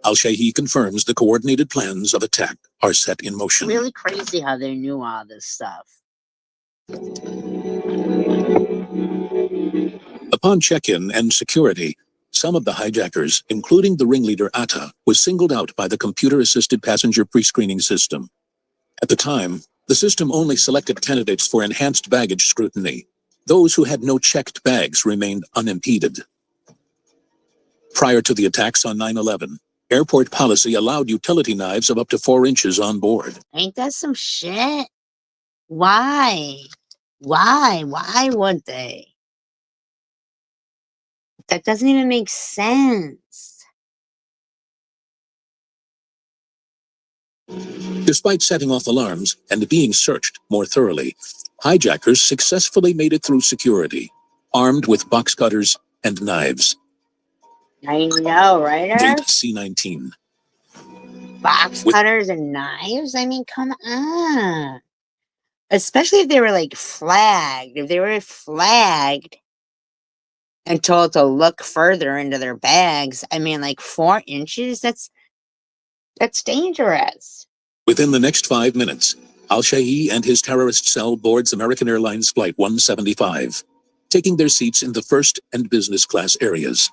Al-Shayi confirms the coordinated plans of attack are set in motion. Really crazy how they knew all this stuff. Upon check-in and security, some of the hijackers, including the ringleader Atta, was singled out by the computer-assisted passenger pre-screening system. At the time, the system only selected candidates for enhanced baggage scrutiny. Those who had no checked bags remained unimpeded. Prior to the attacks on 9/11, airport policy allowed utility knives of up to 4 inches on board. Ain't that some shit? Why? Why would they? That doesn't even make sense. Despite setting off alarms and being searched more thoroughly, hijackers successfully made it through security, armed with box cutters and knives. I know, right? Date C-19. box cutters and knives. I mean, come on. Especially if they were like flagged. If they were flagged and told to look further into their bags, I mean, like 4 inches, that's dangerous. Within the next 5 minutes, Al-Shaihi and his terrorist cell boards American Airlines Flight 175, taking their seats in the first and business class areas.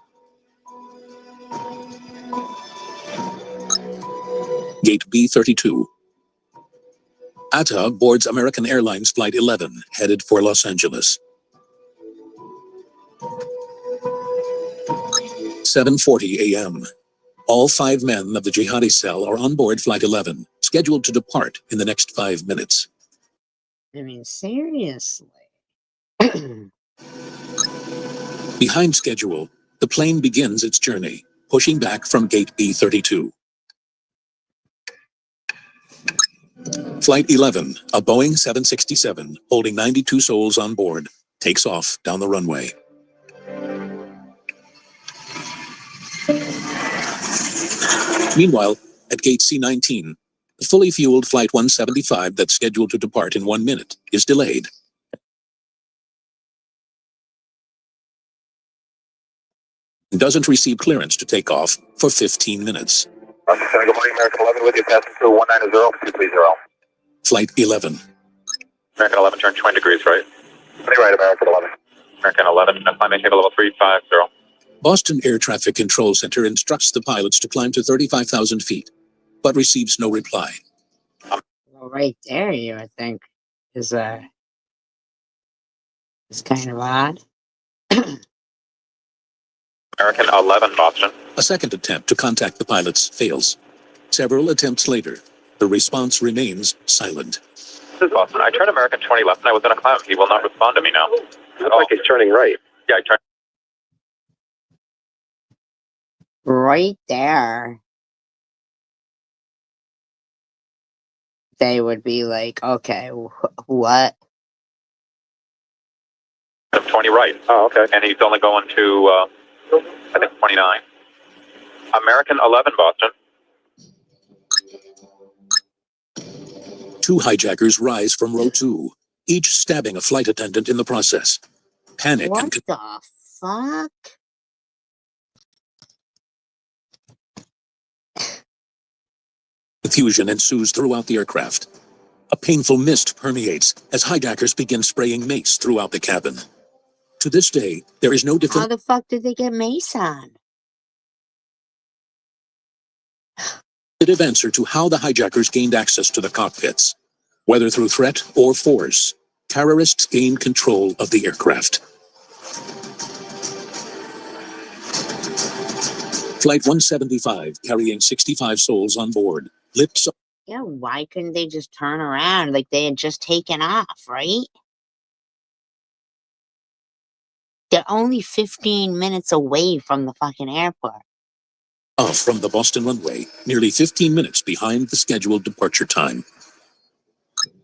Gate B32. Atta boards American Airlines Flight 11, headed for Los Angeles. 7:40 a.m. All 5 men of the jihadi cell are on board Flight 11, scheduled to depart in the next 5 minutes. I mean, seriously. Behind schedule, the plane begins its journey, pushing back from Gate B32. Flight 11, a Boeing 767 holding 92 souls on board, takes off down the runway. Meanwhile, at Gate C19, the fully fueled Flight 175 that's scheduled to depart in 1 minute is delayed. And doesn't receive clearance to take off for 15 minutes. Good morning, American 11 with you, passing through 190, 230. Flight 11. American 11, turn 20 degrees, right? 20 right, American 11. American 11, climbing table level 350. Boston Air Traffic Control Center instructs the pilots to climb to 35,000 feet, but receives no reply. Well, right there, you would think is kind of odd. American 11, Boston. A second attempt to contact the pilots fails. Several attempts later, the response remains silent. This is Boston. I turned American 20 left and I was in a cloud. He will not respond to me now. Looks like he's turning right. Yeah, I turned. Right there. They would be like, okay, what? 20 right. Oh, okay. And he's only going to, I think, 29. American 11, Boston. 2 hijackers rise from row 2, each stabbing a flight attendant in the process. Panic What and the fuck? confusion ensues throughout the aircraft. A painful mist permeates as hijackers begin spraying mace throughout the cabin. To this day, there is no How definitive the fuck did they get mace on? answer to how the hijackers gained access to the cockpits. Whether through threat or force, terrorists gained control of the aircraft. Flight 175, carrying 65 souls on board, lifts up. Yeah, why couldn't they just turn around like they had just taken off, right? They're only 15 minutes away from the fucking airport. Off from the Boston runway, nearly 15 minutes behind the scheduled departure time.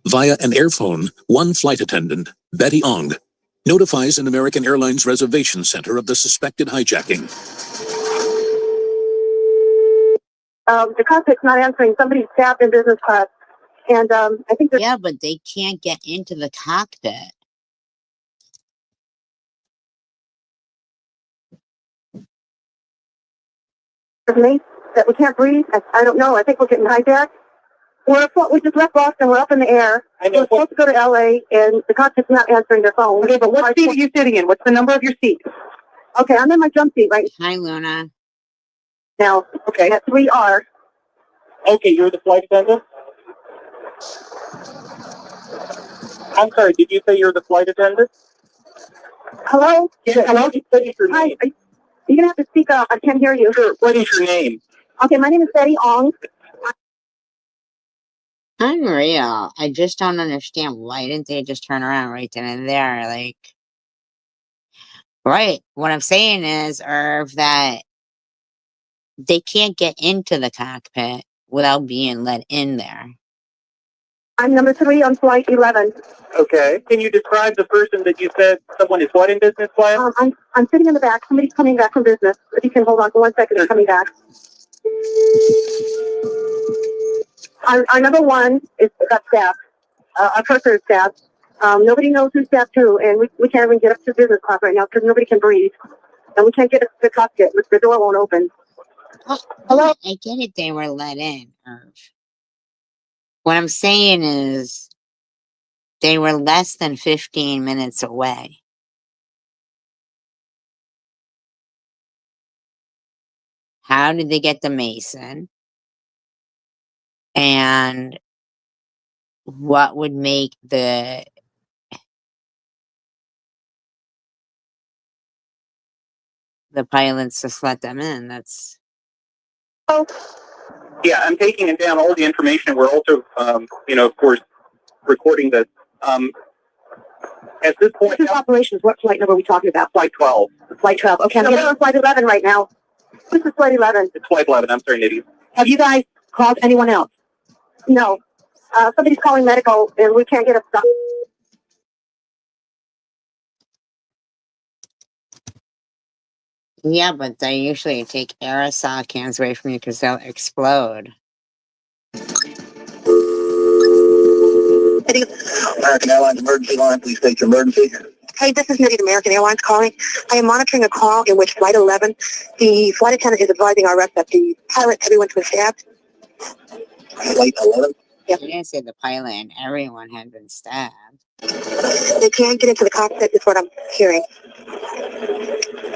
Via an airphone, one flight attendant, Betty Ong, notifies an American Airlines reservation center of the suspected hijacking. The cockpit's not answering. Somebody's stabbed in business class. And I think there's... Yeah, but they can't get into the cockpit. Me that we can't breathe. I don't know. I think we're getting hijacked. We just left Boston. We're up in the air. We're supposed to go to LA, and the cockpit's not answering their phone. Okay, but what seat are you sitting in? What's the number of your seat? Okay, I'm in my jump seat right Hi, Luna. now. Okay, at 3R. Okay, you're the flight attendant? I'm sorry, did you say you're the flight attendant? Hello? Yeah, hello? What is your Hi. name? You're gonna have to speak up. I can't hear you. Sure, what is your name? Okay, my name is Betty Ong. Unreal. I just don't understand. Why didn't they just turn around right then and there? Like, right. What I'm saying is, Irv, that they can't get into the cockpit without being let in there. I'm number 3 on flight 11. Okay. Can you describe the person that you said someone is what in business class? I'm sitting in the back. Somebody's coming back from business. If you can hold on for 1 second, they're coming back. Our number one is got staff. Our cursor is staff. Nobody knows who's staff two, and we can't even get up to business class right now because nobody can breathe. And we can't get to the cockpit. The door won't open. Hello? I get it, they were let in, Irv. What I'm saying is they were less than 15 minutes away. How did they get to Mason? And what would make the pilots just let them in? That's Yeah, I'm taking down all the information. We're also, of course, recording this. At this point, This is operations. What flight number are we talking about? Flight 12. Flight 12. Okay, I'm on flight 11 right now. This is flight 11. It's Flight 11. I'm sorry, Nadine. Have you guys called anyone else? No. Somebody's calling medical, and we can't get a stop. yeah, but they usually take aerosol cans away from you because they'll explode. American Airlines emergency line, please state your emergency. Hey, this is Nitty, American Airlines calling. I am monitoring a call in which Flight 11, the flight attendant is advising our rest that the pilot, everyone's been stabbed. Flight 11? Yep. You didn't say the pilot and everyone had been stabbed. They can't get into the cockpit, is what I'm hearing.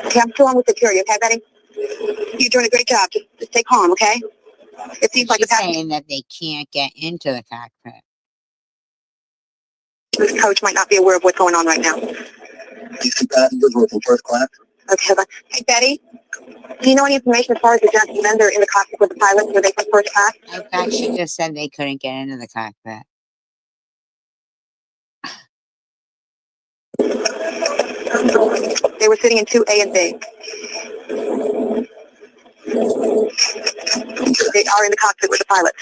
Okay, I'm still on with security, okay, Betty? You're doing a great job. Just stay calm, okay? It seems like She's saying that they can't get into the cockpit. the coach might not be aware of what's going on right now. These two passengers were from first class. Okay, hold on. Hey, Betty, do you know any information as far as the gentlemen that are in the cockpit with the pilot? Were they from first class? I thought she just said they couldn't get into the cockpit. They were sitting in 2A and B. They are in the cockpit with the pilot.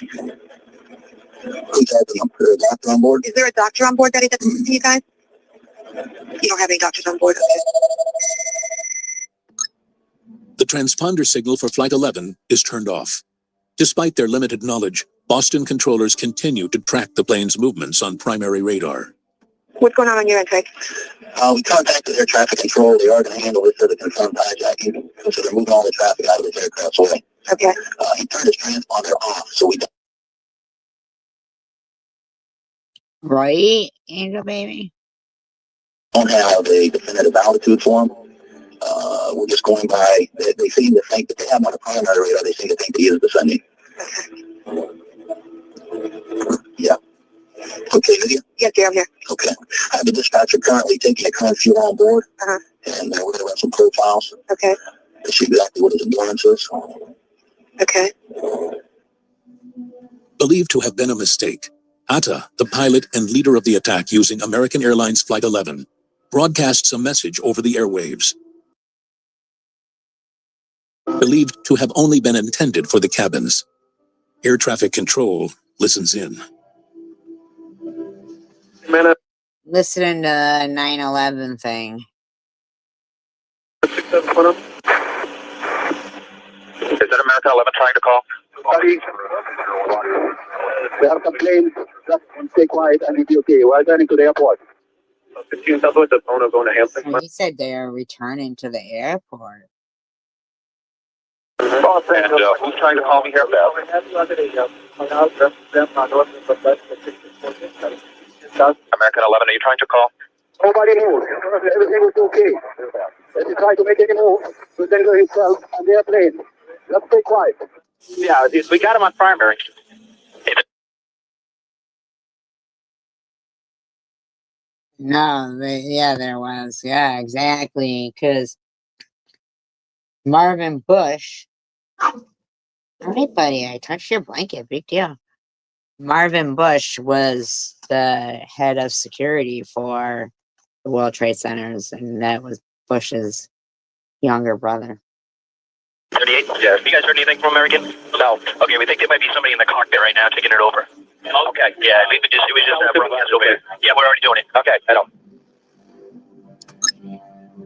Who's having a doctor on board? Is there a doctor on board, Betty, that's to you guys? You don't have any doctors on board, okay? The transponder signal for Flight 11 is turned off. Despite their limited knowledge, Boston controllers continue to track the plane's movements on primary radar. What's going on your end, Craig? We contacted air traffic control. They are going to handle this as a confirmed hijacking. So they're moving all the traffic out of this aircraft's way. Okay. He turned his transponder off, so we Right, Angel Baby? don't have a definitive altitude for him. We're just going by, they seem to think that they have him on a primary radar. They seem to think that he is descending. Yeah. Okay, Lydia? Yes, dear, I'm here. Okay. I have the dispatcher currently taking a current fuel on board. And we're going to run some profiles. Okay. To see exactly what his endurance is. Okay. Believed to have been a mistake, Atta, the pilot and leader of the attack using American Airlines Flight 11, broadcasts a message over the airwaves. Believed to have only been intended for the cabins. Air traffic control listens in. Listening to the 9/11 thing. Is that American 11 trying to call? We have some planes. Just stay quiet and you'll be okay. We're turning to the airport. 15 Southwest of Bono going to Hampton. So he said they're returning to the airport. And who's trying to call me here, Beth? American 11, are you trying to call? Nobody moves. Everything was okay. If you try to make any move, you then go yourself on the airplane. Just stay quiet. Yeah, we got him on primary. No, yeah, there was. Yeah, exactly. Because Marvin Bush. All right, buddy, I touched your blanket. Big deal. Marvin Bush was the head of security for the World Trade Centers, and that was Bush's younger brother. 38? Yeah. Have you guys heard anything from American? No. Okay, we think there might be somebody in the cockpit right now taking it over. Okay. Yeah, we just broadcast over here. Yeah, we're already doing it. Okay, I know.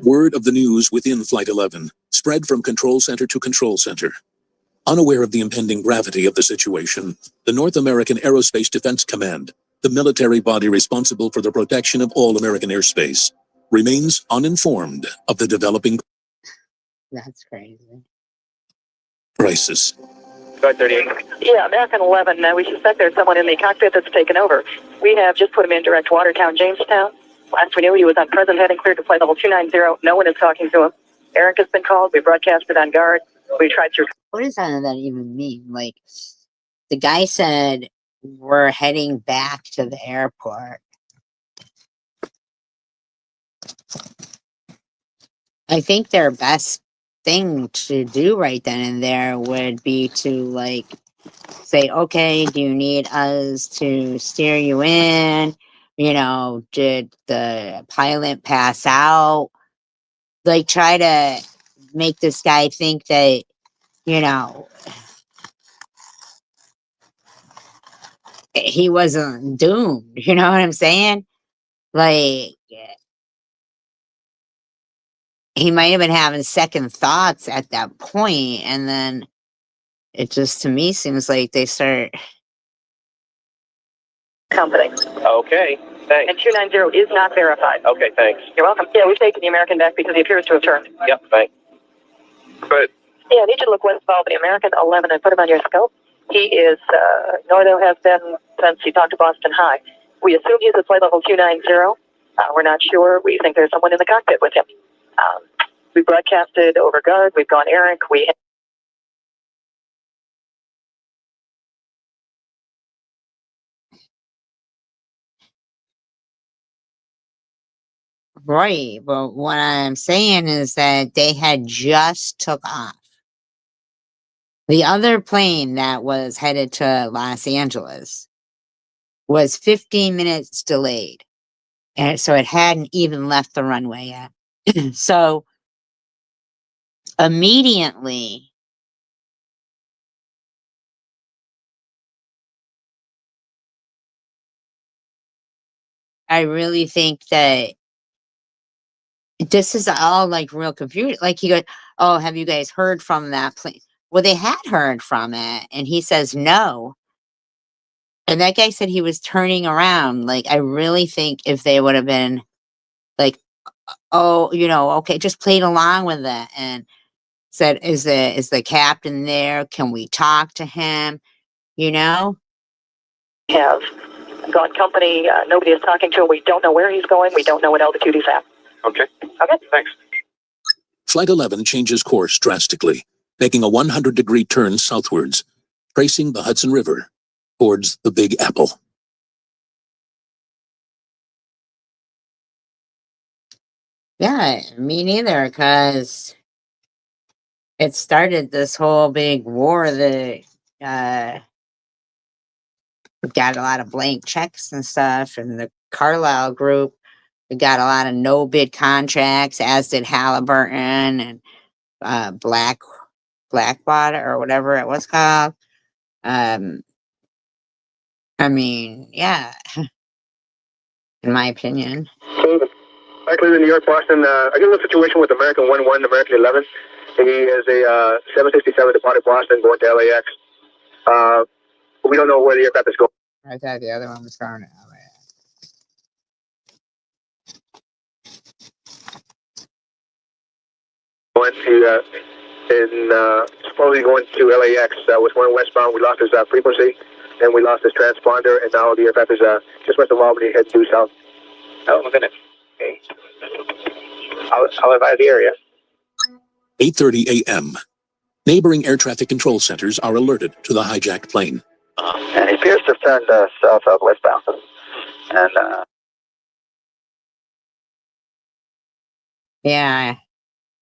Word of the news within Flight 11 spread from control center to control center. Unaware of the impending gravity of the situation, the North American Aerospace Defense Command, the military body responsible for the protection of all American airspace, remains uninformed of the developing That's crazy. crisis. 38. Yeah, American 11. We suspect there's someone in the cockpit that's taken over. We have just put him in direct Watertown, Jamestown. Last we knew, he was on present heading cleared to flight level 290. No one is talking to him. Eric has been called. We broadcasted on guard. We tried through. What does that even mean? Like, the guy said, we're heading back to the airport. I think their best thing to do right then and there would be to, like, say, okay, do you need us to steer you in? You know, did the pilot pass out? Like, try to make this guy think that, you know, he wasn't doomed. You know what I'm saying? Like, he might have been having second thoughts at that point, and then it just, to me, seems like they start. Company. Okay, thanks. And 290 is not verified. Okay, thanks. You're welcome. Yeah, we've taken the American back because he appears to have turned. Yep, thanks. Good. Yeah, I need you to look westbound the American 11 and put him on your scope. He is, Northo has been since he talked to Boston High. We assume he's at flight level 290. We're not sure. We think there's someone in the cockpit with him. We broadcasted over guard. We've gone Eric. Right, but what I'm saying is that they had just took off. The other plane that was headed to Los Angeles was 15 minutes delayed. And so it hadn't even left the runway yet. So immediately, I really think that this is all like real confusing. Like he goes, oh, have you guys heard from that plane? Well, they had heard from it, and he says no. And that guy said he was turning around. Like, I really think if they would have been like, oh, you know, okay, just played along with it and said, is the captain there? Can we talk to him? You know? have gone company. Nobody is talking to him. We don't know where he's going. We don't know what altitude he's at. Okay. Okay. Thanks. Flight 11 changes course drastically, making a 100-degree turn southwards, tracing the Hudson River towards the Big Apple. Yeah, me neither, because it started this whole big war that got a lot of blank checks and stuff, and the Carlyle Group got a lot of no-bid contracts, as did Halliburton and Blackwater or whatever it was called. I mean, yeah, in my opinion. Actually, in New York, Boston, I got a little situation with American 11, American 11. He is a 767 departed Boston going to LAX. We don't know where the aircraft is going. I thought the other one was going to LAX. Going to, supposedly going to LAX, was one westbound. We lost his frequency, then we lost his transponder, and now the aircraft is just west of Albany, head due south. Oh, my goodness. Okay. I'll advise the area. 8:30 a.m. Neighboring air traffic control centers are alerted to the hijacked plane. And he appears to have turned south-southwestbound. And, Yeah,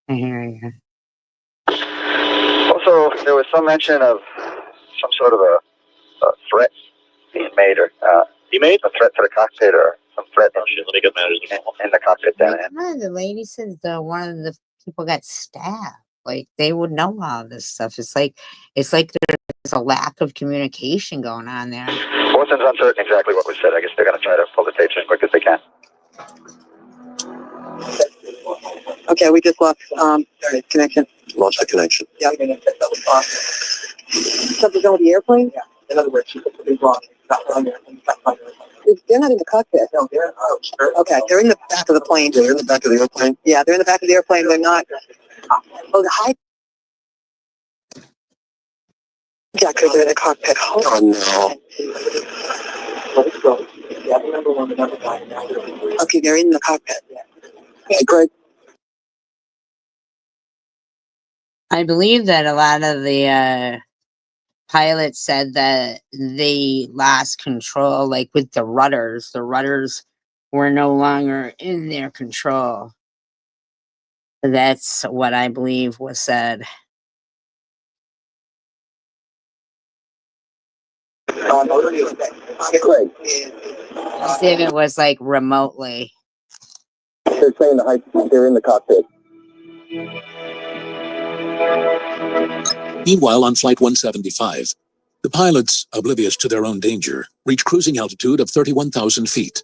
I hear you. also, there was some mention of some sort of a threat being made, or a threat to the cockpit, or some threat in the cockpit. One of the lady said one of the people got stabbed. Like, they would know all this stuff. It's like there's a lack of communication going on there. Boston's uncertain exactly what was said. I guess they're going to try to pull the tapes as quick as they can. Okay, we just lost connection. Lost the connection. Yeah. Something wrong with the airplane? Yeah. In other words, something wrong. They're not in the cockpit. No, they're okay. They're in the back of the plane. They're in the back of the airplane. Yeah, they're in the back of the airplane. They're not. Oh, the high. Yeah, because they're in the cockpit. Oh no. Okay, they're in the cockpit. Okay, Greg. I believe that a lot of the pilots said that they lost control, like with the rudders. The rudders were no longer in their control. That's what I believe was said. Greg. As if it was like remotely. They're saying they're in the cockpit. Meanwhile, on Flight 175, the pilots, oblivious to their own danger, reach cruising altitude of 31,000 feet.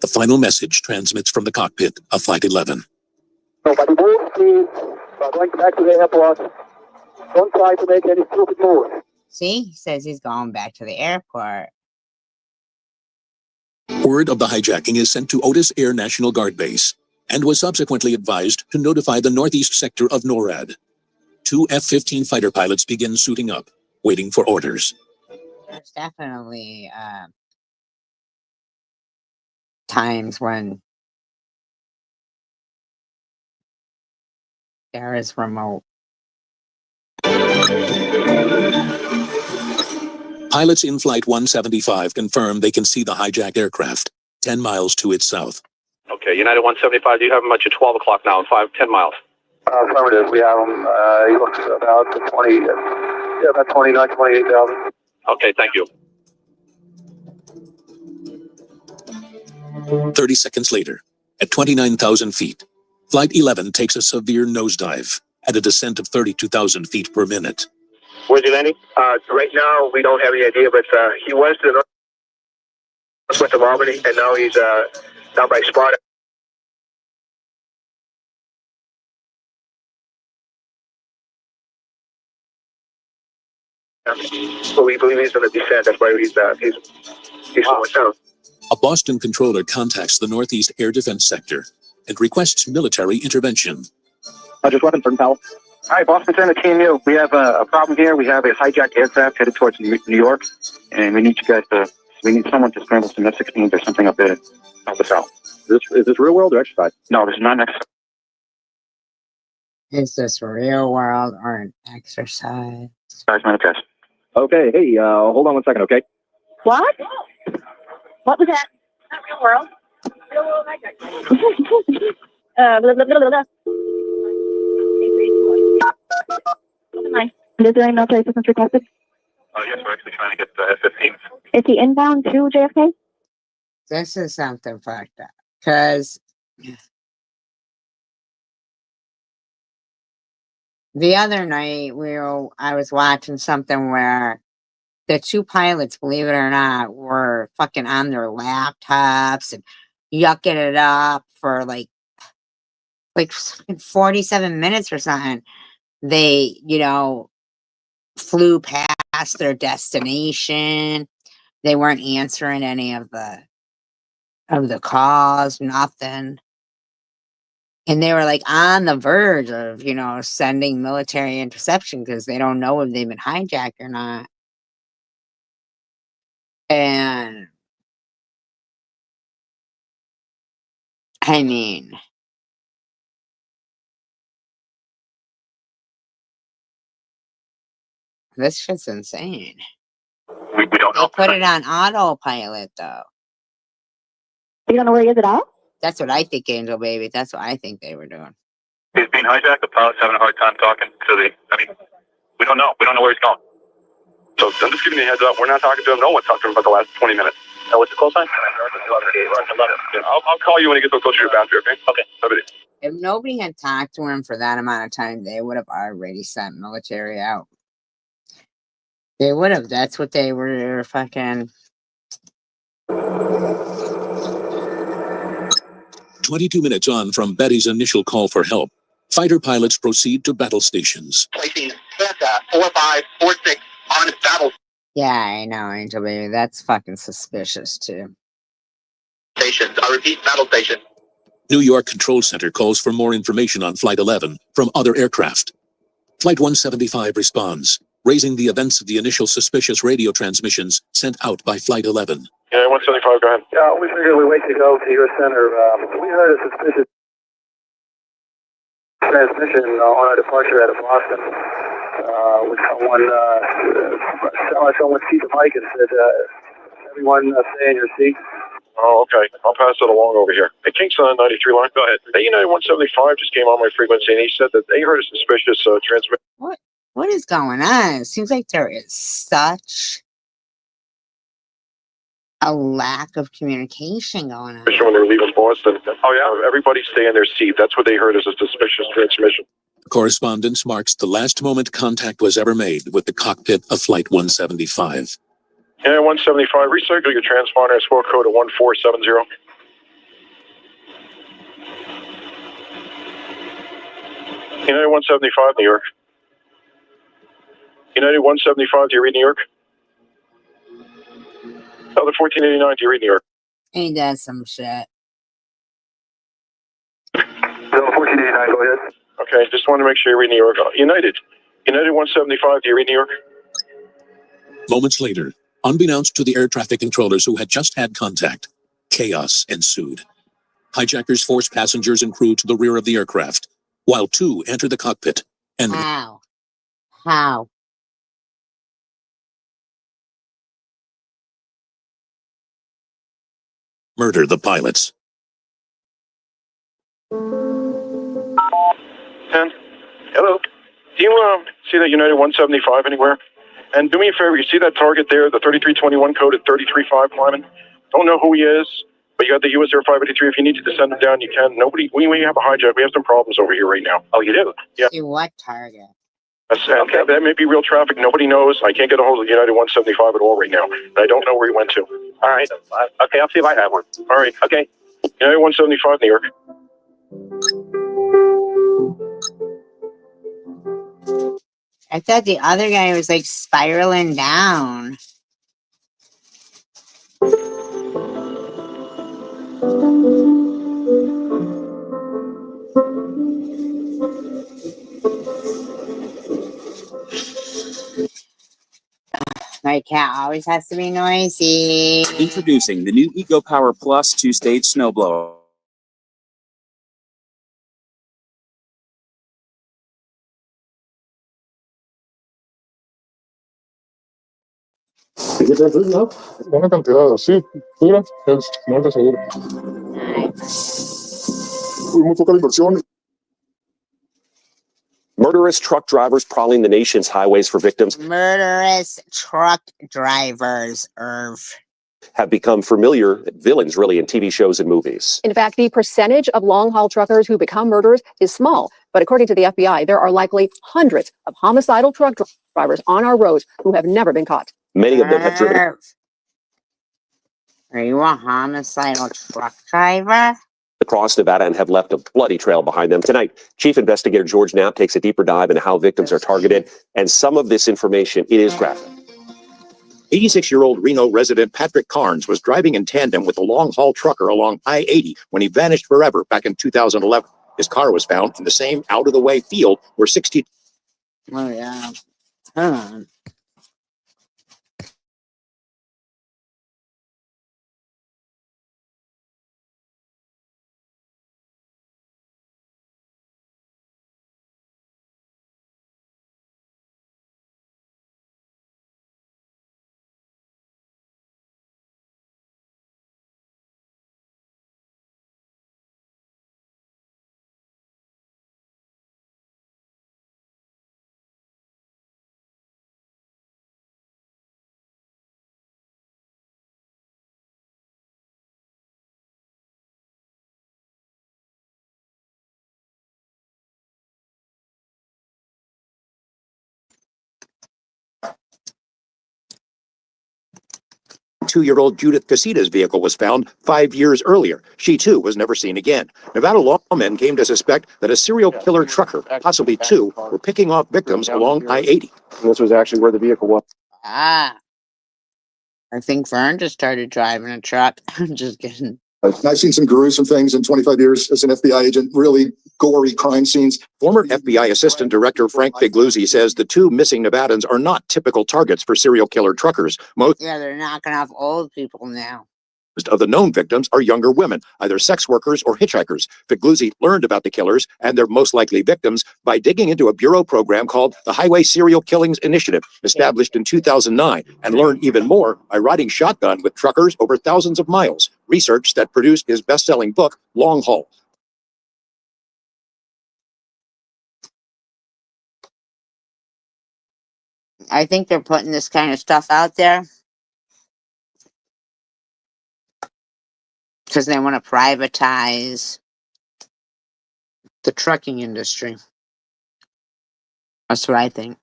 The final message transmits from the cockpit of Flight 11. Nobody move, please. I'm going back to the airport. Don't try to make any stupid moves. See, he says he's going back to the airport. Word of the hijacking is sent to Otis Air National Guard Base and was subsequently advised to notify the northeast sector of NORAD. 2 F-15 fighter pilots begin suiting up, waiting for orders. There's definitely times when there is remote. Pilots in Flight 175 confirm they can see the hijacked aircraft 10 miles to its south. Okay, United 175, do you have him at your 12 o'clock now, 10 miles? Affirmative, we have him. He looks about 29, 28,000. Okay, thank you. 30 seconds later, at 29,000 feet, Flight 11 takes a severe nosedive at a descent of 32,000 feet per minute. Where's he landing? Right now, we don't have any idea, but he was to the northwest of Albany, and now he's down by Sparta. So we believe he's going to descend. That's why he's slowing down. A Boston controller contacts the Northeast Air Defense Sector and requests military intervention. Just weapon from Powell. Hi, Boston Center, Team U. We have a problem here. We have a hijacked aircraft headed towards New York, and we need you guys to. We need someone to scramble some F-16s or something up there to help us out. Is this real world or exercise? No, this is not an exercise. Is this real world or an exercise? Guys, not a test. Okay, hey, hold on 1 second, okay? What? What was that? Not real world. Real world hijack. Blah, blah, blah, blah, blah. Is there any military assistance requested? Yes, we're actually trying to get the F-15. Is he inbound to JFK? This is something fucked up. Because the other night I was watching something where the two pilots, believe it or not, were fucking on their laptops and yucking it up for like 47 minutes or something. They, flew past their destination. They weren't answering any of the calls, nothing. And they were like on the verge of, sending military interception because they don't know if they've been hijacked or not. And I mean, this shit's insane. We don't know. They put it on autopilot, though. You don't know where he is at all? That's what I think, Angel Baby. That's what I think they were doing. He's being hijacked. The pilot's having a hard time talking to we don't know. We don't know where he's going. So I'm just giving you a heads up. We're not talking to him. No one's talked to him about the last 20 minutes. What's the call sign? 11. Yeah, I'll call you when he gets closer to your boundary, okay? Okay. Everybody. If nobody had talked to him for that amount of time, they would have already sent military out. They would have. That's what they were fucking. 22 minutes on from Betty's initial call for help, Fighter pilots proceed to battle stations. Placing Santa 4546 on battle Yeah, I know, Angel Baby. That's fucking suspicious too. stations. I repeat, battle station. New York Control Center calls for more information on Flight 11 from other aircraft. Flight 175 responds, raising the events of the initial suspicious radio transmissions sent out by Flight 11. Yeah, 175, go ahead. Yeah, we figured we'd wait to go to your center. We heard a suspicious transmission on our departure out of Boston. With someone seat the mic and said, everyone stay in your seats. Oh, okay. I'll pass it along over here. Hey, Kingston on 93 line, go ahead. Hey, United 175 just came on my frequency, and he said that they heard a suspicious transmission. What is going on? It seems like there is such a lack of communication going on. When they were leaving Boston. Oh, yeah? Everybody stay in their seat. That's what they heard as a suspicious transmission. Correspondence marks the last moment contact was ever made with the cockpit of Flight 175. Yeah, 175, recycle your transponder and score code of 1470. United 175, New York. United 175, do you read New York? Other 1489, do you read New York? Ain't that some shit? 1489, go ahead. Okay, just wanted to make sure you read New York. United 175, do you read New York? Moments later, unbeknownst to the air traffic controllers who had just had contact, chaos ensued. Hijackers forced passengers and crew to the rear of the aircraft, while two entered the cockpit and How? murdered the pilots. 10. Hello. Do you see that United 175 anywhere? And do me a favor, you see that target there, the 3321 code at 335 climbing? Don't know who he is, but you got the US Air 583. If you need to send him down, you can. We have a hijack. We have some problems over here right now. Oh, you do? Yeah. See what target? Okay. That may be real traffic. Nobody knows. I can't get a hold of United 175 at all right now. And I don't know where he went to. All right. Okay, I'll see if I have one. All right. Okay. United 175, New York. I thought the other guy was like spiraling down. My cat always has to be noisy. Introducing the new EcoPower Plus 2-stage snowblower. Una cantidad así, dura, es muerte segura. Muy poca inversión. Murderous truck drivers prowling the nation's highways for victims. Murderous truck drivers, have become familiar villains, really, in TV shows and movies. In fact, the percentage of long-haul truckers who become murderers is small. But according to the FBI, there are likely hundreds of homicidal truck drivers on our roads who have never been caught. Many of them have driven. Are you a homicidal truck driver? Across Nevada and have left a bloody trail behind them. Tonight, Chief Investigator George Knapp takes a deeper dive into how victims are targeted, and some of this information, it is graphic. 86-year-old Reno resident Patrick Carnes was driving in tandem with a long-haul trucker along I-80 when he vanished forever back in 2011. His car was found in the same out-of-the-way field where 60... Oh, yeah. Hold on. Two-year-old Judith Casitas' vehicle was found 5 years earlier. She, too, was never seen again. Nevada law... Men came to suspect that a serial killer trucker, possibly two, were picking off victims along I-80. This was actually where the vehicle was. Ah, I think Vern just started driving a truck. I'm just kidding. I've seen some gruesome things in 25 years as an FBI agent, really gory crime scenes. Former FBI Assistant Director Frank Figluzzi says the two missing Nevadans are not typical targets for serial killer truckers. Most Yeah, they're knocking off old people now. of the known victims are younger women, either sex workers or hitchhikers. Figluzzi learned about the killers and their most likely victims by digging into a bureau program called the Highway Serial Killings Initiative, established in 2009, and learned even more by riding shotgun with truckers over thousands of miles, research that produced his best-selling book, Long Haul. I think they're putting this kind of stuff out there because they want to privatize the trucking industry. That's what I think.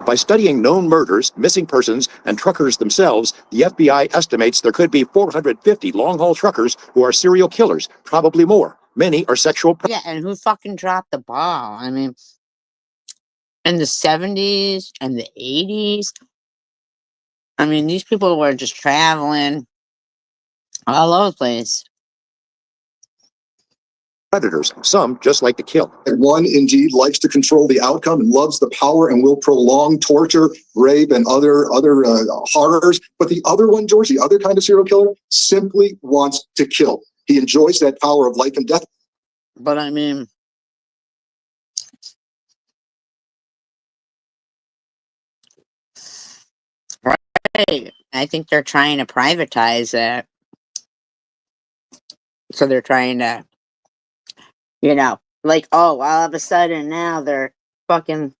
By studying known murders, missing persons, and truckers themselves, the FBI estimates there could be 450 long-haul truckers who are serial killers, probably more. Many are sexual. Yeah, and who fucking dropped the ball? I mean, in the 70s and the 80s, I mean, these people were just traveling all over the place. Predators, some just like to kill. And one indeed likes to control the outcome and loves the power and will prolong torture, rape, and other horrors. But the other one, George, the other kind of serial killer, simply wants to kill. He enjoys that power of life and death. But I mean, right, I think they're trying to privatize it. So they're trying to, like, oh, all of a sudden now they're fucking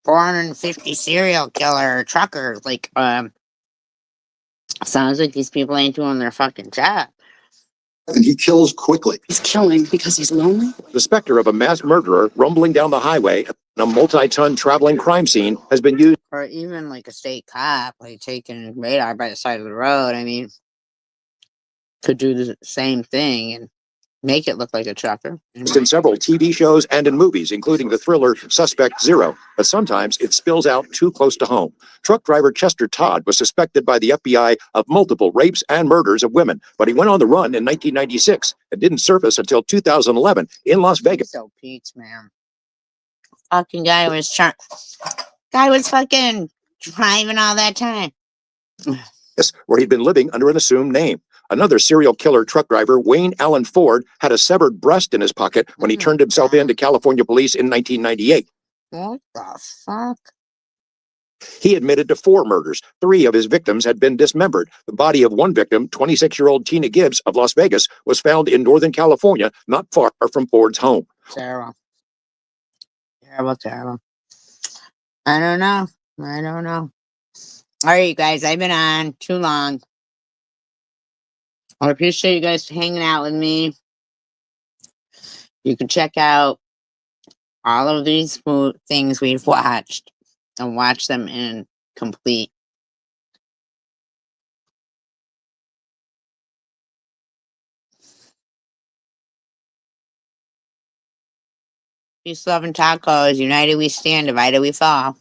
450 serial killer trucker. Like, sounds like these people ain't doing their fucking job. And he kills quickly. He's killing because he's lonely. The specter of a mass murderer rumbling down the highway in a multi-ton traveling crime scene has been used. Or even like a state cop, like taking radar by the side of the road. I mean, could do the same thing and make it look like a trucker. In several TV shows and in movies, including the thriller Suspect Zero, but sometimes it spills out too close to home. Truck driver Chester Todd was suspected by the FBI of multiple rapes and murders of women, but he went on the run in 1996 and didn't surface until 2011 in Las Vegas. So Pete's, man. Fucking guy was fucking driving all that time. Where he'd been living under an assumed name. Another serial killer truck driver, Wayne Allen Ford, had a severed breast in his pocket when he turned himself in to California police in 1998. What the fuck? He admitted to 4 murders. 3 of his victims had been dismembered. The body of one victim, 26-year-old Tina Gibbs of Las Vegas, was found in Northern California, not far from Ford's home. Terrible. Terrible. I don't know. All right, you guys, I've been on too long. I appreciate you guys hanging out with me. You can check out all of these things we've watched and watch them in complete. Peace, love, and tacos. United we stand, divided we fall.